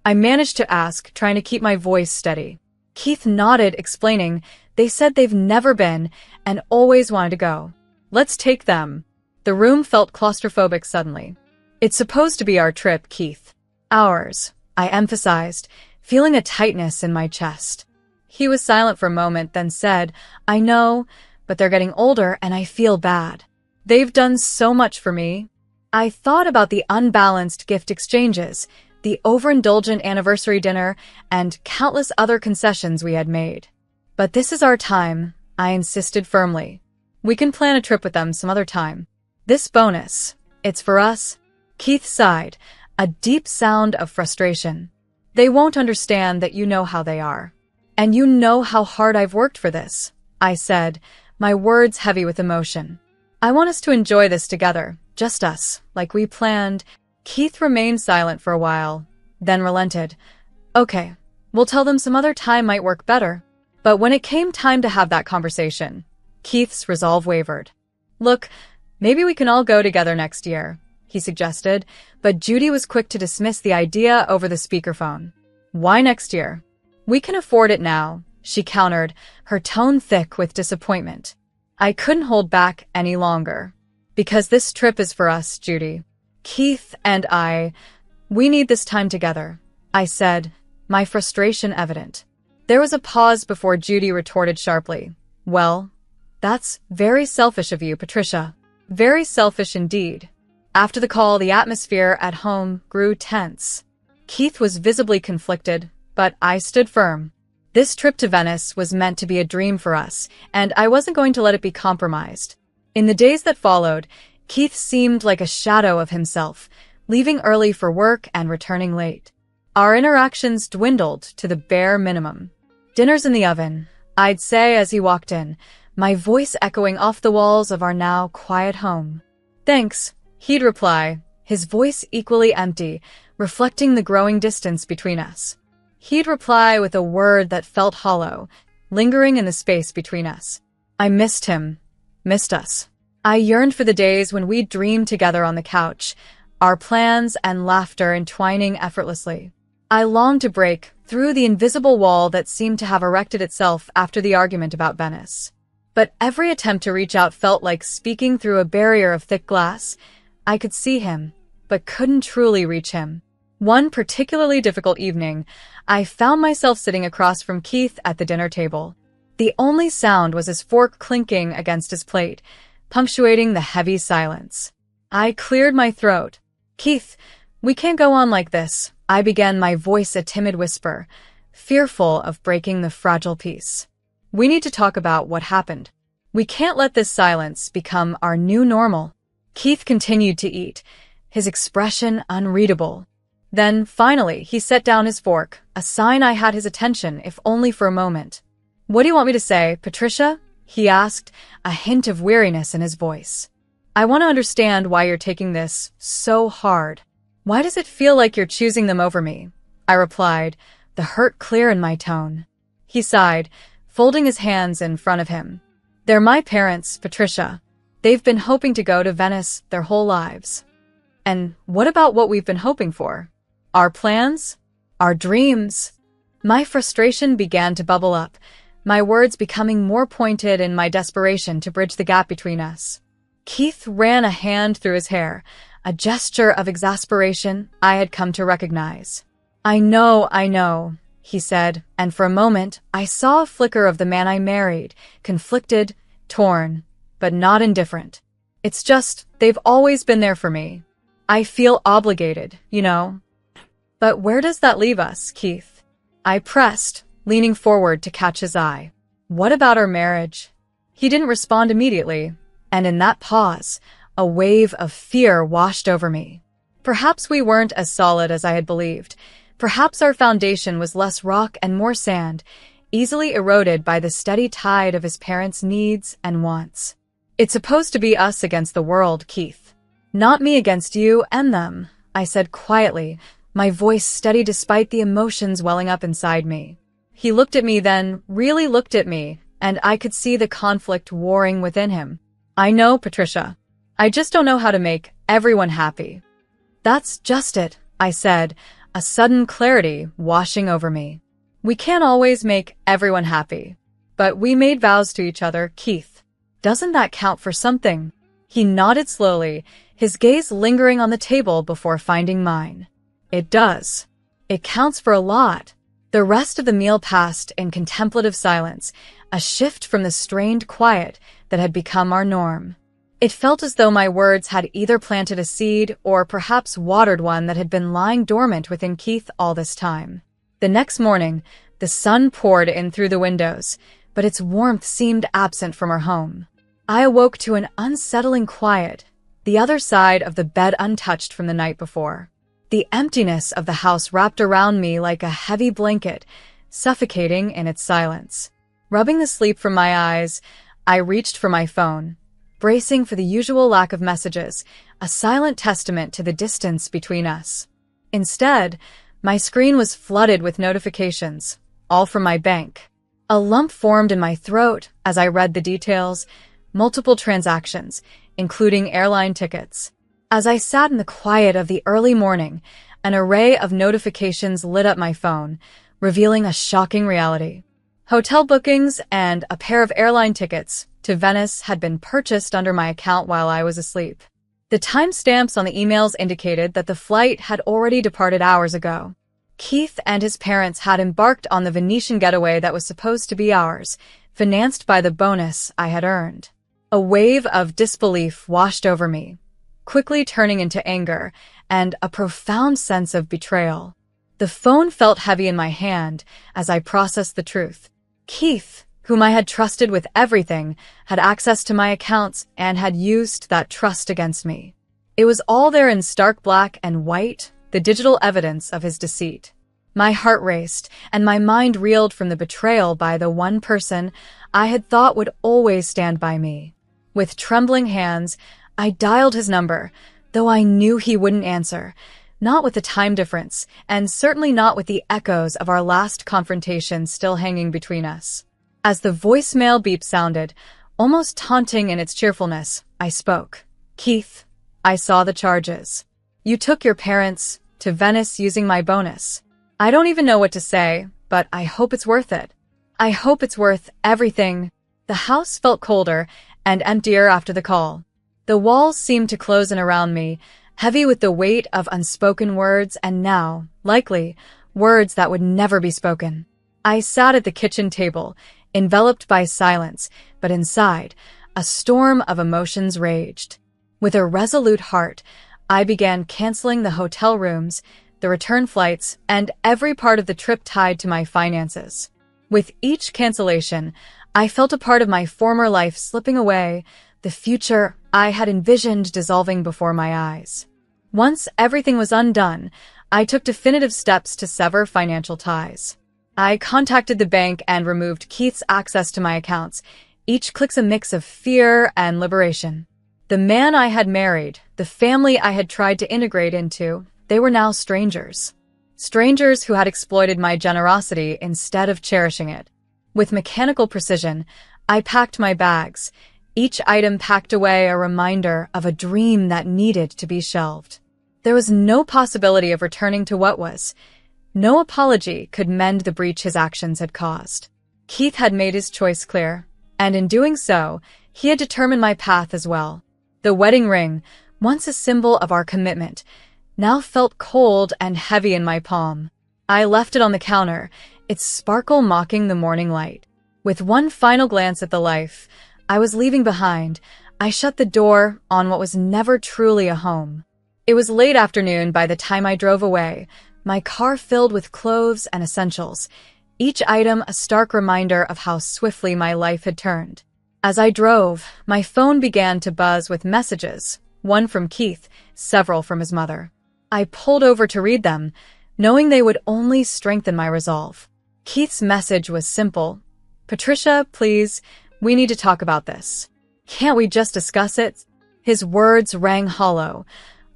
I managed to ask, trying to keep my voice steady. Keith nodded, explaining, "They said they've never been and always wanted to go. Let's take them." The room felt claustrophobic suddenly. "It's supposed to be our trip, Keith." "Ours," I emphasized, feeling a tightness in my chest. He was silent for a moment, then said, "I know, but they're getting older and I feel bad. They've done so much for me." I thought about the unbalanced gift exchanges, the overindulgent anniversary dinner, and countless other concessions we had made. "But this is our time," I insisted firmly. "We can plan a trip with them some other time. This bonus, it's for us." Keith sighed, a deep sound of frustration. "They won't understand that you know how they are. And you know how hard I've worked for this," I said, my words heavy with emotion. "I want us to enjoy this together, just us, like we planned." Keith remained silent for a while, then relented. "Okay, we'll tell them some other time might work better." But when it came time to have that conversation, Keith's resolve wavered. "Look, maybe we can all go together next year," he suggested, but Judy was quick to dismiss the idea over the speakerphone. "Why next year? We can afford it now," she countered, her tone thick with disappointment. I couldn't hold back any longer. "Because this trip is for us, Judy. Keith and we need this time together," I said, my frustration evident. There was a pause before Judy retorted sharply. "Well, that's very selfish of you, Patricia. Very selfish indeed." After the call, the atmosphere at home grew tense. Keith was visibly conflicted, but I stood firm. This trip to Venice was meant to be a dream for us, and I wasn't going to let it be compromised. In the days that followed, Keith seemed like a shadow of himself, leaving early for work and returning late. Our interactions dwindled to the bare minimum. "Dinner's in the oven," I'd say as he walked in, my voice echoing off the walls of our now quiet home. "Thanks," he'd reply, his voice equally empty, reflecting the growing distance between us. He'd reply with a word that felt hollow, lingering in the space between us. I missed him, missed us. I yearned for the days when we dreamed together on the couch, our plans and laughter entwining effortlessly. I longed to break through the invisible wall that seemed to have erected itself after the argument about Venice. But every attempt to reach out felt like speaking through a barrier of thick glass. I could see him, but couldn't truly reach him. One particularly difficult evening, I found myself sitting across from Keith at the dinner table. The only sound was his fork clinking against his plate, punctuating the heavy silence. I cleared my throat. "Keith, we can't go on like this," I began, my voice a timid whisper, fearful of breaking the fragile peace. "We need to talk about what happened. We can't let this silence become our new normal." Keith continued to eat, his expression unreadable. Then, finally, he set down his fork, a sign I had his attention, if only for a moment. "What do you want me to say, Patricia?" he asked, a hint of weariness in his voice. I want to understand why you're taking this so hard. Why does it feel like you're choosing them over me? I replied, the hurt clear in my tone. He sighed, folding his hands in front of him. They're my parents, Patricia. They've been hoping to go to Venice their whole lives. And what about what we've been hoping for? Our plans? Our dreams? My frustration began to bubble up, my words becoming more pointed in my desperation to bridge the gap between us. Keith ran a hand through his hair, a gesture of exasperation I had come to recognize. I know, he said, and for a moment I saw a flicker of the man I married, conflicted, torn, but not indifferent. It's just, they've always been there for me. I feel obligated, you know. But where does that leave us, Keith? I pressed, leaning forward to catch his eye. What about our marriage? He didn't respond immediately, and in that pause, a wave of fear washed over me. Perhaps we weren't as solid as I had believed. Perhaps our foundation was less rock and more sand, easily eroded by the steady tide of his parents' needs and wants. It's supposed to be us against the world, Keith. Not me against you and them, I said quietly, my voice steady despite the emotions welling up inside me. He looked at me then, really looked at me, and I could see the conflict warring within him. I know, Patricia. I just don't know how to make everyone happy. That's just it, I said, a sudden clarity washing over me. We can't always make everyone happy. But we made vows to each other, Keith. Doesn't that count for something? He nodded slowly, his gaze lingering on the table before finding mine. It does. It counts for a lot. The rest of the meal passed in contemplative silence, a shift from the strained quiet that had become our norm. It felt as though my words had either planted a seed or perhaps watered one that had been lying dormant within Keith all this time. The next morning, the sun poured in through the windows, but its warmth seemed absent from our home. I awoke to an unsettling quiet, the other side of the bed untouched from the night before. The emptiness of the house wrapped around me like a heavy blanket, suffocating in its silence. Rubbing the sleep from my eyes, I reached for my phone, bracing for the usual lack of messages, a silent testament to the distance between us. Instead, my screen was flooded with notifications, all from my bank. A lump formed in my throat as I read the details, multiple transactions, including airline tickets. As I sat in the quiet of the early morning, an array of notifications lit up my phone, revealing a shocking reality. Hotel bookings and a pair of airline tickets to Venice had been purchased under my account while I was asleep. The timestamps on the emails indicated that the flight had already departed hours ago. Keith and his parents had embarked on the Venetian getaway that was supposed to be ours, financed by the bonus I had earned. A wave of disbelief washed over me, quickly turning into anger and a profound sense of betrayal. The phone felt heavy in my hand as I processed the truth. Keith, whom I had trusted with everything, had access to my accounts and had used that trust against me. It was all there in stark black and white, the digital evidence of his deceit. My heart raced, and my mind reeled from the betrayal by the one person I had thought would always stand by me. With trembling hands, I dialed his number, though I knew he wouldn't answer, not with the time difference, and certainly not with the echoes of our last confrontation still hanging between us. As the voicemail beep sounded, almost taunting in its cheerfulness, I spoke. Keith, I saw the charges. You took your parents to Venice using my bonus. I don't even know what to say, but I hope it's worth it. I hope it's worth everything. The house felt colder and emptier after the call. The walls seemed to close in around me, heavy with the weight of unspoken words and now, likely, words that would never be spoken. I sat at the kitchen table, enveloped by silence, but inside, a storm of emotions raged. With a resolute heart, I began canceling the hotel rooms, the return flights, and every part of the trip tied to my finances. With each cancellation, I felt a part of my former life slipping away, the future I had envisioned dissolving before my eyes. Once everything was undone, I took definitive steps to sever financial ties. I contacted the bank and removed Keith's access to my accounts. Each click's a mix of fear and liberation. The man I had married, the family I had tried to integrate into, they were now strangers. Strangers who had exploited my generosity instead of cherishing it. With mechanical precision, I packed my bags, each item packed away a reminder of a dream that needed to be shelved. There was no possibility of returning to what was. No apology could mend the breach his actions had caused. Keith had made his choice clear, and in doing so, he had determined my path as well. The wedding ring, once a symbol of our commitment, now felt cold and heavy in my palm. I left it on the counter, its sparkle mocking the morning light. With one final glance at the life I was leaving behind, I shut the door on what was never truly a home. It was late afternoon by the time I drove away, my car filled with clothes and essentials, each item a stark reminder of how swiftly my life had turned. As I drove, my phone began to buzz with messages, one from Keith, several from his mother. I pulled over to read them, knowing they would only strengthen my resolve. Keith's message was simple. "Patricia, please, we need to talk about this. Can't we just discuss it?" His words rang hollow,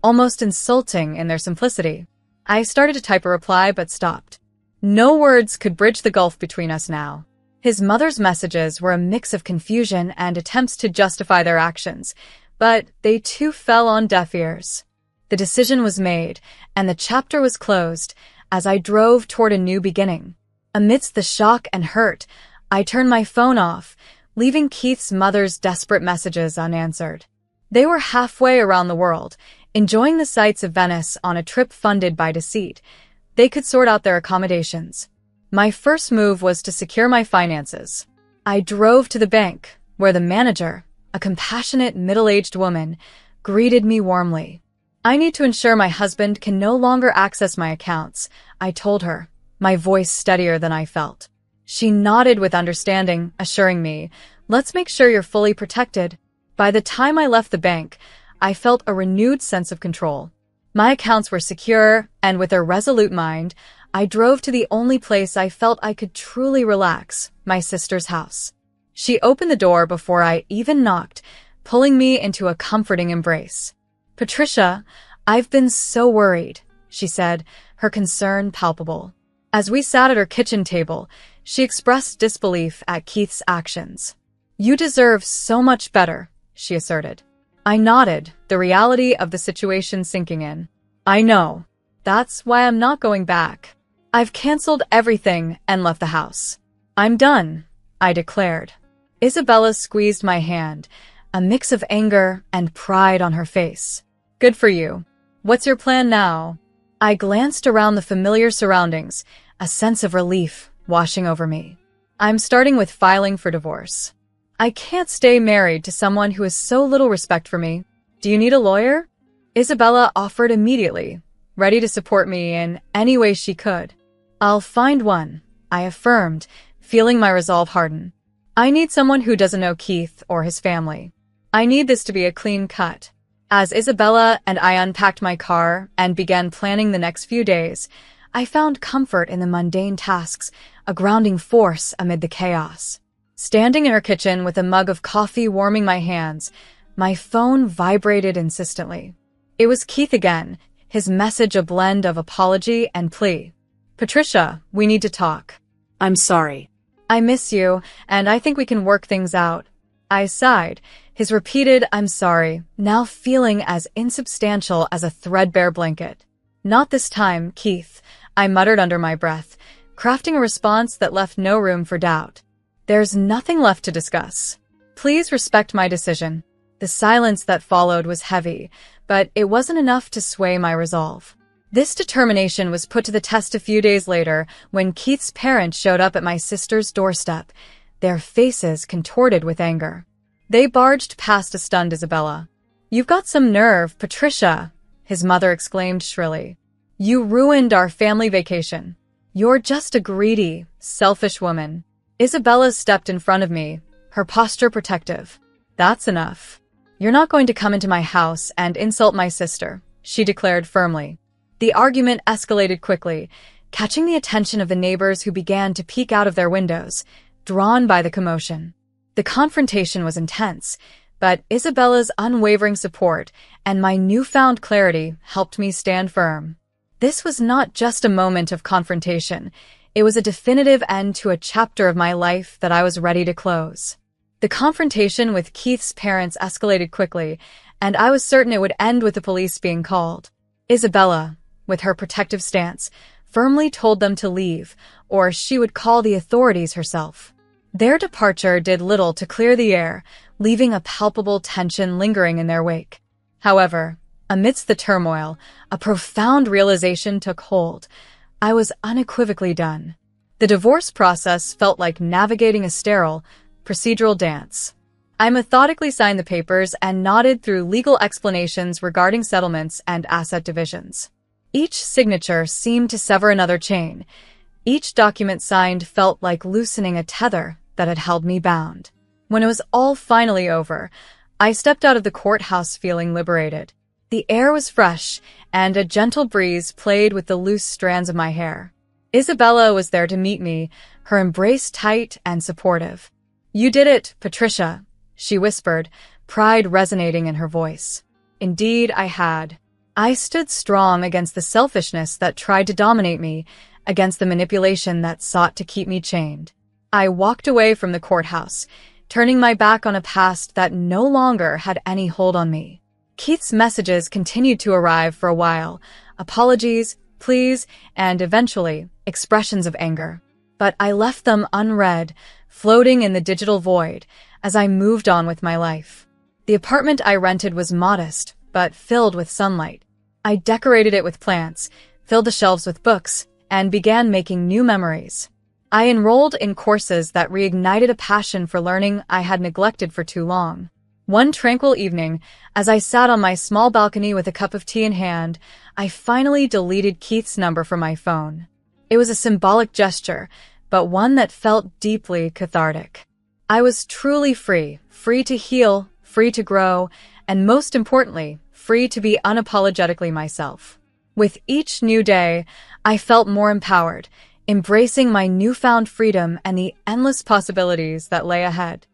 almost insulting in their simplicity. I started to type a reply but stopped. No words could bridge the gulf between us now. His mother's messages were a mix of confusion and attempts to justify their actions, but they too fell on deaf ears. The decision was made, and the chapter was closed as I drove toward a new beginning. Amidst the shock and hurt, I turned my phone off, leaving Keith's mother's desperate messages unanswered. They were halfway around the world, enjoying the sights of Venice on a trip funded by deceit. They could sort out their accommodations. My first move was to secure my finances. I drove to the bank, where the manager, a compassionate middle-aged woman, greeted me warmly. "I need to ensure my husband can no longer access my accounts," I told her, my voice steadier than I felt. She nodded with understanding, assuring me, "Let's make sure you're fully protected." By the time I left the bank, I felt a renewed sense of control. My accounts were secure, and with a resolute mind, I drove to the only place I felt I could truly relax, my sister's house. She opened the door before I even knocked, pulling me into a comforting embrace. "Patricia, I've been so worried," she said, her concern palpable. As we sat at her kitchen table, she expressed disbelief at Keith's actions. "You deserve so much better," she asserted. I nodded, the reality of the situation sinking in. "I know. That's why I'm not going back. I've canceled everything and left the house. I'm done," I declared. Isabella squeezed my hand, a mix of anger and pride on her face. "Good for you. What's your plan now?" I glanced around the familiar surroundings, a sense of relief washing over me. "I'm starting with filing for divorce. I can't stay married to someone who has so little respect for me. Do you need a lawyer?" Isabella offered immediately, ready to support me in any way she could. "I'll find one," I affirmed, feeling my resolve harden. "I need someone who doesn't know Keith or his family. I need this to be a clean cut." As Isabella and I unpacked my car and began planning the next few days, I found comfort in the mundane tasks, a grounding force amid the chaos. Standing in her kitchen with a mug of coffee warming my hands, my phone vibrated insistently. It was Keith again, his message a blend of apology and plea. "Patricia, we need to talk. I'm sorry. I miss you, and I think we can work things out." I sighed, his repeated "I'm sorry" now feeling as insubstantial as a threadbare blanket. "Not this time, Keith," I muttered under my breath, crafting a response that left no room for doubt. "There's nothing left to discuss. Please respect my decision." The silence that followed was heavy, but it wasn't enough to sway my resolve. This determination was put to the test a few days later when Keith's parents showed up at my sister's doorstep, their faces contorted with anger. They barged past a stunned Isabella. "You've got some nerve, Patricia," his mother exclaimed shrilly. "You ruined our family vacation. You're just a greedy, selfish woman." Isabella stepped in front of me, her posture protective. "That's enough. You're not going to come into my house and insult my sister," she declared firmly. The argument escalated quickly, catching the attention of the neighbors who began to peek out of their windows, drawn by the commotion. The confrontation was intense, but Isabella's unwavering support and my newfound clarity helped me stand firm. This was not just a moment of confrontation. It was a definitive end to a chapter of my life that I was ready to close. The confrontation with Keith's parents escalated quickly, and I was certain it would end with the police being called. Isabella, with her protective stance, firmly told them to leave, or she would call the authorities herself. Their departure did little to clear the air, leaving a palpable tension lingering in their wake. However, amidst the turmoil, a profound realization took hold. I was unequivocally done. The divorce process felt like navigating a sterile, procedural dance. I methodically signed the papers and nodded through legal explanations regarding settlements and asset divisions. Each signature seemed to sever another chain. Each document signed felt like loosening a tether that had held me bound. When it was all finally over, I stepped out of the courthouse feeling liberated. The air was fresh, and a gentle breeze played with the loose strands of my hair. Isabella was there to meet me, her embrace tight and supportive. "You did it, Patricia," she whispered, pride resonating in her voice. Indeed, I had. I stood strong against the selfishness that tried to dominate me, against the manipulation that sought to keep me chained. I walked away from the courthouse, turning my back on a past that no longer had any hold on me. Keith's messages continued to arrive for a while, apologies, pleas, and eventually, expressions of anger. But I left them unread, floating in the digital void, as I moved on with my life. The apartment I rented was modest, but filled with sunlight. I decorated it with plants, filled the shelves with books, and began making new memories. I enrolled in courses that reignited a passion for learning I had neglected for too long. One tranquil evening, as I sat on my small balcony with a cup of tea in hand, I finally deleted Keith's number from my phone. It was a symbolic gesture, but one that felt deeply cathartic. I was truly free, free to heal, free to grow, and most importantly, free to be unapologetically myself. With each new day, I felt more empowered, embracing my newfound freedom and the endless possibilities that lay ahead.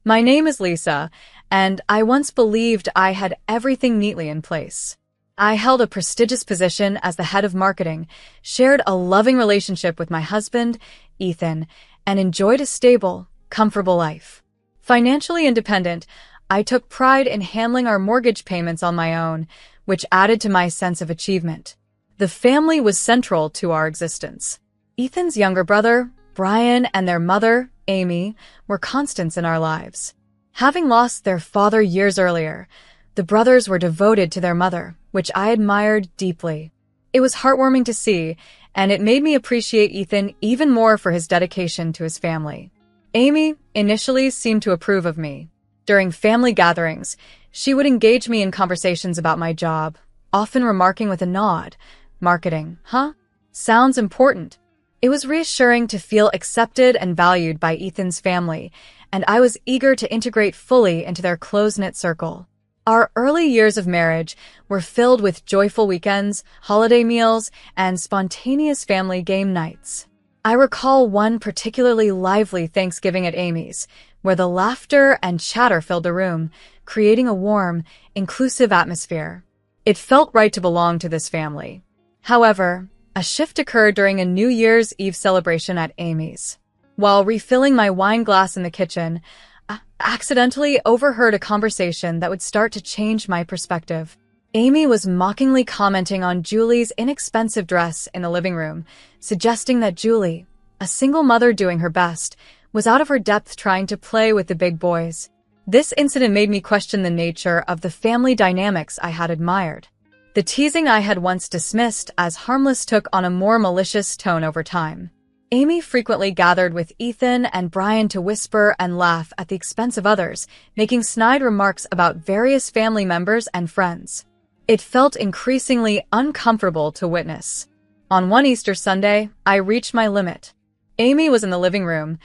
My name is Lisa, and I once believed I had everything neatly in place. I held a prestigious position as the head of marketing, shared a loving relationship with my husband, Ethan, and enjoyed a stable, comfortable life. Financially independent, I took pride in handling our mortgage payments on my own, which added to my sense of achievement. The family was central to our existence. Ethan's younger brother, Brian, and their mother, Amy, were constants in our lives. Having lost their father years earlier, the brothers were devoted to their mother, which I admired deeply. It was heartwarming to see, and it made me appreciate Ethan even more for his dedication to his family. Amy initially seemed to approve of me. During family gatherings, she would engage me in conversations about my job, often remarking with a nod, "Marketing, huh? Sounds important." It was reassuring to feel accepted and valued by Ethan's family, and I was eager to integrate fully into their close-knit circle. Our early years of marriage were filled with joyful weekends, holiday meals, and spontaneous family game nights. I recall one particularly lively Thanksgiving at Amy's, where the laughter and chatter filled the room, creating a warm, inclusive atmosphere. It felt right to belong to this family. However, a shift occurred during a New Year's Eve celebration at Amy's. While refilling my wine glass in the kitchen, I accidentally overheard a conversation that would start to change my perspective. Amy was mockingly commenting on Julie's inexpensive dress in the living room, suggesting that Julie, a single mother doing her best, was out of her depth trying to play with the big boys. This incident made me question the nature of the family dynamics I had admired. The teasing I had once dismissed as harmless took on a more malicious tone over time. Amy frequently gathered with Ethan and Brian to whisper and laugh at the expense of others, making snide remarks about various family members and friends. It felt increasingly uncomfortable to witness. On one Easter Sunday, I reached my limit. Amy was in the living room,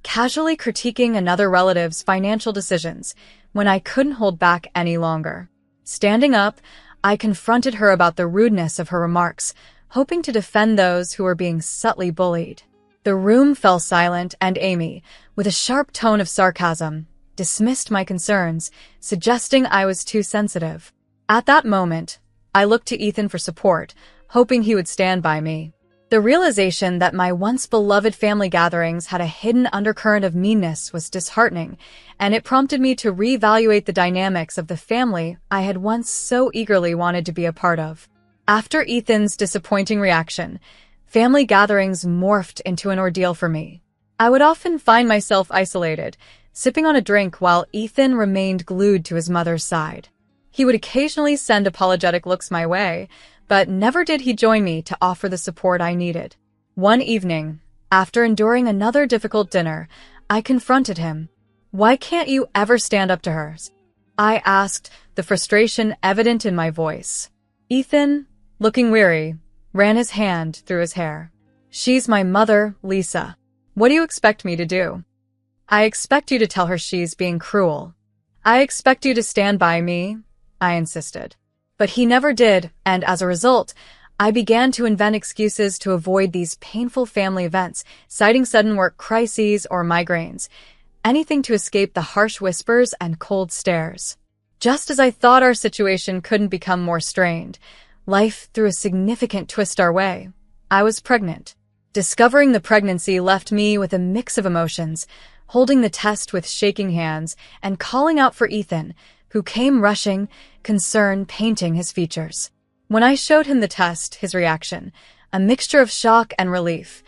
casually critiquing another relative's financial decisions when I couldn't hold back any longer. Standing up, I confronted her about the rudeness of her remarks, hoping to defend those who were being subtly bullied. The room fell silent, and Amy, with a sharp tone of sarcasm, dismissed my concerns, suggesting I was too sensitive. At that moment, I looked to Ethan for support, hoping he would stand by me. The realization that my once beloved family gatherings had a hidden undercurrent of meanness was disheartening, and it prompted me to reevaluate the dynamics of the family I had once so eagerly wanted to be a part of. After Ethan's disappointing reaction, family gatherings morphed into an ordeal for me. I would often find myself isolated, sipping on a drink while Ethan remained glued to his mother's side. He would occasionally send apologetic looks my way, but never did he join me to offer the support I needed. One evening, after enduring another difficult dinner, I confronted him. "Why can't you ever stand up to her?" I asked, the frustration evident in my voice. Ethan, looking weary, ran his hand through his hair. "She's my mother, Lisa. What do you expect me to do?" "I expect you to tell her she's being cruel. I expect you to stand by me," I insisted. But he never did, and as a result, I began to invent excuses to avoid these painful family events, citing sudden work crises or migraines, anything to escape the harsh whispers and cold stares. Just as I thought our situation couldn't become more strained, life threw a significant twist our way. I was pregnant. Discovering the pregnancy left me with a mix of emotions, holding the test with shaking hands and calling out for Ethan, who came rushing, concern painting his features. When I showed him the test, his reaction, a mixture of shock and relief,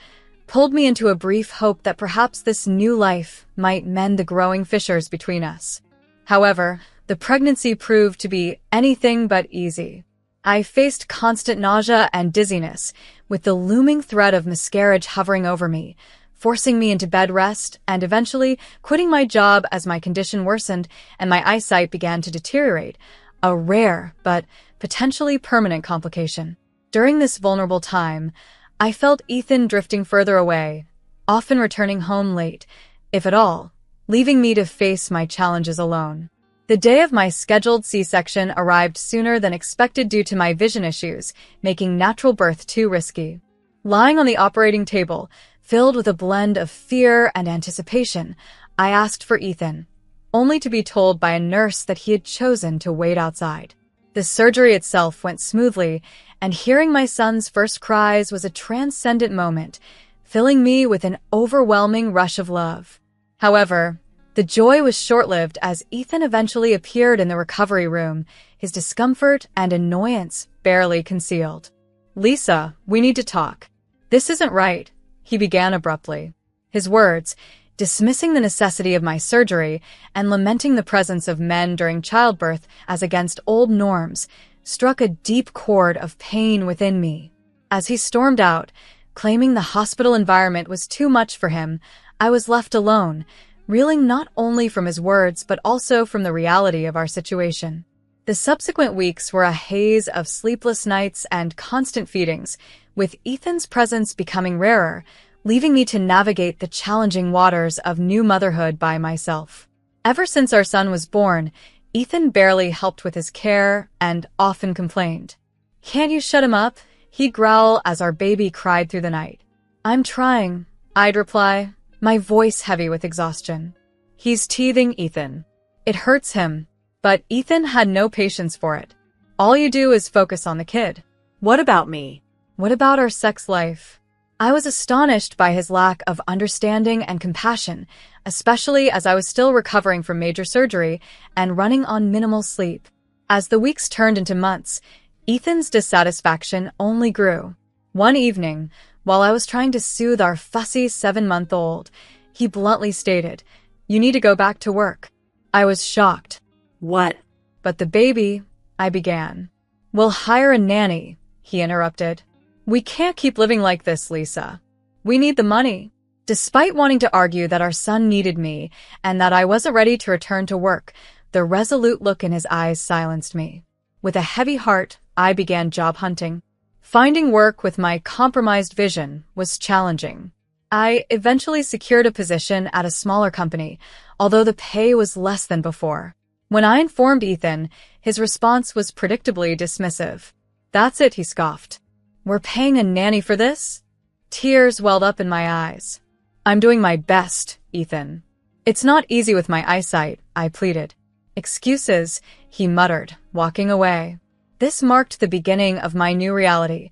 pulled me into a brief hope that perhaps this new life might mend the growing fissures between us. However, the pregnancy proved to be anything but easy. I faced constant nausea and dizziness, with the looming threat of miscarriage hovering over me, forcing me into bed rest and eventually quitting my job as my condition worsened and my eyesight began to deteriorate, a rare but potentially permanent complication. During this vulnerable time, I felt Ethan drifting further away, often returning home late, if at all, leaving me to face my challenges alone. The day of my scheduled C-section arrived sooner than expected due to my vision issues, making natural birth too risky. Lying on the operating table, filled with a blend of fear and anticipation, I asked for Ethan, only to be told by a nurse that he had chosen to wait outside. The surgery itself went smoothly, and hearing my son's first cries was a transcendent moment, filling me with an overwhelming rush of love. However, the joy was short-lived as Ethan eventually appeared in the recovery room, his discomfort and annoyance barely concealed. "Lisa, we need to talk. This isn't right," he began abruptly. His words, dismissing the necessity of my surgery and lamenting the presence of men during childbirth as against old norms, struck a deep chord of pain within me. As he stormed out, claiming the hospital environment was too much for him, I was left alone, reeling not only from his words but also from the reality of our situation. The subsequent weeks were a haze of sleepless nights and constant feedings, with Ethan's presence becoming rarer, leaving me to navigate the challenging waters of new motherhood by myself. Ever since our son was born, Ethan barely helped with his care and often complained. "Can't you shut him up?" he'd growl as our baby cried through the night. "I'm trying," I'd reply, my voice heavy with exhaustion. "He's teething, Ethan. It hurts him." But Ethan had no patience for it. "All you do is focus on the kid. What about me? What about our sex life?" I was astonished by his lack of understanding and compassion, especially as I was still recovering from major surgery and running on minimal sleep. As the weeks turned into months, Ethan's dissatisfaction only grew. One evening, while I was trying to soothe our fussy 7-month-old, he bluntly stated, "You need to go back to work." I was shocked. "What?" "But the baby," I began. "We'll hire a nanny," he interrupted. "We can't keep living like this, Lisa. We need the money." Despite wanting to argue that our son needed me and that I wasn't ready to return to work, the resolute look in his eyes silenced me. With a heavy heart, I began job hunting. Finding work with my compromised vision was challenging. I eventually secured a position at a smaller company, although the pay was less than before. When I informed Ethan, his response was predictably dismissive. "That's it," he scoffed. "We're paying a nanny for this?" Tears welled up in my eyes. "I'm doing my best, Ethan." "It's not easy with my eyesight," I pleaded. "Excuses," he muttered, walking away. This marked the beginning of my new reality.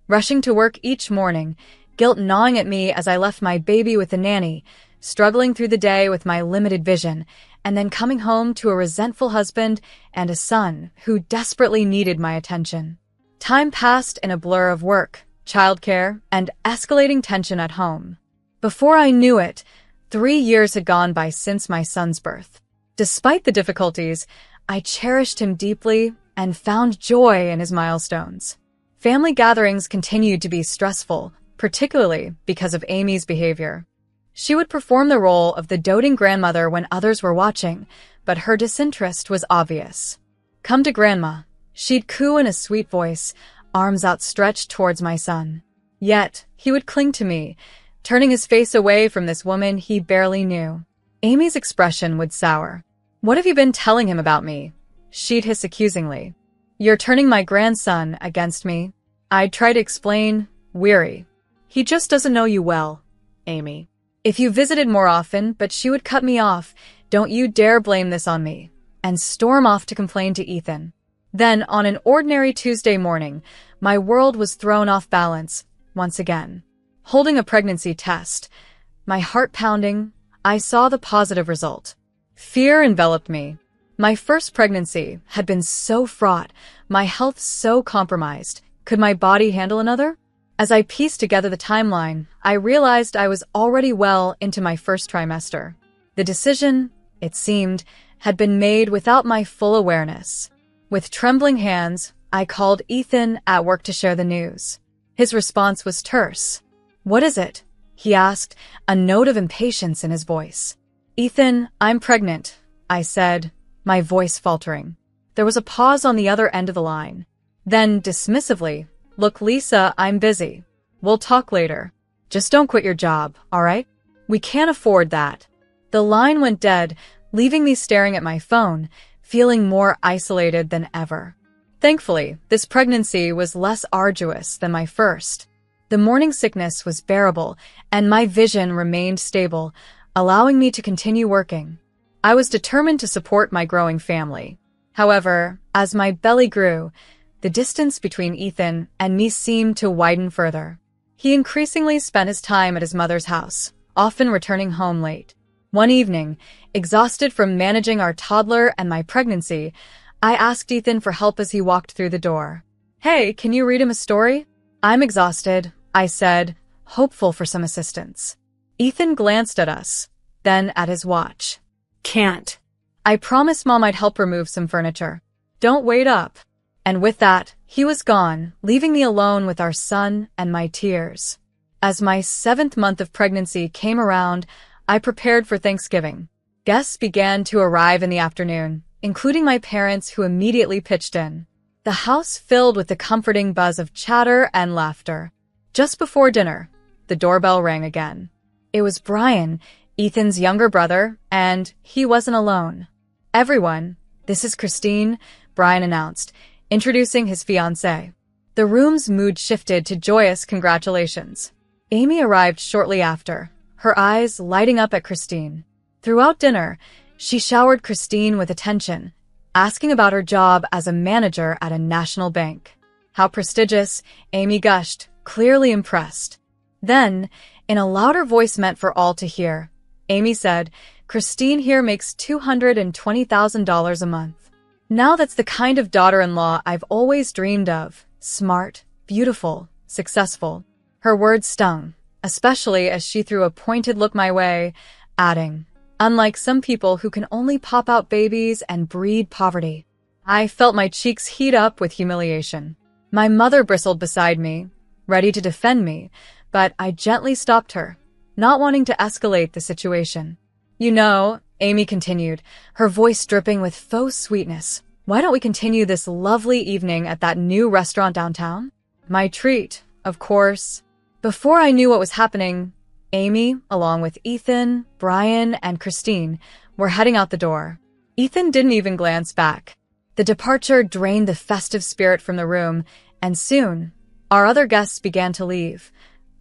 Rushing to work each morning, guilt gnawing at me as I left my baby with the nanny, struggling through the day with my limited vision, and then coming home to a resentful husband and a son who desperately needed my attention. Time passed in a blur of work, childcare, and escalating tension at home. Before I knew it, 3 years had gone by since my son's birth. Despite the difficulties, I cherished him deeply and found joy in his milestones. Family gatherings continued to be stressful, particularly because of Amy's behavior. She would perform the role of the doting grandmother when others were watching, but her disinterest was obvious. "Come to Grandma," she'd coo in a sweet voice, arms outstretched towards my son. Yet, he would cling to me, turning his face away from this woman he barely knew. Amy's expression would sour. "What have you been telling him about me?" She'd hiss accusingly. "You're turning my grandson against me." I'd try to explain, weary. "He just doesn't know you well, Amy. If you visited more often," but she would cut me off. "Don't you dare blame this on me," and storm off to complain to Ethan. Then, on an ordinary Tuesday morning, my world was thrown off balance, once again. Holding a pregnancy test, my heart pounding, I saw the positive result. Fear enveloped me. My first pregnancy had been so fraught, my health so compromised. Could my body handle another? As I pieced together the timeline, I realized I was already well into my first trimester. The decision, it seemed, had been made without my full awareness. With trembling hands, I called Ethan at work to share the news. His response was terse. "What is it?" he asked, a note of impatience in his voice. "Ethan, I'm pregnant," I said, my voice faltering. There was a pause on the other end of the line. Then, dismissively, "Look, Lisa, I'm busy. We'll talk later. Just don't quit your job, all right? We can't afford that." The line went dead, leaving me staring at my phone, feeling more isolated than ever. Thankfully, this pregnancy was less arduous than my first. The morning sickness was bearable, and my vision remained stable, allowing me to continue working. I was determined to support my growing family. However, as my belly grew, the distance between Ethan and me seemed to widen further. He increasingly spent his time at his mother's house, often returning home late. One evening, exhausted from managing our toddler and my pregnancy, I asked Ethan for help as he walked through the door. "Hey, can you read him a story?" "I'm exhausted," I said, hopeful for some assistance. Ethan glanced at us, then at his watch. Can't. "I promised Mom I'd help remove some furniture. Don't wait up." And with that, he was gone, leaving me alone with our son and my tears. As my 7th month of pregnancy came around, I prepared for Thanksgiving. Guests began to arrive in the afternoon, including my parents who immediately pitched in. The house filled with the comforting buzz of chatter and laughter. Just before dinner, the doorbell rang again. It was Brian, Ethan's younger brother, and he wasn't alone. "Everyone, this is Christine," Brian announced, introducing his fiancée. The room's mood shifted to joyous congratulations. Amy arrived shortly after, her eyes lighting up at Christine. Throughout dinner, she showered Christine with attention, asking about her job as a manager at a national bank. "How prestigious," Amy gushed, clearly impressed. Then, in a louder voice meant for all to hear, Amy said, "Christine here makes $220,000 a month. Now that's the kind of daughter-in-law I've always dreamed of. Smart, beautiful, successful." Her words stung, especially as she threw a pointed look my way, adding, "Unlike some people who can only pop out babies and breed poverty." I felt my cheeks heat up with humiliation. My mother bristled beside me, ready to defend me, but I gently stopped her, not wanting to escalate the situation. "You know," Amy continued, her voice dripping with faux sweetness, "why don't we continue this lovely evening at that new restaurant downtown? My treat, of course." Before I knew what was happening, Amy, along with Ethan, Brian, and Christine, were heading out the door. Ethan didn't even glance back. The departure drained the festive spirit from the room, and soon, our other guests began to leave,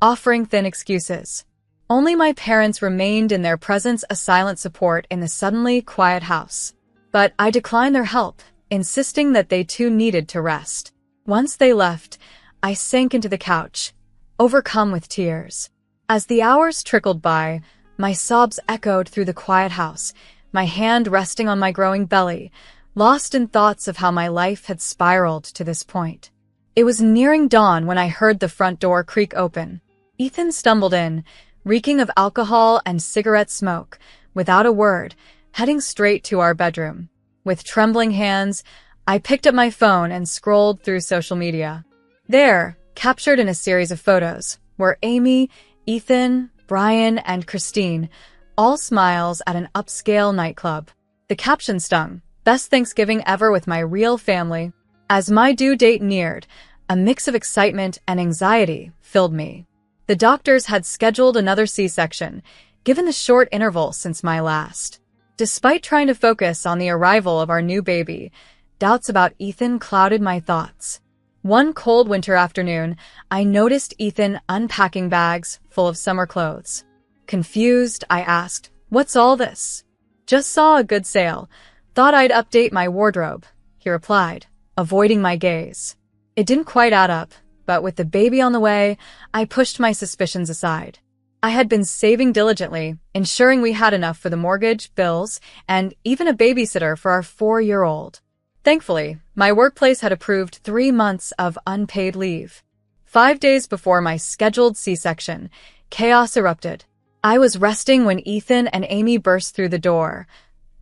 offering thin excuses. Only my parents remained in their presence a silent support in the suddenly quiet house. But I declined their help, insisting that they too needed to rest. Once they left, I sank into the couch, overcome with tears. As the hours trickled by, my sobs echoed through the quiet house, my hand resting on my growing belly, lost in thoughts of how my life had spiraled to this point. It was nearing dawn when I heard the front door creak open. Ethan stumbled in, reeking of alcohol and cigarette smoke, without a word, heading straight to our bedroom. With trembling hands, I picked up my phone and scrolled through social media. There, captured in a series of photos, were Amy, Ethan, Brian, and Christine, all smiles at an upscale nightclub. The caption stung, "Best Thanksgiving ever with my real family." As my due date neared, a mix of excitement and anxiety filled me. The doctors had scheduled another C-section, given the short interval since my last. Despite trying to focus on the arrival of our new baby, doubts about Ethan clouded my thoughts. One cold winter afternoon, I noticed Ethan unpacking bags full of summer clothes. Confused, I asked, "What's all this?" "Just saw a good sale. Thought I'd update my wardrobe," he replied, avoiding my gaze. It didn't quite add up, but with the baby on the way, I pushed my suspicions aside. I had been saving diligently, ensuring we had enough for the mortgage, bills, and even a babysitter for our 4-year-old. Thankfully, my workplace had approved 3 months of unpaid leave. 5 days before my scheduled C-section, chaos erupted. I was resting when Ethan and Amy burst through the door,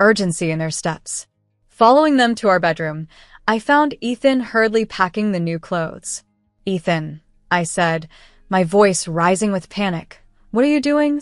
urgency in their steps. Following them to our bedroom, I found Ethan hurriedly packing the new clothes. "Ethan," I said, my voice rising with panic, "what are you doing?"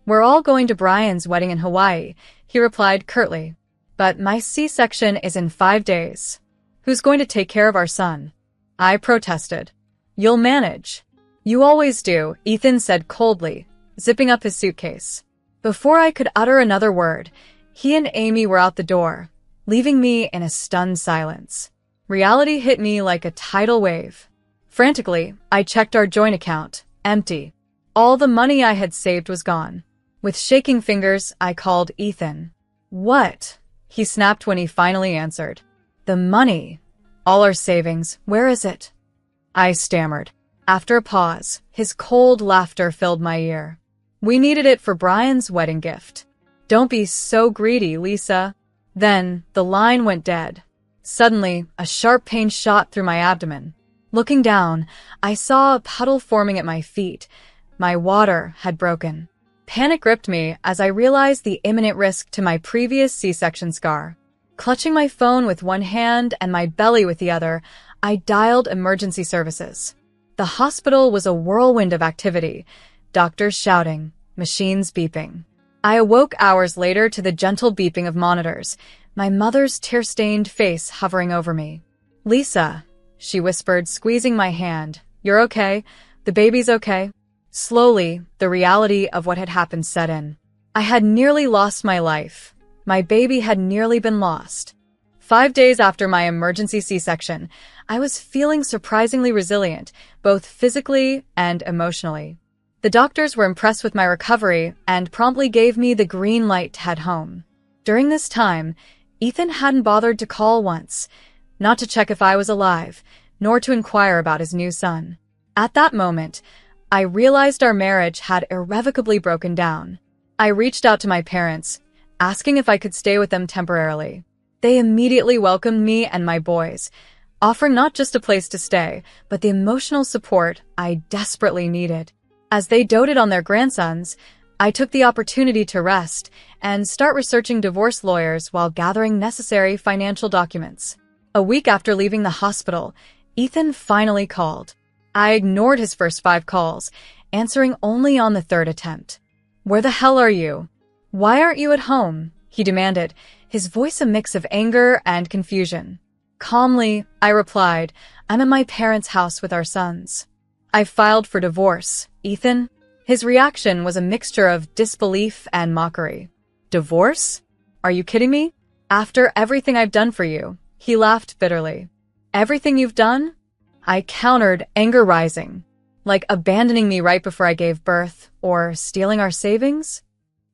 "We're all going to Brian's wedding in Hawaii," he replied curtly. "But my C-section is in 5 days. Who's going to take care of our son?" I protested. "You'll manage." "You always do," Ethan said coldly, zipping up his suitcase. Before I could utter another word, he and Amy were out the door, leaving me in a stunned silence. Reality hit me like a tidal wave. Frantically, I checked our joint account, empty. All the money I had saved was gone. With shaking fingers, I called Ethan. "What?" he snapped when he finally answered. "The money. All our savings. Where is it?" I stammered. After a pause, his cold laughter filled my ear. "We needed it for Brian's wedding gift." "Don't be so greedy, Lisa." Then the line went dead. Suddenly, a sharp pain shot through my abdomen. Looking down, I saw a puddle forming at my feet. My water had broken. Panic gripped me as I realized the imminent risk to my previous C-section scar. Clutching my phone with one hand and my belly with the other, I dialed emergency services. The hospital was a whirlwind of activity, doctors shouting, machines beeping. I awoke hours later to the gentle beeping of monitors, my mother's tear-stained face hovering over me. "Lisa," she whispered, squeezing my hand. "You're okay? The baby's okay?" Slowly, the reality of what had happened set in. I had nearly lost my life. My baby had nearly been lost. 5 days after my emergency C-section, I was feeling surprisingly resilient, both physically and emotionally. The doctors were impressed with my recovery and promptly gave me the green light to head home. During this time, Ethan hadn't bothered to call once, not to check if I was alive, nor to inquire about his new son. At that moment, I realized our marriage had irrevocably broken down. I reached out to my parents, asking if I could stay with them temporarily. They immediately welcomed me and my boys, offering not just a place to stay, but the emotional support I desperately needed. As they doted on their grandsons, I took the opportunity to rest and start researching divorce lawyers while gathering necessary financial documents. A week after leaving the hospital, Ethan finally called. I ignored his first 5 calls, answering only on the 3rd attempt. "Where the hell are you? Why aren't you at home?" he demanded, his voice a mix of anger and confusion. Calmly, I replied, "I'm at my parents' house with our sons." "I filed for divorce, Ethan." His reaction was a mixture of disbelief and mockery. Divorce? Are you kidding me? After everything I've done for you, he laughed bitterly. Everything you've done? I countered, anger rising. Like abandoning me right before I gave birth, or stealing our savings?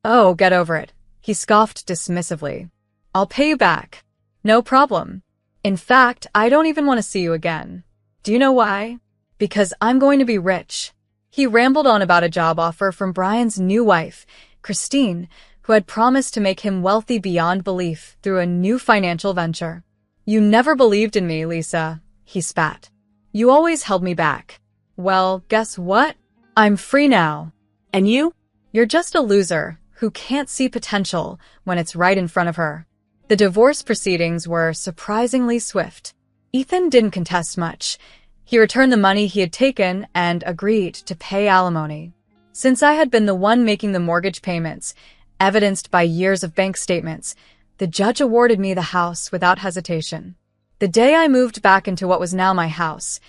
Oh, get over it. He scoffed dismissively. I'll pay you back. No problem. In fact, I don't even want to see you again. Do you know why? Because I'm going to be rich. He rambled on about a job offer from Brian's new wife, Christine, who had promised to make him wealthy beyond belief through a new financial venture. You never believed in me, Lisa, he spat. You always held me back. Well, guess what? I'm free now. And you? You're just a loser who can't see potential when it's right in front of her. The divorce proceedings were surprisingly swift. Ethan didn't contest much. He returned the money he had taken and agreed to pay alimony. Since I had been the one making the mortgage payments, evidenced by years of bank statements, the judge awarded me the house without hesitation. The day I moved back into what was now my house,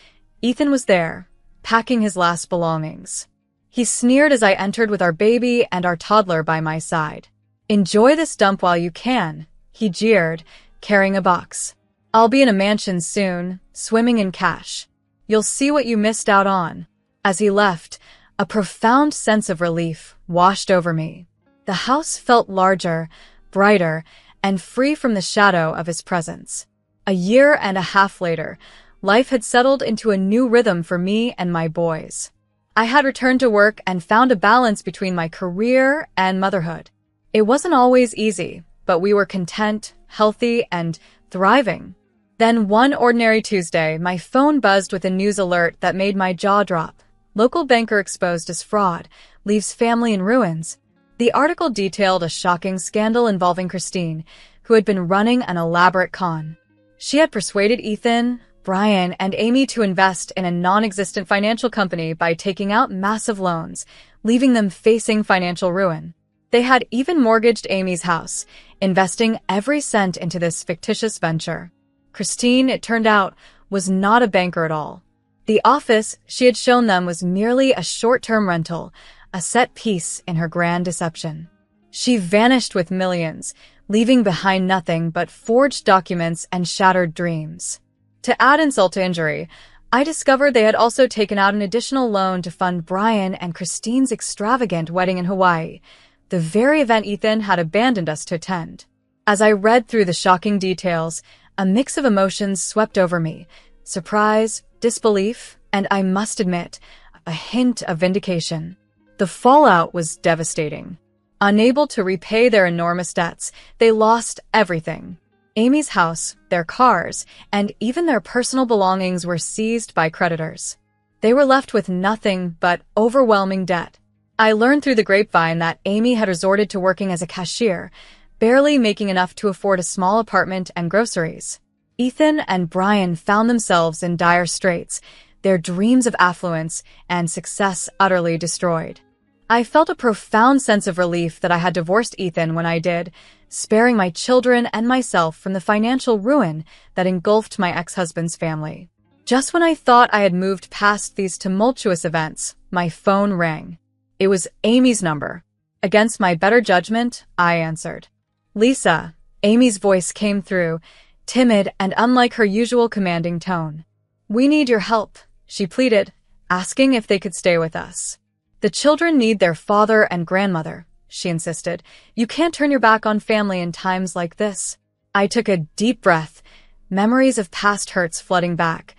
Ethan was there, packing his last belongings. He sneered as I entered with our baby and our toddler by my side. Enjoy this dump while you can, he jeered, carrying a box. I'll be in a mansion soon, swimming in cash. You'll see what you missed out on. As he left, a profound sense of relief washed over me. The house felt larger, brighter, and free from the shadow of his presence. A year and a half later, life had settled into a new rhythm for me and my boys. I had returned to work and found a balance between my career and motherhood. It wasn't always easy, but we were content, healthy, and thriving. Then one ordinary Tuesday, my phone buzzed with a news alert that made my jaw drop. Local banker exposed as fraud, leaves family in ruins. The article detailed a shocking scandal involving Christine, who had been running an elaborate con. She had persuaded Ethan, Brian, and Amy to invest in a non-existent financial company by taking out massive loans, leaving them facing financial ruin. They had even mortgaged Amy's house, investing every cent into this fictitious venture. Christine, it turned out, was not a banker at all. The office she had shown them was merely a short-term rental, a set piece in her grand deception. She vanished with millions, leaving behind nothing but forged documents and shattered dreams. To add insult to injury, I discovered they had also taken out an additional loan to fund Brian and Christine's extravagant wedding in Hawaii, the very event Ethan had abandoned us to attend. As I read through the shocking details, a mix of emotions swept over me: surprise, disbelief, and, I must admit, a hint of vindication. The fallout was devastating. Unable to repay their enormous debts, they lost everything. Amy's house, their cars, and even their personal belongings were seized by creditors. They were left with nothing but overwhelming debt. I learned through the grapevine that Amy had resorted to working as a cashier, barely making enough to afford a small apartment and groceries. Ethan and Brian found themselves in dire straits, their dreams of affluence and success utterly destroyed. I felt a profound sense of relief that I had divorced Ethan when I did, sparing my children and myself from the financial ruin that engulfed my ex-husband's family. Just when I thought I had moved past these tumultuous events, my phone rang. It was Amy's number. Against my better judgment, I answered. Lisa, Amy's voice came through, timid and unlike her usual commanding tone. We need your help, she pleaded, asking if they could stay with us. The children need their father and grandmother, she insisted. You can't turn your back on family in times like this. I took a deep breath, memories of past hurts flooding back.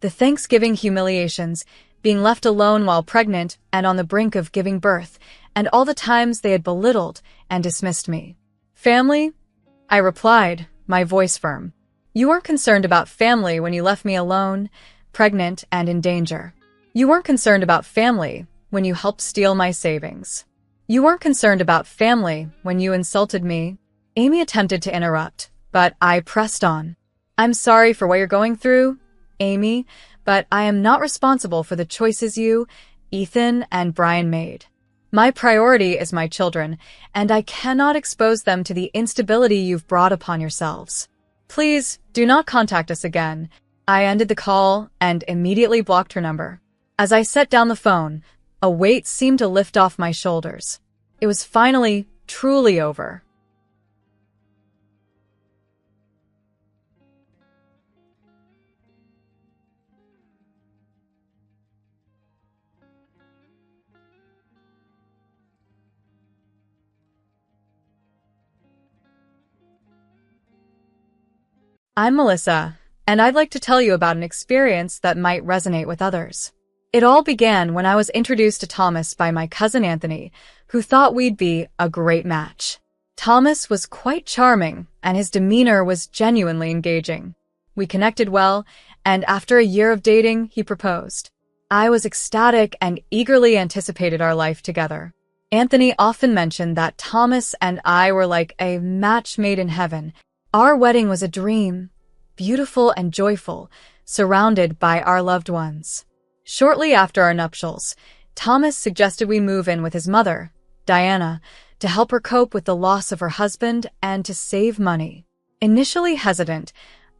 The Thanksgiving humiliations, being left alone while pregnant and on the brink of giving birth, and all the times they had belittled and dismissed me. Family? I replied, my voice firm. You weren't concerned about family when you left me alone, pregnant and in danger. You weren't concerned about family when you helped steal my savings. You weren't concerned about family when you insulted me. Amy attempted to interrupt, but I pressed on. I'm sorry for what you're going through, Amy, but I am not responsible for the choices you, Ethan, and Brian made. My priority is my children, and I cannot expose them to the instability you've brought upon yourselves. Please, do not contact us again. I ended the call and immediately blocked her number. As I set down the phone, A weight seemed to lift off my shoulders. It was finally, truly over. I'm Melissa, and I'd like to tell you about an experience that might resonate with others. It all began when I was introduced to Thomas by my cousin Anthony, who thought we'd be a great match. Thomas was quite charming, and his demeanor was genuinely engaging. We connected well, and after a year of dating, he proposed. I was ecstatic and eagerly anticipated our life together. Anthony often mentioned that Thomas and I were like a match made in heaven. Our wedding was a dream, beautiful and joyful, surrounded by our loved ones. Shortly after our nuptials, Thomas suggested we move in with his mother, Diana, to help her cope with the loss of her husband and to save money. Initially hesitant,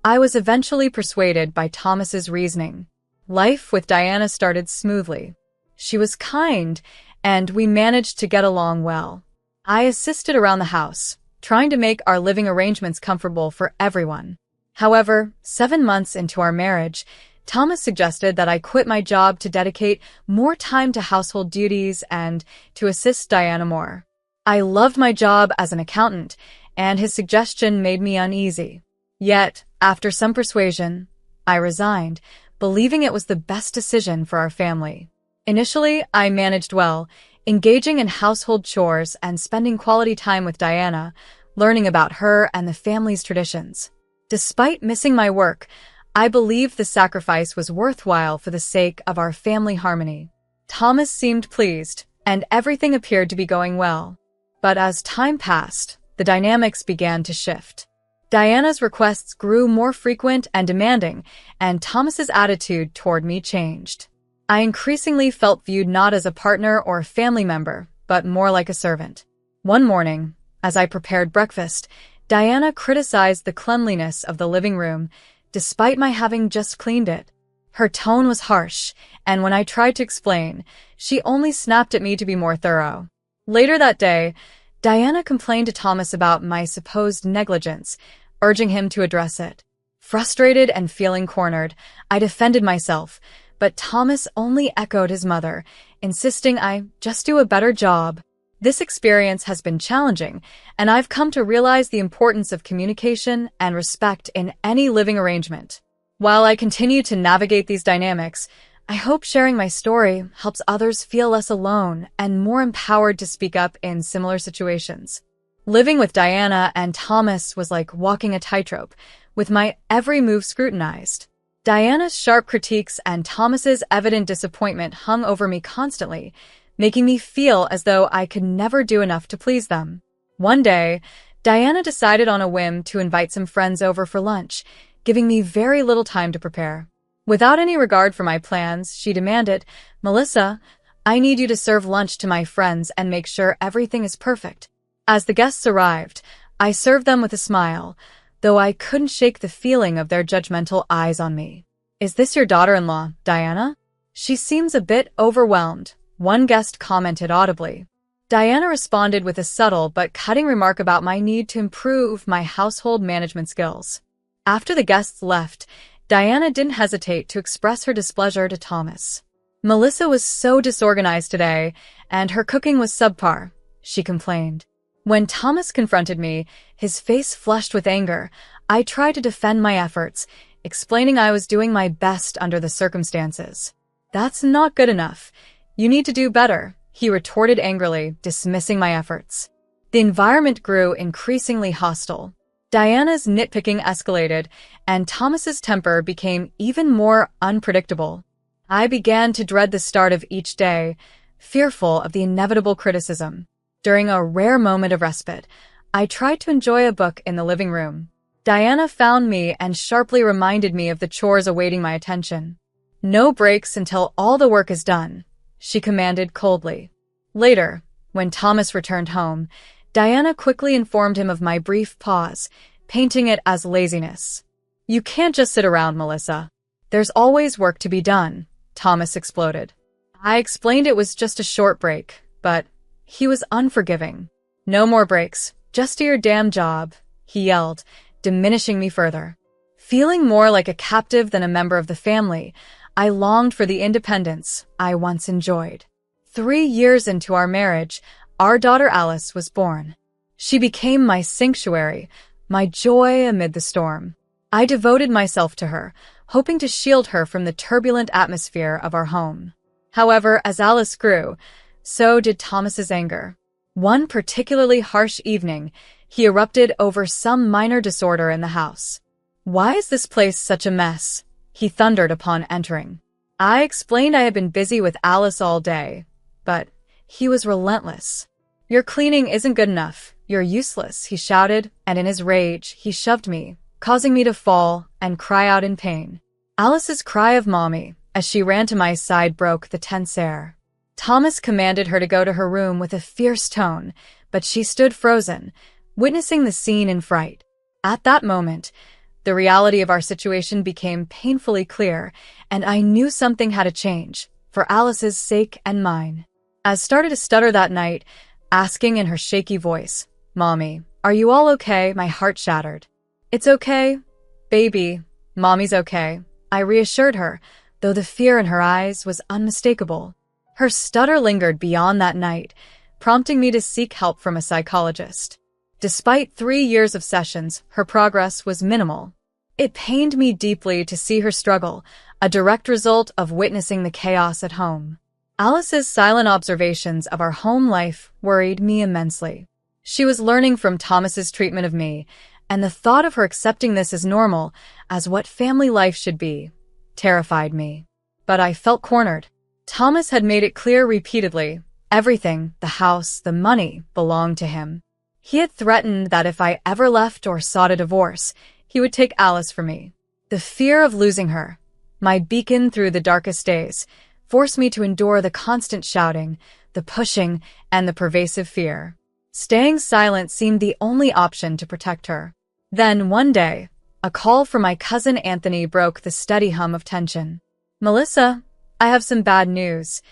I was eventually persuaded by Thomas's reasoning. Life with Diana started smoothly. She was kind, and we managed to get along well. I assisted around the house, trying to make our living arrangements comfortable for everyone. However, 7 months into our marriage, Thomas suggested that I quit my job to dedicate more time to household duties and to assist Diana more. I loved my job as an accountant, and his suggestion made me uneasy. Yet, after some persuasion, I resigned, believing it was the best decision for our family. Initially, I managed well, engaging in household chores and spending quality time with Diana, learning about her and the family's traditions. Despite missing my work, I believed the sacrifice was worthwhile for the sake of our family harmony. Thomas seemed pleased, and everything appeared to be going well. But as time passed, the dynamics began to shift. Diana's requests grew more frequent and demanding, and Thomas's attitude toward me changed. I increasingly felt viewed not as a partner or a family member, but more like a servant. One morning, as I prepared breakfast, Diana criticized the cleanliness of the living room, despite my having just cleaned it. Her tone was harsh, and when I tried to explain, she only snapped at me to be more thorough. Later that day, Diana complained to Thomas about my supposed negligence, urging him to address it. Frustrated and feeling cornered, I defended myself, but Thomas only echoed his mother, insisting I just do a better job. This experience has been challenging, and I've come to realize the importance of communication and respect in any living arrangement. While I continue to navigate these dynamics, I hope sharing my story helps others feel less alone and more empowered to speak up in similar situations. Living with Diana and Thomas was like walking a tightrope, with my every move scrutinized. Diana's sharp critiques and Thomas's evident disappointment hung over me constantly, making me feel as though I could never do enough to please them. One day, Diana decided on a whim to invite some friends over for lunch, giving me very little time to prepare. Without any regard for my plans, she demanded, "Melissa, I need you to serve lunch to my friends and make sure everything is perfect." As the guests arrived, I served them with a smile, though I couldn't shake the feeling of their judgmental eyes on me. "Is this your daughter-in-law, Diana? She seems a bit overwhelmed," one guest commented audibly. Diana responded with a subtle but cutting remark about my need to improve my household management skills. After the guests left, Diana didn't hesitate to express her displeasure to Thomas. "Melissa was so disorganized today, and her cooking was subpar," she complained. When Thomas confronted me, his face flushed with anger, I tried to defend my efforts, explaining I was doing my best under the circumstances. "That's not good enough. You need to do better," he retorted angrily, dismissing my efforts. The environment grew increasingly hostile. Diana's nitpicking escalated, and Thomas's temper became even more unpredictable. I began to dread the start of each day, fearful of the inevitable criticism. During a rare moment of respite, I tried to enjoy a book in the living room. Diana found me and sharply reminded me of the chores awaiting my attention. "No breaks until all the work is done," she commanded coldly. Later, when Thomas returned home, Diana quickly informed him of my brief pause, painting it as laziness. "You can't just sit around, Melissa. There's always work to be done," Thomas exploded. I explained it was just a short break, but he was unforgiving. "No more breaks. Just do your damn job," he yelled, diminishing me further. Feeling more like a captive than a member of the family, I longed for the independence I once enjoyed. 3 years into our marriage, our daughter Alice was born. She became my sanctuary, my joy amid the storm. I devoted myself to her, hoping to shield her from the turbulent atmosphere of our home. However, as Alice grew, so did Thomas's anger. One particularly harsh evening, he erupted over some minor disorder in the house. "Why is this place such a mess?" he thundered upon entering. I explained I had been busy with Alice all day, but he was relentless. "Your cleaning isn't good enough. You're useless," he shouted, and in his rage, he shoved me, causing me to fall and cry out in pain. Alice's cry of "Mommy," as she ran to my side, broke the tense air. Thomas commanded her to go to her room with a fierce tone, but she stood frozen, witnessing the scene in fright. At that moment, the reality of our situation became painfully clear, and I knew something had to change, for Alice's sake and mine. I started to stutter that night, asking in her shaky voice, "Mommy, are you all okay?" My heart shattered. "It's okay, baby. Mommy's okay," I reassured her, though the fear in her eyes was unmistakable. Her stutter lingered beyond that night, prompting me to seek help from a psychologist. Despite 3 years of sessions, her progress was minimal. It pained me deeply to see her struggle, a direct result of witnessing the chaos at home. Alice's silent observations of our home life worried me immensely. She was learning from Thomas's treatment of me, and the thought of her accepting this as normal, as what family life should be, terrified me. But I felt cornered. Thomas had made it clear repeatedly, everything, the house, the money, belonged to him. He had threatened that if I ever left or sought a divorce, he would take Alice from me. The fear of losing her, my beacon through the darkest days, forced me to endure the constant shouting, the pushing, and the pervasive fear. Staying silent seemed the only option to protect her. Then, one day, a call from my cousin Anthony broke the steady hum of tension. "Melissa, I have some bad news.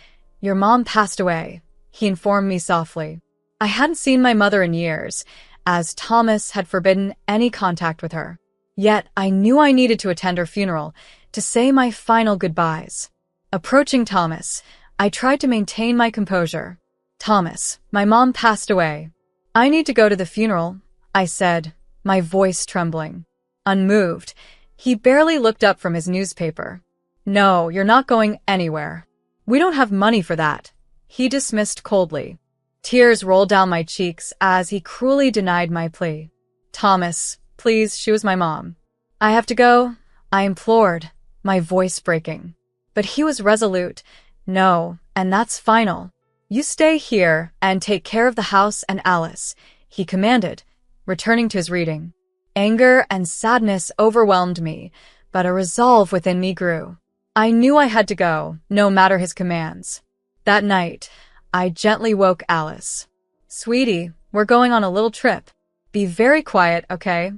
Your mom passed away," he informed me softly. I hadn't seen my mother in years, as Thomas had forbidden any contact with her. Yet I knew I needed to attend her funeral, to say my final goodbyes. Approaching Thomas, I tried to maintain my composure. "Thomas, my mom passed away. I need to go to the funeral," I said, my voice trembling. Unmoved, he barely looked up from his newspaper. "No, you're not going anywhere. We don't have money for that," he dismissed coldly. Tears rolled down my cheeks as he cruelly denied my plea. "Thomas, please, she was my mom. I have to go," I implored, my voice breaking. But he was resolute. "No, and that's final. You stay here and take care of the house and Alice," he commanded, returning to his reading. Anger and sadness overwhelmed me, but a resolve within me grew. I knew I had to go, no matter his commands. That night, I gently woke Alice. "Sweetie, we're going on a little trip. Be very quiet, okay?"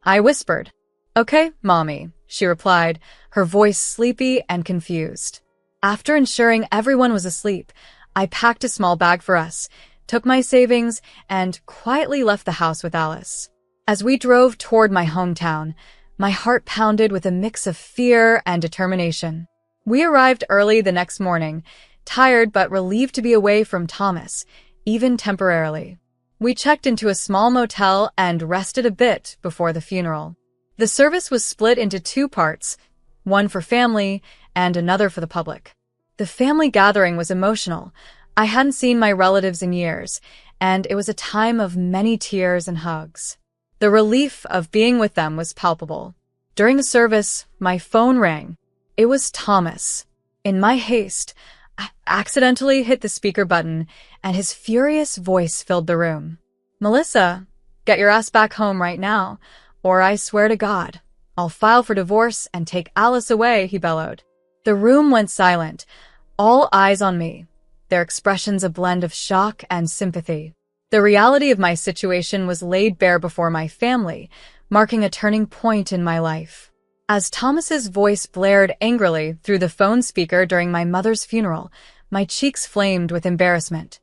I whispered. "Okay, Mommy," she replied, her voice sleepy and confused. After ensuring everyone was asleep, I packed a small bag for us, took my savings, and quietly left the house with Alice. As we drove toward my hometown, my heart pounded with a mix of fear and determination. We arrived early the next morning, tired but relieved to be away from Thomas, even temporarily. We checked into a small motel and rested a bit before the funeral. The service was split into 2 parts, one for family and another for the public. The family gathering was emotional. I hadn't seen my relatives in years, and it was a time of many tears and hugs. The relief of being with them was palpable. During the service, my phone rang. It was Thomas. In my haste, I accidentally hit the speaker button, and his furious voice filled the room. "Melissa, get your ass back home right now, or I swear to God, I'll file for divorce and take Alice away," he bellowed. The room went silent, all eyes on me, their expressions a blend of shock and sympathy. The reality of my situation was laid bare before my family, marking a turning point in my life. As Thomas's voice blared angrily through the phone speaker during my mother's funeral, My cheeks flamed with embarrassment.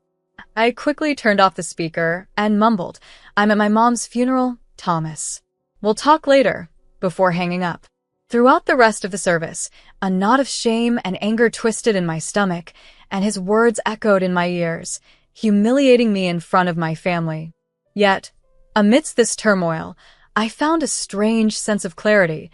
I quickly turned off the speaker and mumbled, "I'm at my mom's funeral, Thomas. We'll talk later," before hanging up. Throughout the rest of the service, a knot of shame and anger twisted in my stomach, and his words echoed in my ears, humiliating me in front of my family. Yet, amidst this turmoil, I found a strange sense of clarity.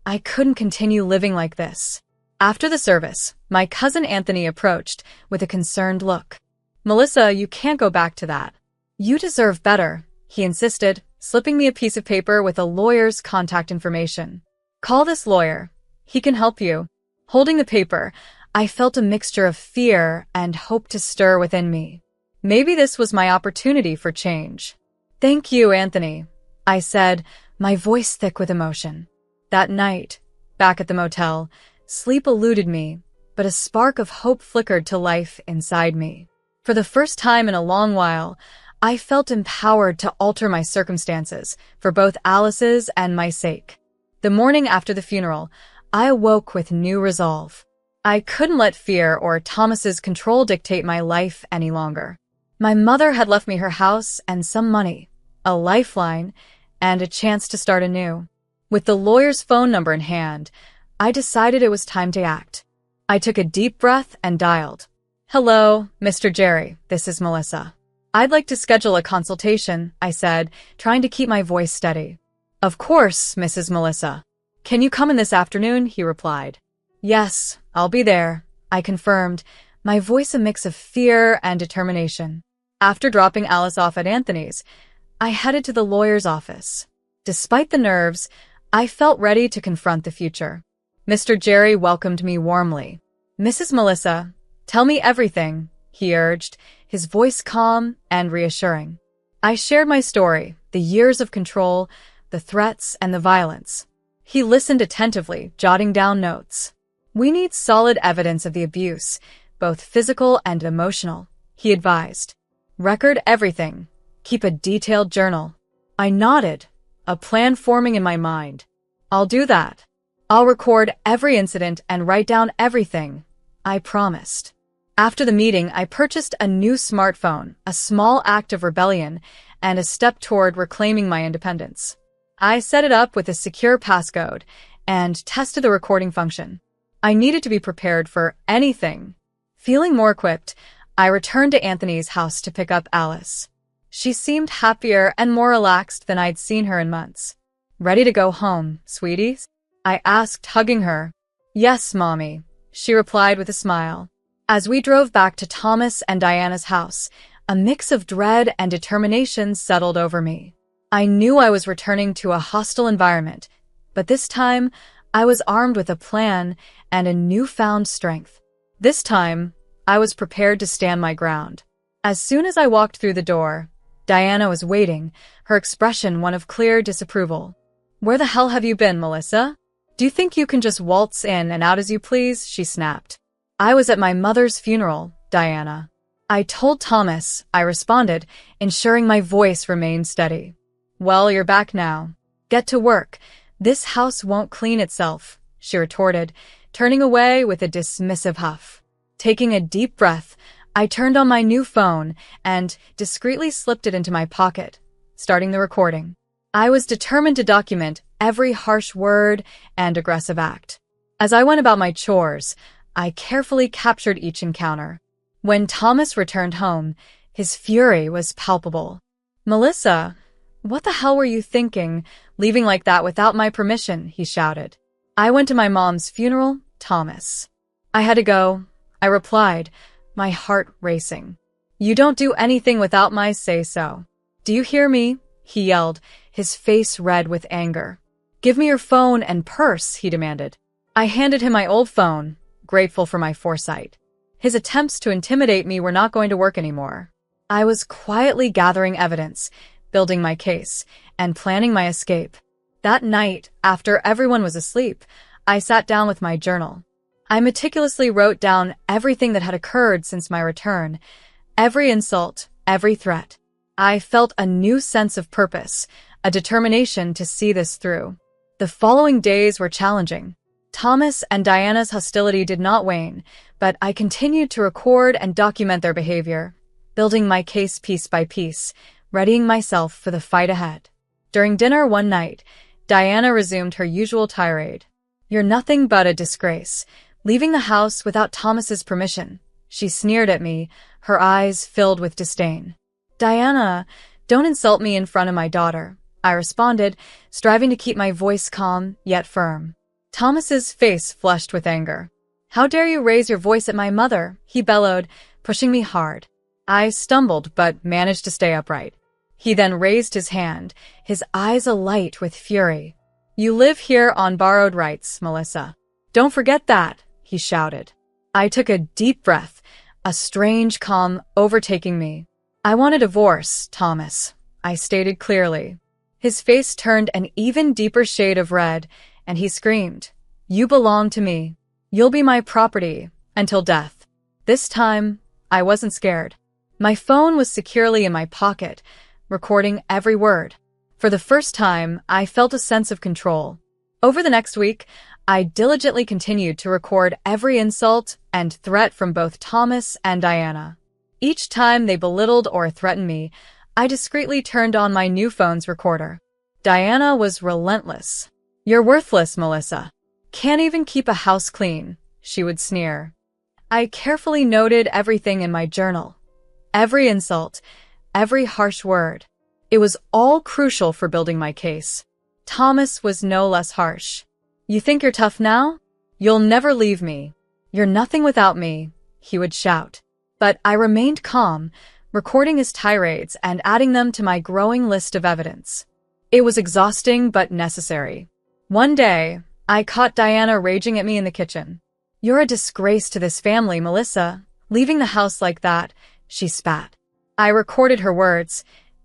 I couldn't continue living like this. After the service, my cousin Anthony approached with a concerned look. "Melissa, you can't go back to that. You deserve better," he insisted, slipping me a piece of paper with a lawyer's contact information. "Call this lawyer. He can help you." Holding the paper, I felt a mixture of fear and hope to stir within me. Maybe this was my opportunity for change. "Thank you, Anthony," I said, my voice thick with emotion. That night, back at the motel, sleep eluded me, but a spark of hope flickered to life inside me. For the first time in a long while, I felt empowered to alter my circumstances for both Alice's and my sake. The morning after the funeral, I awoke with new resolve. I couldn't let fear or Thomas's control dictate my life any longer. My mother had left me her house and some money, a lifeline, and a chance to start anew. With the lawyer's phone number in hand, I decided it was time to act. I took a deep breath and dialed. "Hello, Mr. Jerry, this is Melissa. I'd like to schedule a consultation," I said, trying to keep my voice steady. "Of course, Mrs. Melissa. Can you come in this afternoon?" he replied. "Yes, I'll be there," I confirmed, my voice a mix of fear and determination. After dropping Alice off at Anthony's, I headed to the lawyer's office. Despite the nerves, I felt ready to confront the future. Mr. Jerry welcomed me warmly. "Mrs. Melissa, tell me everything," he urged, his voice calm and reassuring. I shared my story, the years of control, the threats, and the violence. He listened attentively, jotting down notes. "We need solid evidence of the abuse, both physical and emotional," he advised. "Record everything. Keep a detailed journal." I nodded, a plan forming in my mind. "I'll do that. I'll record every incident and write down everything," I promised. After the meeting, I purchased a new smartphone, a small act of rebellion, and a step toward reclaiming my independence. I set it up with a secure passcode and tested the recording function. I needed to be prepared for anything. Feeling more equipped, I returned to Anthony's house to pick up Alice. She seemed happier and more relaxed than I'd seen her in months. "Ready to go home, sweeties?" I asked, hugging her. "Yes, Mommy," she replied with a smile. As we drove back to Thomas and Diana's house, a mix of dread and determination settled over me. I knew I was returning to a hostile environment, but this time I was armed with a plan and a newfound strength. This time, I was prepared to stand my ground. As soon as I walked through the door, Diana was waiting, her expression one of clear disapproval. "Where the hell have you been, Melissa? Do you think you can just waltz in and out as you please?" she snapped. "I was at my mother's funeral, Diana." "I told Thomas," I responded, ensuring my voice remained steady. "Well, you're back now. Get to work. This house won't clean itself," she retorted, turning away with a dismissive huff. Taking a deep breath, I turned on my new phone and discreetly slipped it into my pocket, starting the recording. I was determined to document every harsh word and aggressive act. As I went about my chores, I carefully captured each encounter. When Thomas returned home, his fury was palpable. "Melissa, what the hell were you thinking, leaving like that without my permission?" he shouted. "I went to my mom's funeral, Thomas. I had to go," I replied, my heart racing. "You don't do anything without my say-so. Do you hear me?" he yelled, his face red with anger. "Give me your phone and purse," he demanded. I handed him my old phone, grateful for my foresight. His attempts to intimidate me were not going to work anymore. I was quietly gathering evidence, building my case, and planning my escape. That night, after everyone was asleep, I sat down with my journal. I meticulously wrote down everything that had occurred since my return, every insult, every threat. I felt a new sense of purpose, a determination to see this through. The following days were challenging. Thomas and Diana's hostility did not wane, but I continued to record and document their behavior, building my case piece by piece, readying myself for the fight ahead. During dinner one night, Diana resumed her usual tirade. "You're nothing but a disgrace, leaving the house without Thomas's permission." She sneered at me, her eyes filled with disdain. "Diana, don't insult me in front of my daughter," I responded, striving to keep my voice calm yet firm. Thomas's face flushed with anger. "How dare you raise your voice at my mother?" he bellowed, pushing me hard. I stumbled but managed to stay upright. He then raised his hand, his eyes alight with fury. "You live here on borrowed rights, Melissa. Don't forget that," he shouted. I took a deep breath, a strange calm overtaking me. "I want a divorce, Thomas," I stated clearly. His face turned an even deeper shade of red, and he screamed, "You belong to me. You'll be my property until death." This time, I wasn't scared. My phone was securely in my pocket, recording every word. For the first time, I felt a sense of control. Over the next week, I diligently continued to record every insult and threat from both Thomas and Diana. Each time they belittled or threatened me, I discreetly turned on my new phone's recorder. Diana was relentless. "You're worthless, Melissa. Can't even keep a house clean," she would sneer. I carefully noted everything in my journal. Every insult, every harsh word. It was all crucial for building my case. Thomas was no less harsh. "You think you're tough now? You'll never leave me. You're nothing without me," he would shout. But I remained calm, recording his tirades and adding them to my growing list of evidence. It was exhausting but necessary. One day, I caught Diana raging at me in the kitchen. "You're a disgrace to this family, Melissa. Leaving the house like that," she spat. I recorded her words,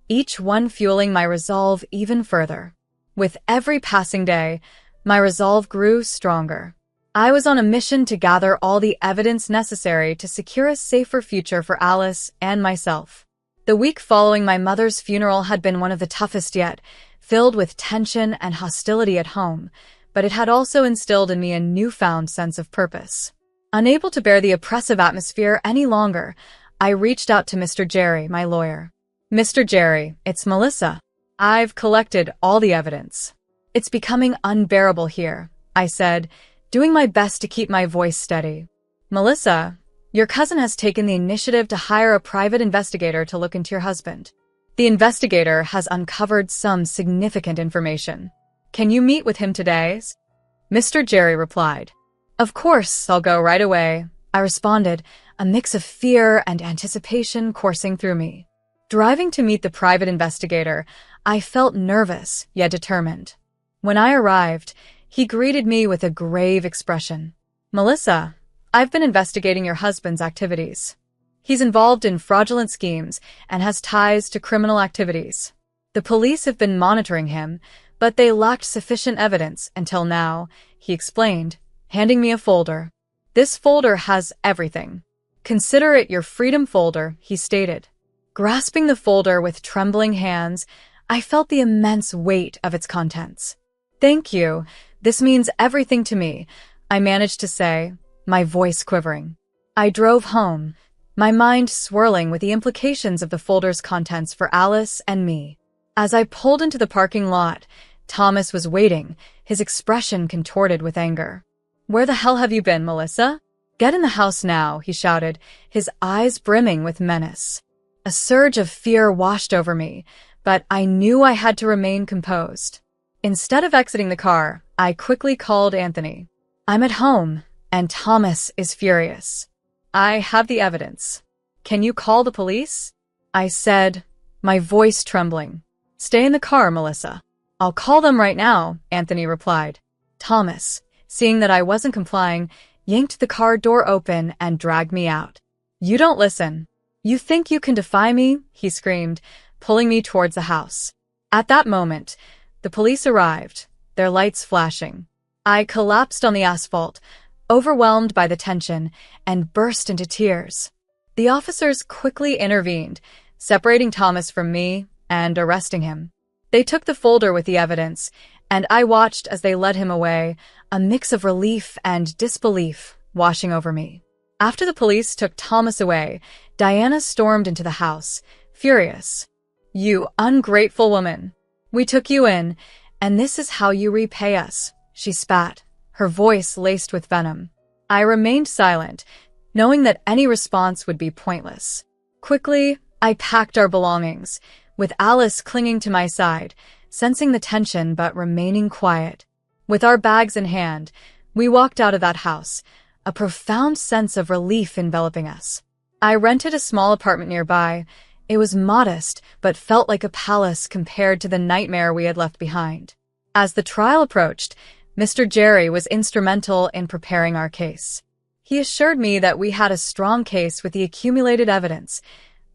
each one fueling my resolve even further. With every passing day, my resolve grew stronger. I was on a mission to gather all the evidence necessary to secure a safer future for Alice and myself. The week following my mother's funeral had been one of the toughest yet, filled with tension and hostility at home, but it had also instilled in me a newfound sense of purpose. Unable to bear the oppressive atmosphere any longer, I reached out to Mr. Jerry, my lawyer. "Mr. Jerry, it's Melissa. I've collected all the evidence. It's becoming unbearable here," I said, doing my best to keep my voice steady. "Melissa, your cousin has taken the initiative to hire a private investigator to look into your husband. The investigator has uncovered some significant information. Can you meet with him today?" Mr. Jerry replied. "Of course, I'll go right away," I responded, a mix of fear and anticipation coursing through me. Driving to meet the private investigator, I felt nervous yet determined. When I arrived, he greeted me with a grave expression. "Melissa, I've been investigating your husband's activities. He's involved in fraudulent schemes and has ties to criminal activities. The police have been monitoring him, but they lacked sufficient evidence until now," he explained, handing me a folder. "This folder has everything. Consider it your freedom folder," he stated. Grasping the folder with trembling hands, I felt the immense weight of its contents. "Thank you. This means everything to me," I managed to say, my voice quivering. I drove home, my mind swirling with the implications of the folder's contents for Alice and me. As I pulled into the parking lot, Thomas was waiting, his expression contorted with anger. "Where the hell have you been, Melissa? Get in the house now," he shouted, his eyes brimming with menace. A surge of fear washed over me, but I knew I had to remain composed. Instead of exiting the car, I quickly called Anthony. "I'm at home, and Thomas is furious. I have the evidence. Can you call the police?" I said, my voice trembling. "Stay in the car, Melissa. I'll call them right now," Anthony replied. Thomas, seeing that I wasn't complying, yanked the car door open and dragged me out. "You don't listen. You think you can defy me?" he screamed, pulling me towards the house. At that moment, the police arrived, their lights flashing. I collapsed on the asphalt, overwhelmed by the tension, and burst into tears. The officers quickly intervened, separating Thomas from me and arresting him. They took the folder with the evidence, and I watched as they led him away, a mix of relief and disbelief washing over me. After the police took Thomas away, Diana stormed into the house, furious. "You ungrateful woman! We took you in, and this is how you repay us," she spat, her voice laced with venom. I remained silent, knowing that any response would be pointless. Quickly, I packed our belongings, with Alice clinging to my side, sensing the tension but remaining quiet. With our bags in hand, we walked out of that house, a profound sense of relief enveloping us. I rented a small apartment nearby. It was modest, but felt like a palace compared to the nightmare we had left behind. As the trial approached, Mr. Jerry was instrumental in preparing our case. He assured me that we had a strong case with the accumulated evidence,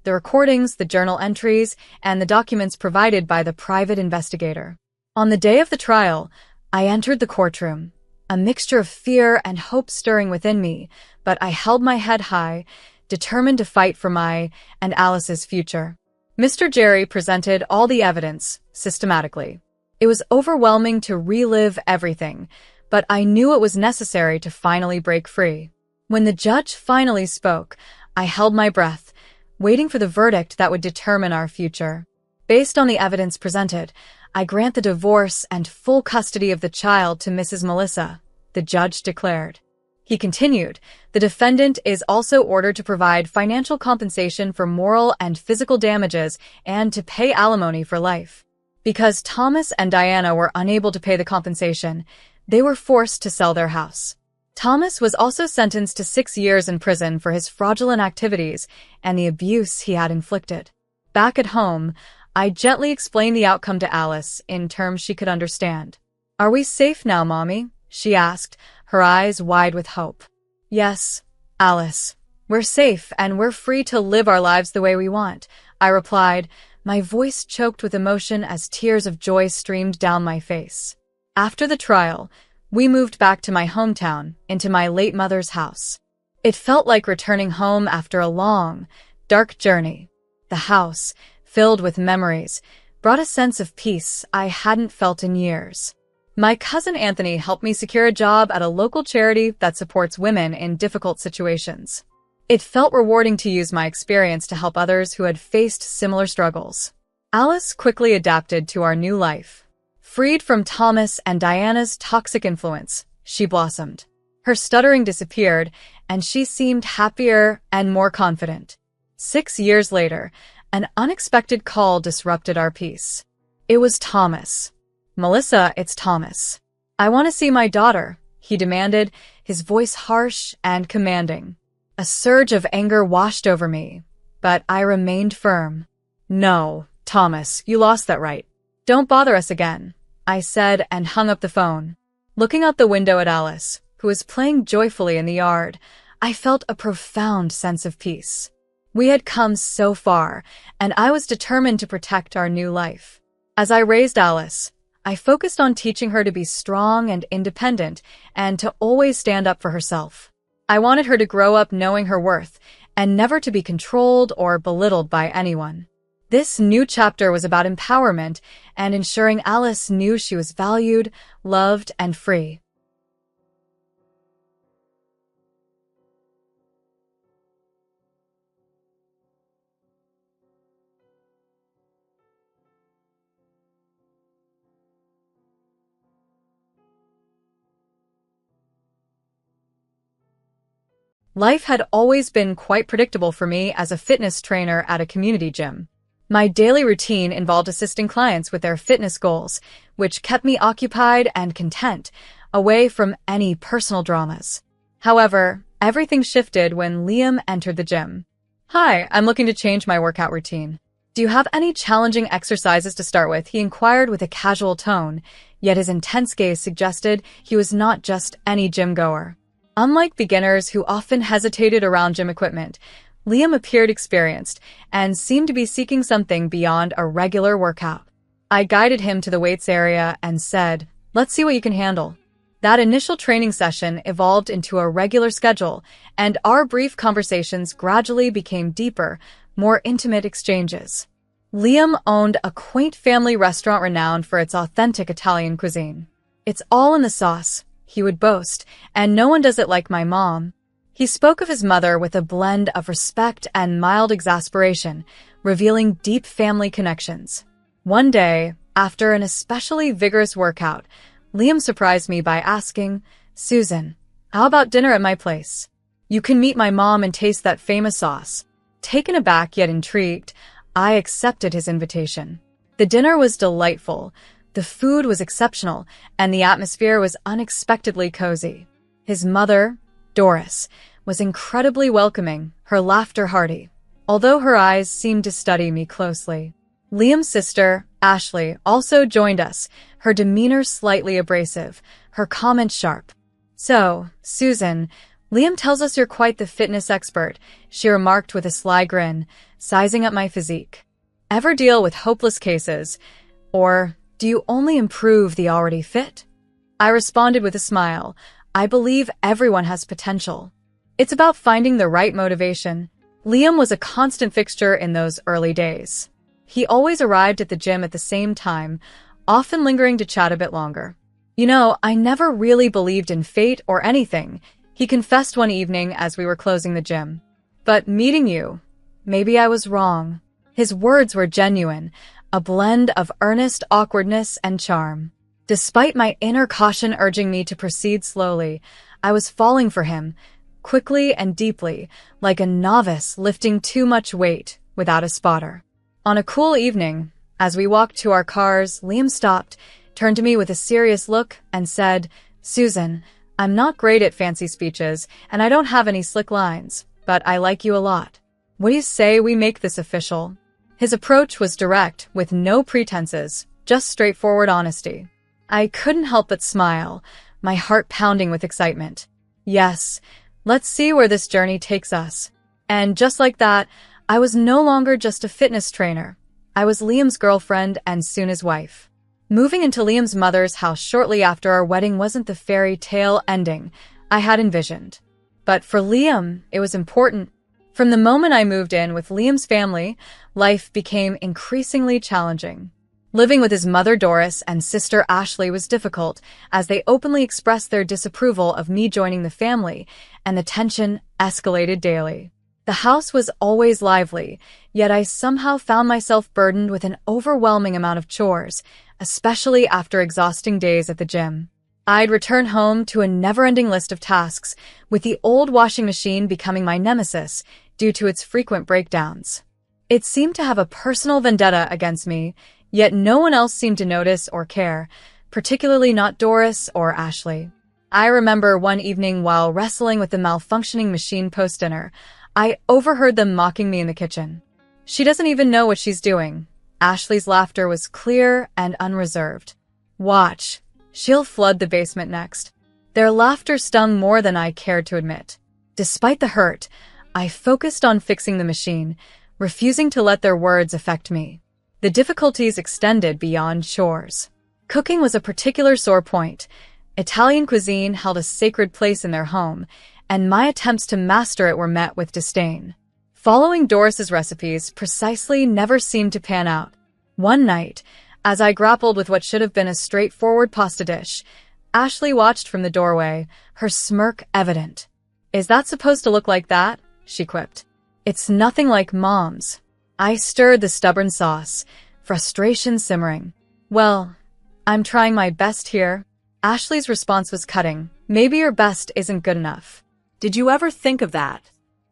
the recordings, the journal entries, and the documents provided by the private investigator. On the day of the trial, I entered the courtroom, a mixture of fear and hope stirring within me, but I held my head high, determined to fight for my and Alice's future. Mr. Jerry presented all the evidence systematically. It was overwhelming to relive everything, but I knew it was necessary to finally break free. When the judge finally spoke, I held my breath, waiting for the verdict that would determine our future. Based on the evidence presented, I grant the divorce and full custody of the child to Mrs. Melissa, the judge declared. He continued, the defendant is also ordered to provide financial compensation for moral and physical damages and to pay alimony for life. Because Thomas and Diana were unable to pay the compensation, they were forced to sell their house. Thomas was also sentenced to 6 years in prison for his fraudulent activities and the abuse he had inflicted. Back at home, I gently explained the outcome to Alice in terms she could understand. "Are we safe now, Mommy?" she asked, her eyes wide with hope. "Yes, Alice. We're safe and we're free to live our lives the way we want," I replied, my voice choked with emotion as tears of joy streamed down my face. After the trial, we moved back to my hometown, into my late mother's house. It felt like returning home after a long, dark journey. The house, filled with memories, brought a sense of peace I hadn't felt in years. My cousin Anthony helped me secure a job at a local charity that supports women in difficult situations. It felt rewarding to use my experience to help others who had faced similar struggles. Alice quickly adapted to our new life. Freed from Thomas and Diana's toxic influence, she blossomed. Her stuttering disappeared, and she seemed happier and more confident. 6 years later, an unexpected call disrupted our peace. It was Thomas. "Melissa, it's Thomas. I want to see my daughter," he demanded, his voice harsh and commanding. A surge of anger washed over me, but I remained firm. "No, Thomas, you lost that right. Don't bother us again," I said and hung up the phone. Looking out the window at Alice, who was playing joyfully in the yard, I felt a profound sense of peace. We had come so far, and I was determined to protect our new life. As I raised Alice, I focused on teaching her to be strong and independent and to always stand up for herself. I wanted her to grow up knowing her worth and never to be controlled or belittled by anyone. This new chapter was about empowerment and ensuring Alice knew she was valued, loved, and free. Life had always been quite predictable for me as a fitness trainer at a community gym. My daily routine involved assisting clients with their fitness goals, which kept me occupied and content, away from any personal dramas. However, everything shifted when Liam entered the gym. "Hi, I'm looking to change my workout routine. Do you have any challenging exercises to start with?" he inquired with a casual tone, yet his intense gaze suggested he was not just any gym goer. Unlike beginners who often hesitated around gym equipment, Liam appeared experienced and seemed to be seeking something beyond a regular workout. I guided him to the weights area and said, "Let's see what you can handle." That initial training session evolved into a regular schedule, and our brief conversations gradually became deeper, more intimate exchanges. Liam owned a quaint family restaurant renowned for its authentic Italian cuisine. "It's all in the sauce," he would boast, "and no one does it like my mom." He spoke of his mother with a blend of respect and mild exasperation, revealing deep family connections. One day, after an especially vigorous workout, Liam surprised me by asking, "Susan, how about dinner at my place? You can meet my mom and taste that famous sauce." Taken aback yet intrigued, I accepted his invitation. The dinner was delightful, the food was exceptional, and the atmosphere was unexpectedly cozy. His mother, Doris, was incredibly welcoming, her laughter hearty, although her eyes seemed to study me closely. Liam's sister, Ashley, also joined us, her demeanor slightly abrasive, her comments sharp. "So, Susan, Liam tells us you're quite the fitness expert," she remarked with a sly grin, sizing up my physique. "Ever deal with hopeless cases? Or do you only improve the already fit?" I responded with a smile. "I believe everyone has potential. It's about finding the right motivation." Liam was a constant fixture in those early days. He always arrived at the gym at the same time, often lingering to chat a bit longer. "You know, I never really believed in fate or anything," he confessed one evening as we were closing the gym. "But meeting you, maybe I was wrong." His words were genuine, a blend of earnest awkwardness and charm. Despite my inner caution urging me to proceed slowly, I was falling for him, quickly and deeply, like a novice lifting too much weight without a spotter. On a cool evening, as we walked to our cars, Liam stopped, turned to me with a serious look, and said, "Susan, I'm not great at fancy speeches, and I don't have any slick lines, but I like you a lot. What do you say we make this official?" His approach was direct, with no pretenses, just straightforward honesty. I couldn't help but smile, my heart pounding with excitement. Yes, let's see where this journey takes us. And just like that, I was no longer just a fitness trainer. I was Liam's girlfriend and soon his wife. Moving into Liam's mother's house shortly after our wedding wasn't the fairy tale ending I had envisioned. But for Liam, it was important. From the moment I moved in with Liam's family, life became increasingly challenging. Living with his mother Doris and sister Ashley was difficult, as they openly expressed their disapproval of me joining the family, and the tension escalated daily. The house was always lively, yet I somehow found myself burdened with an overwhelming amount of chores, especially after exhausting days at the gym. I'd return home to a never-ending list of tasks, with the old washing machine becoming my nemesis due to its frequent breakdowns. It seemed to have a personal vendetta against me, yet no one else seemed to notice or care, particularly not Doris or Ashley. I remember one evening while wrestling with the malfunctioning machine post-dinner, I overheard them mocking me in the kitchen. "She doesn't even know what she's doing." Ashley's laughter was clear and unreserved. "Watch. She'll flood the basement next." Their laughter stung more than I cared to admit. Despite the hurt, I focused on fixing the machine, refusing to let their words affect me. The difficulties extended beyond chores. Cooking was a particular sore point. Italian cuisine held a sacred place in their home, and my attempts to master it were met with disdain. Following Doris's recipes precisely never seemed to pan out. One night, as I grappled with what should have been a straightforward pasta dish, Ashley watched from the doorway, her smirk evident. "Is that supposed to look like that?" she quipped. "It's nothing like Mom's." I stirred the stubborn sauce, frustration simmering. "Well, I'm trying my best here." Ashley's response was cutting. "Maybe your best isn't good enough." Did you ever think of that?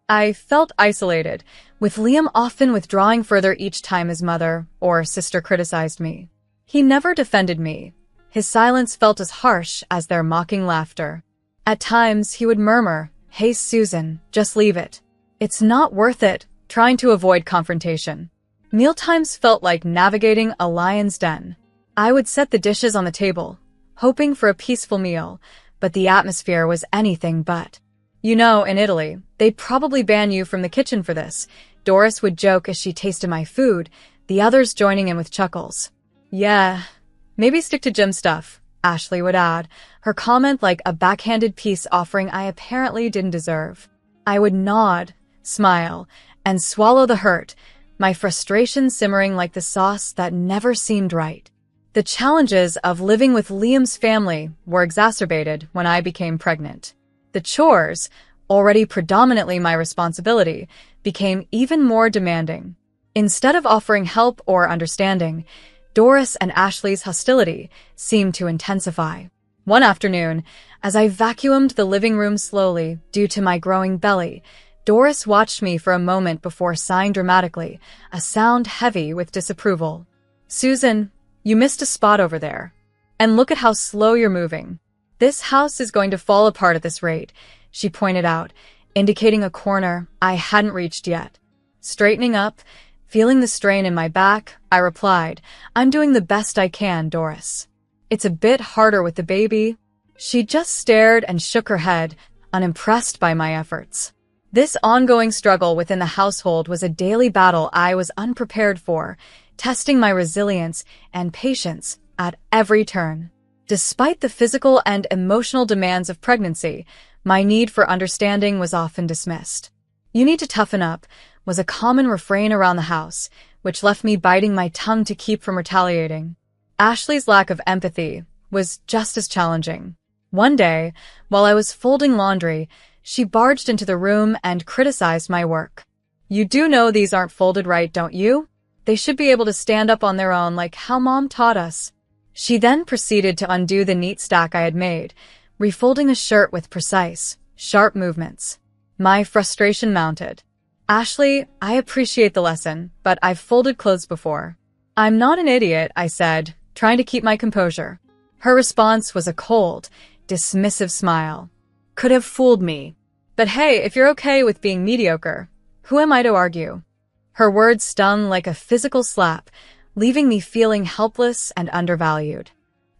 I felt isolated, with Liam often withdrawing further each time his mother or sister criticized me. He never defended me. His silence felt as harsh as their mocking laughter. At times, he would murmur, "Hey, Susan, just leave it. It's not worth it," trying to avoid confrontation. Mealtimes felt like navigating a lion's den. I would set the dishes on the table, hoping for a peaceful meal, but the atmosphere was anything but. "You know, in Italy, they'd probably ban you from the kitchen for this," Doris would joke as she tasted my food, the others joining in with chuckles. "Yeah, maybe stick to gym stuff," Ashley would add, her comment like a backhanded peace offering I apparently didn't deserve. I would nod, smile, and swallow the hurt, my frustration simmering like the sauce that never seemed right. The challenges of living with Liam's family were exacerbated when I became pregnant. The chores, already predominantly my responsibility, became even more demanding. Instead of offering help or understanding, Doris and Ashley's hostility seemed to intensify. One afternoon, as I vacuumed the living room slowly due to my growing belly, Doris watched me for a moment before sighing dramatically, a sound heavy with disapproval. "Susan, you missed a spot over there. And look at how slow you're moving. This house is going to fall apart at this rate," she pointed out, indicating a corner I hadn't reached yet. Straightening up, feeling the strain in my back, I replied, "I'm doing the best I can, Doris. It's a bit harder with the baby." She just stared and shook her head, unimpressed by my efforts. This ongoing struggle within the household was a daily battle I was unprepared for, testing my resilience and patience at every turn. Despite the physical and emotional demands of pregnancy, my need for understanding was often dismissed. "You need to toughen up," was a common refrain around the house, which left me biting my tongue to keep from retaliating. Ashley's lack of empathy was just as challenging. One day, while I was folding laundry, she barged into the room and criticized my work. "You do know these aren't folded right, don't you? They should be able to stand up on their own like how Mom taught us." She then proceeded to undo the neat stack I had made, refolding a shirt with precise, sharp movements. My frustration mounted. "Ashley, I appreciate the lesson, but I've folded clothes before." "I'm not an idiot," I said, trying to keep my composure. Her response was a cold, dismissive smile. "Could have fooled me. But hey, if you're okay with being mediocre, who am I to argue?" Her words stung like a physical slap, leaving me feeling helpless and undervalued.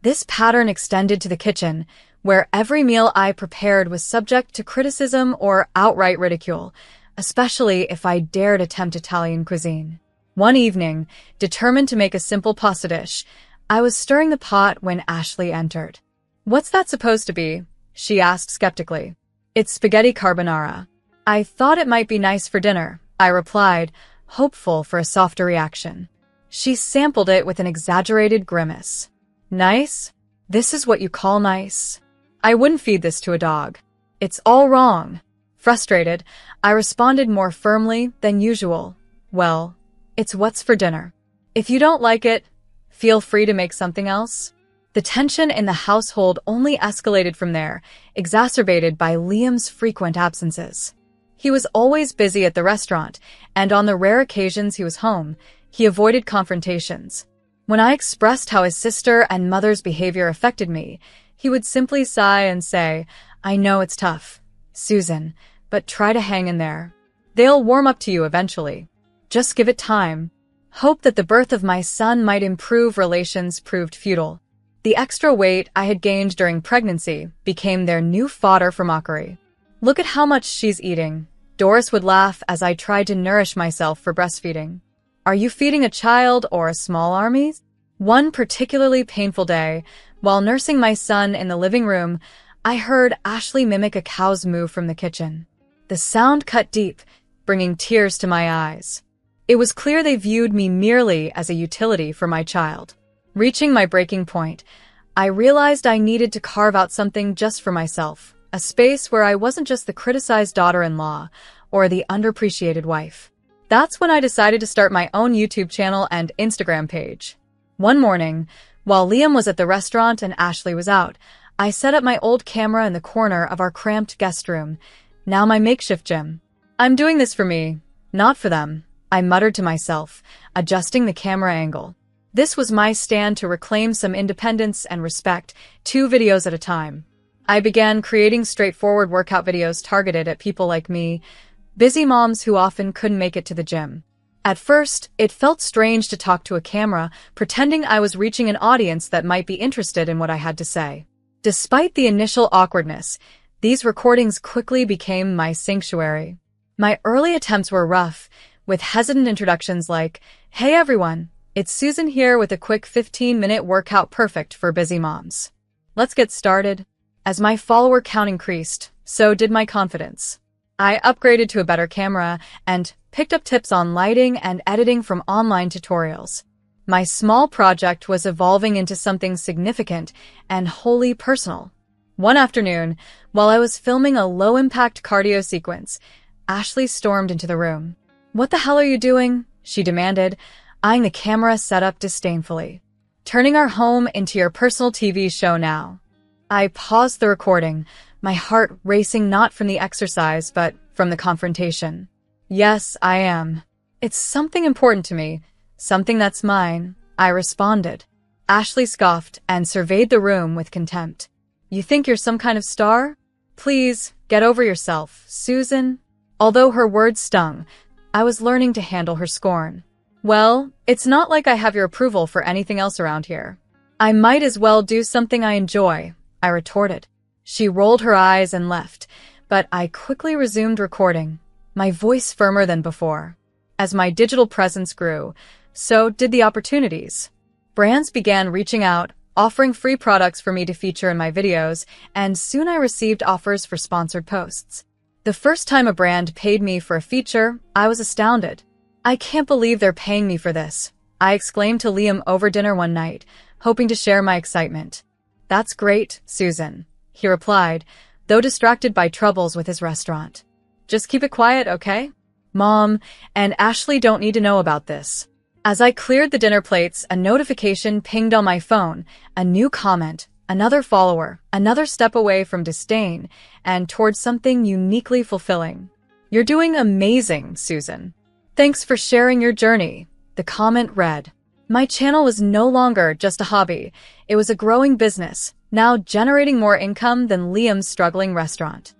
This pattern extended to the kitchen, where every meal I prepared was subject to criticism or outright ridicule, especially if I dared attempt Italian cuisine. One evening, determined to make a simple pasta dish, I was stirring the pot when Ashley entered. "What's that supposed to be?" she asked skeptically. "It's spaghetti carbonara." "I thought it might be nice for dinner," I replied, hopeful for a softer reaction. She sampled it with an exaggerated grimace. "Nice? This is what you call nice? I wouldn't feed this to a dog. It's all wrong." Frustrated, I responded more firmly than usual. "Well, it's what's for dinner. If you don't like it, feel free to make something else." The tension in the household only escalated from there, exacerbated by Liam's frequent absences. He was always busy at the restaurant, and on the rare occasions he was home, he avoided confrontations. When I expressed how his sister and mother's behavior affected me, he would simply sigh and say, "I know it's tough, Susan, but try to hang in there. They'll warm up to you eventually. Just give it time." Hope that the birth of my son might improve relations proved futile. The extra weight I had gained during pregnancy became their new fodder for mockery. "Look at how much she's eating," Doris would laugh as I tried to nourish myself for breastfeeding. "Are you feeding a child or a small army?" One particularly painful day, while nursing my son in the living room, I heard Ashley mimic a cow's moo from the kitchen. The sound cut deep, bringing tears to my eyes. It was clear they viewed me merely as a utility for my child. Reaching my breaking point, I realized I needed to carve out something just for myself, a space where I wasn't just the criticized daughter-in-law or the underappreciated wife. That's when I decided to start my own YouTube channel and Instagram page. One morning, while Liam was at the restaurant and Ashley was out, I set up my old camera in the corner of our cramped guest room, now my makeshift gym. "I'm doing this for me, not for them," I muttered to myself, adjusting the camera angle. This was my stand to reclaim some independence and respect, 2 videos at a time. I began creating straightforward workout videos targeted at people like me, busy moms who often couldn't make it to the gym. At first, it felt strange to talk to a camera, pretending I was reaching an audience that might be interested in what I had to say. Despite the initial awkwardness, these recordings quickly became my sanctuary. My early attempts were rough, with hesitant introductions like, "Hey everyone, it's Susan here with a quick 15-minute workout perfect for busy moms. Let's get started." As my follower count increased, so did my confidence. I upgraded to a better camera and picked up tips on lighting and editing from online tutorials. My small project was evolving into something significant and wholly personal. One afternoon, while I was filming a low-impact cardio sequence, Ashley stormed into the room. "What the hell are you doing?" she demanded, eyeing the camera setup disdainfully. "Turning our home into your personal TV show now." I paused the recording, my heart racing not from the exercise but from the confrontation. "Yes, I am. It's something important to me, something that's mine," I responded. Ashley scoffed and surveyed the room with contempt. "You think you're some kind of star? Please, get over yourself, Susan." Although her words stung, I was learning to handle her scorn. "Well, it's not like I have your approval for anything else around here. I might as well do something I enjoy," I retorted. She rolled her eyes and left, but I quickly resumed recording, my voice firmer than before. As my digital presence grew, so did the opportunities. Brands began reaching out, offering free products for me to feature in my videos, and soon I received offers for sponsored posts. The first time a brand paid me for a feature, I was astounded. "I can't believe they're paying me for this," I exclaimed to Liam over dinner one night, hoping to share my excitement. "That's great, Susan," he replied, though distracted by troubles with his restaurant. "Just keep it quiet, okay? Mom and Ashley don't need to know about this." As I cleared the dinner plates, a notification pinged on my phone, a new comment, another follower, another step away from disdain, and towards something uniquely fulfilling. "You're doing amazing, Susan. Thanks for sharing your journey," the comment read. My channel was no longer just a hobby. It was a growing business, now generating more income than Liam's struggling restaurant.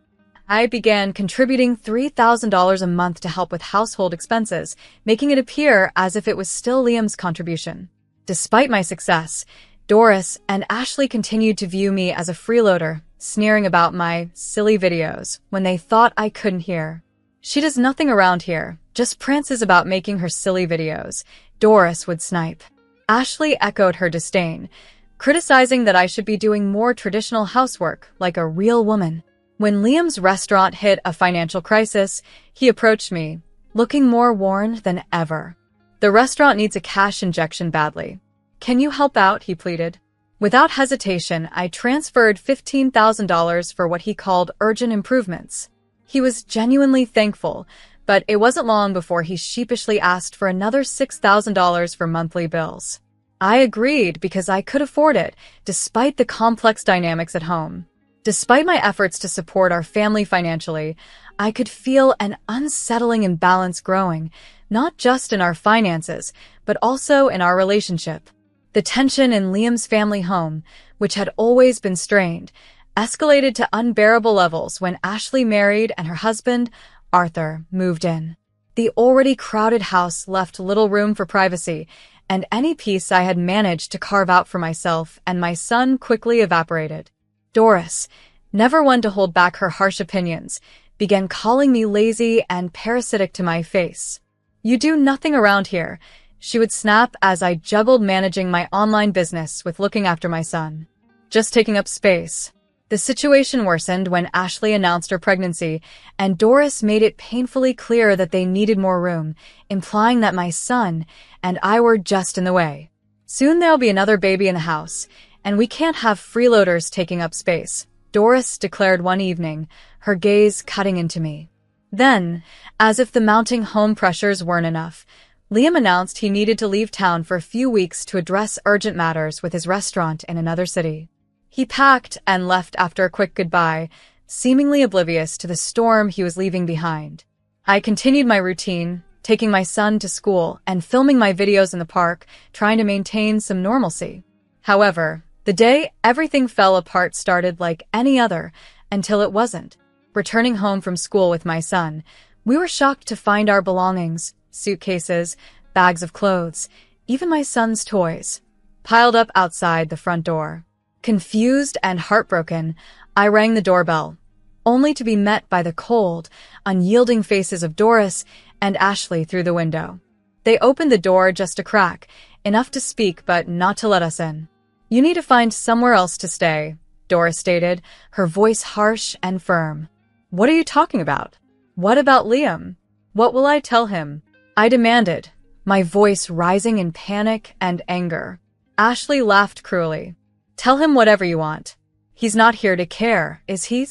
I began contributing $3,000 a month to help with household expenses, making it appear as if it was still Liam's contribution. Despite my success, Doris and Ashley continued to view me as a freeloader, sneering about my silly videos when they thought I couldn't hear. "She does nothing around here, just prances about making her silly videos," Doris would snipe. Ashley echoed her disdain, criticizing that I should be doing more traditional housework like a real woman. When Liam's restaurant hit a financial crisis, he approached me, looking more worn than ever. "The restaurant needs a cash injection badly. Can you help out?" he pleaded. Without hesitation, I transferred $15,000 for what he called urgent improvements. He was genuinely thankful, but it wasn't long before he sheepishly asked for another $6,000 for monthly bills. I agreed because I could afford it, despite the complex dynamics at home. Despite my efforts to support our family financially, I could feel an unsettling imbalance growing, not just in our finances, but also in our relationship. The tension in Liam's family home, which had always been strained, escalated to unbearable levels when Ashley married and her husband, Arthur, moved in. The already crowded house left little room for privacy, and any peace I had managed to carve out for myself and my son quickly evaporated. Doris, never one to hold back her harsh opinions, began calling me lazy and parasitic to my face. "You do nothing around here," she would snap as I juggled managing my online business with looking after my son. "Just taking up space." The situation worsened when Ashley announced her pregnancy, and Doris made it painfully clear that they needed more room, implying that my son and I were just in the way. "Soon there'll be another baby in the house, and we can't have freeloaders taking up space," Doris declared one evening, her gaze cutting into me. Then, as if the mounting home pressures weren't enough, Liam announced he needed to leave town for a few weeks to address urgent matters with his restaurant in another city. He packed and left after a quick goodbye, seemingly oblivious to the storm he was leaving behind. I continued my routine, taking my son to school and filming my videos in the park, trying to maintain some normalcy. However, the day everything fell apart started like any other, until it wasn't. Returning home from school with my son, we were shocked to find our belongings, suitcases, bags of clothes, even my son's toys, piled up outside the front door. Confused and heartbroken, I rang the doorbell, only to be met by the cold, unyielding faces of Doris and Ashley through the window. They opened the door just a crack, enough to speak but not to let us in. "You need to find somewhere else to stay," Doris stated, her voice harsh and firm. "What are you talking about? What about Liam? What will I tell him?" I demanded, my voice rising in panic and anger. Ashley laughed cruelly. "Tell him whatever you want. He's not here to care, is he?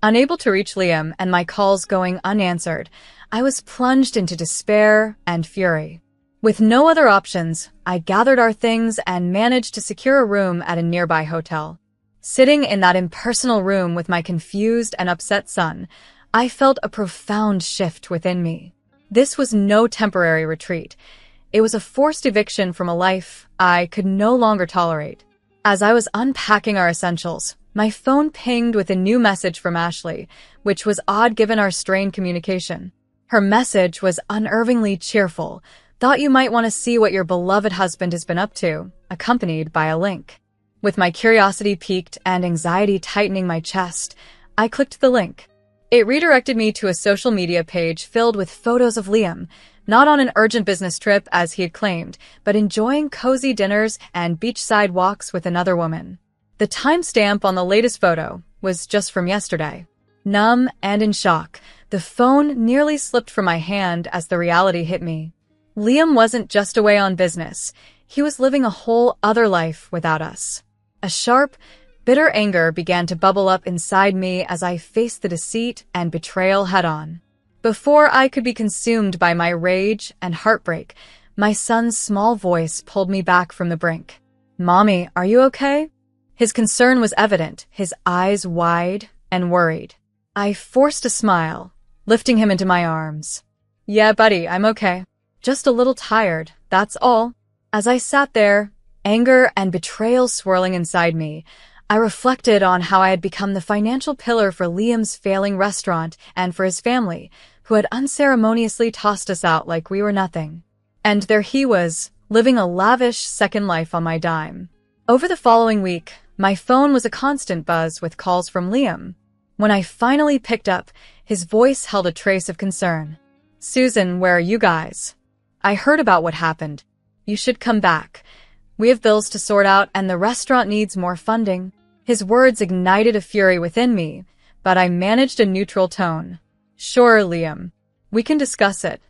Unable to reach Liam and my calls going unanswered, I was plunged into despair and fury. With no other options, I gathered our things and managed to secure a room at a nearby hotel. Sitting in that impersonal room with my confused and upset son, I felt a profound shift within me. This was no temporary retreat. It was a forced eviction from a life I could no longer tolerate. As I was unpacking our essentials, my phone pinged with a new message from Ashley, which was odd given our strained communication. Her message was unnervingly cheerful. Thought you might want to see what your beloved husband has been up to, accompanied by a link. With my curiosity piqued and anxiety tightening my chest, I clicked the link. It redirected me to a social media page filled with photos of Liam, not on an urgent business trip as he had claimed, but enjoying cozy dinners and beachside walks with another woman. The timestamp on the latest photo was just from yesterday. Numb and in shock, the phone nearly slipped from my hand as the reality hit me. Liam wasn't just away on business. He was living a whole other life without us. A sharp, bitter anger began to bubble up inside me as I faced the deceit and betrayal head-on. Before I could be consumed by my rage and heartbreak, my son's small voice pulled me back from the brink. "Mommy, are you okay?" His concern was evident, his eyes wide and worried. I forced a smile, lifting him into my arms. "Yeah, buddy, I'm okay. Just a little tired, that's all." As I sat there, anger and betrayal swirling inside me, I reflected on how I had become the financial pillar for Liam's failing restaurant and for his family, who had unceremoniously tossed us out like we were nothing. And there he was, living a lavish second life on my dime. Over the following week, my phone was a constant buzz with calls from Liam. When I finally picked up, his voice held a trace of concern. "Susan, where are you guys? I heard about what happened. You should come back. We have bills to sort out and the restaurant needs more funding." His words ignited a fury within me, but I managed a neutral tone. "Sure, Liam. We can discuss it.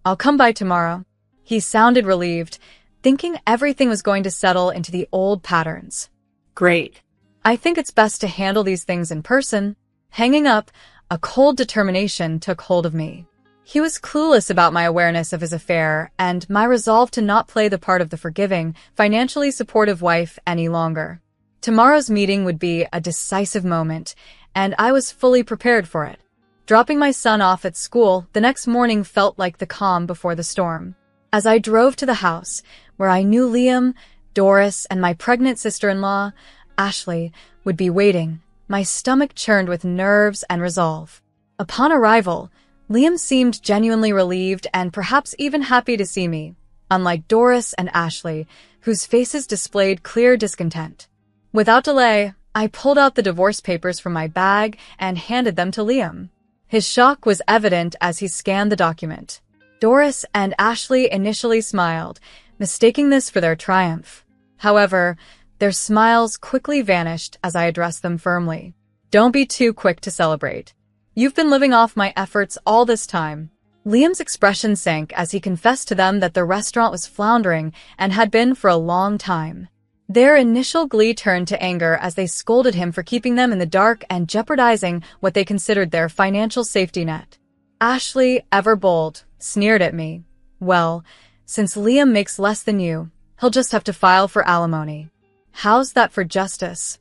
I'll come by tomorrow." He sounded relieved, thinking everything was going to settle into the old patterns. Great. "I think it's best to handle these things in person." Hanging up, a cold determination took hold of me. He was clueless about my awareness of his affair and my resolve to not play the part of the forgiving, financially supportive wife any longer. Tomorrow's meeting would be a decisive moment, and I was fully prepared for it. Dropping my son off at school, the next morning felt like the calm before the storm. As I drove to the house, where I knew Liam, Doris, and my pregnant sister-in-law, Ashley, would be waiting, my stomach churned with nerves and resolve. Upon arrival, Liam seemed genuinely relieved and perhaps even happy to see me, unlike Doris and Ashley, whose faces displayed clear discontent. Without delay, I pulled out the divorce papers from my bag and handed them to Liam. His shock was evident as he scanned the document. Doris and Ashley initially smiled, mistaking this for their triumph. However, their smiles quickly vanished as I addressed them firmly. "Don't be too quick to celebrate. You've been living off my efforts all this time." Liam's expression sank as he confessed to them that the restaurant was floundering and had been for a long time. Their initial glee turned to anger as they scolded him for keeping them in the dark and jeopardizing what they considered their financial safety net. Ashley, ever bold, sneered at me. "Well, since Liam makes less than you, he'll just have to file for alimony. How's that for justice?"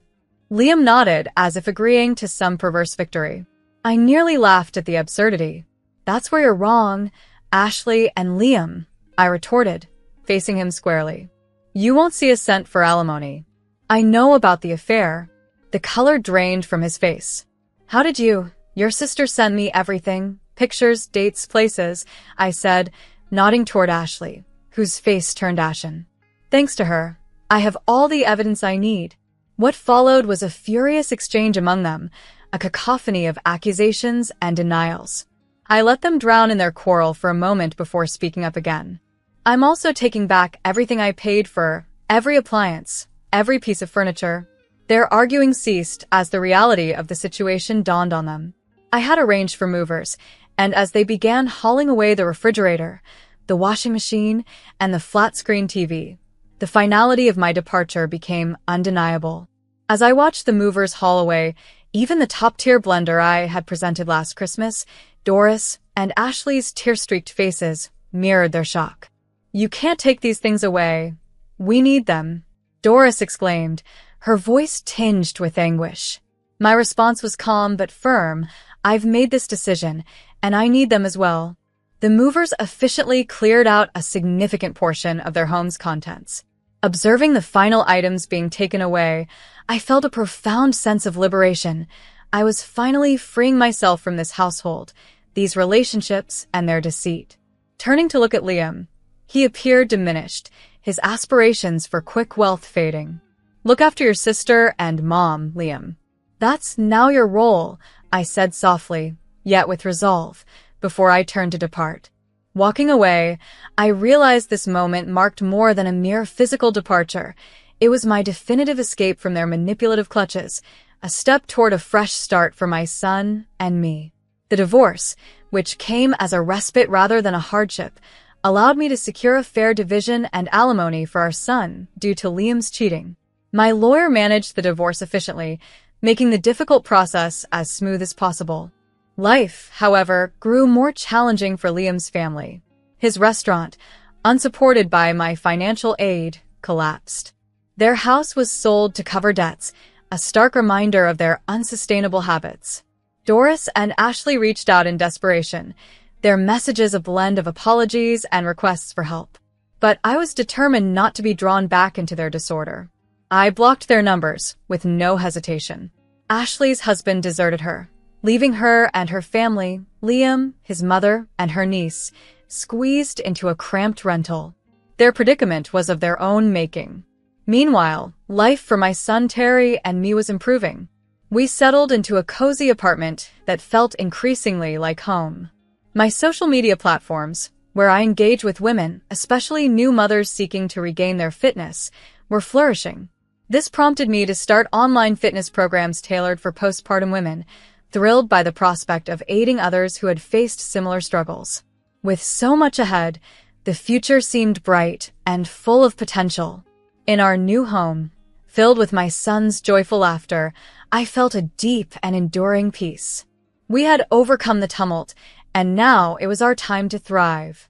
Liam nodded as if agreeing to some perverse victory. I nearly laughed at the absurdity. "That's where you're wrong, Ashley and Liam," I retorted, facing him squarely. "You won't see a cent for alimony. I know about the affair." The color drained from his face. "How did you? Your sister sent me everything. Pictures, dates, places," I said, nodding toward Ashley, whose face turned ashen. "Thanks to her, I have all the evidence I need." What followed was a furious exchange among them, a cacophony of accusations and denials. I let them drown in their quarrel for a moment before speaking up again. "I'm also taking back everything I paid for, every appliance, every piece of furniture." Their arguing ceased as the reality of the situation dawned on them. I had arranged for movers, and as they began hauling away the refrigerator, the washing machine, and the flat-screen TV, the finality of my departure became undeniable. As I watched the movers haul away even the top-tier blender I had presented last Christmas, Doris and Ashley's tear-streaked faces mirrored their shock. "You can't take these things away. We need them," Doris exclaimed, her voice tinged with anguish. My response was calm but firm. "I've made this decision, and I need them as well." The movers efficiently cleared out a significant portion of their home's contents. Observing the final items being taken away, I felt a profound sense of liberation. I was finally freeing myself from this household, these relationships, and their deceit. Turning to look at Liam, he appeared diminished, his aspirations for quick wealth fading. "Look after your sister and mom, Liam. That's now your role," I said softly, yet with resolve, before I turned to depart. Walking away, I realized this moment marked more than a mere physical departure. It was my definitive escape from their manipulative clutches, a step toward a fresh start for my son and me. The divorce, which came as a respite rather than a hardship, allowed me to secure a fair division and alimony for our son due to Liam's cheating. My lawyer managed the divorce efficiently, making the difficult process as smooth as possible. Life, however, grew more challenging for Liam's family. His restaurant, unsupported by my financial aid, collapsed. Their house was sold to cover debts, a stark reminder of their unsustainable habits. Doris and Ashley reached out in desperation, their messages a blend of apologies and requests for help. But I was determined not to be drawn back into their disorder. I blocked their numbers with no hesitation. Ashley's husband deserted her, leaving her and her family, Liam, his mother, and her niece, squeezed into a cramped rental. Their predicament was of their own making. Meanwhile, life for my son Terry and me was improving. We settled into a cozy apartment that felt increasingly like home. My social media platforms, where I engage with women, especially new mothers seeking to regain their fitness, were flourishing. This prompted me to start online fitness programs tailored for postpartum women, thrilled by the prospect of aiding others who had faced similar struggles. With so much ahead, the future seemed bright and full of potential. In our new home, filled with my son's joyful laughter, I felt a deep and enduring peace. We had overcome the tumult, and now it was our time to thrive.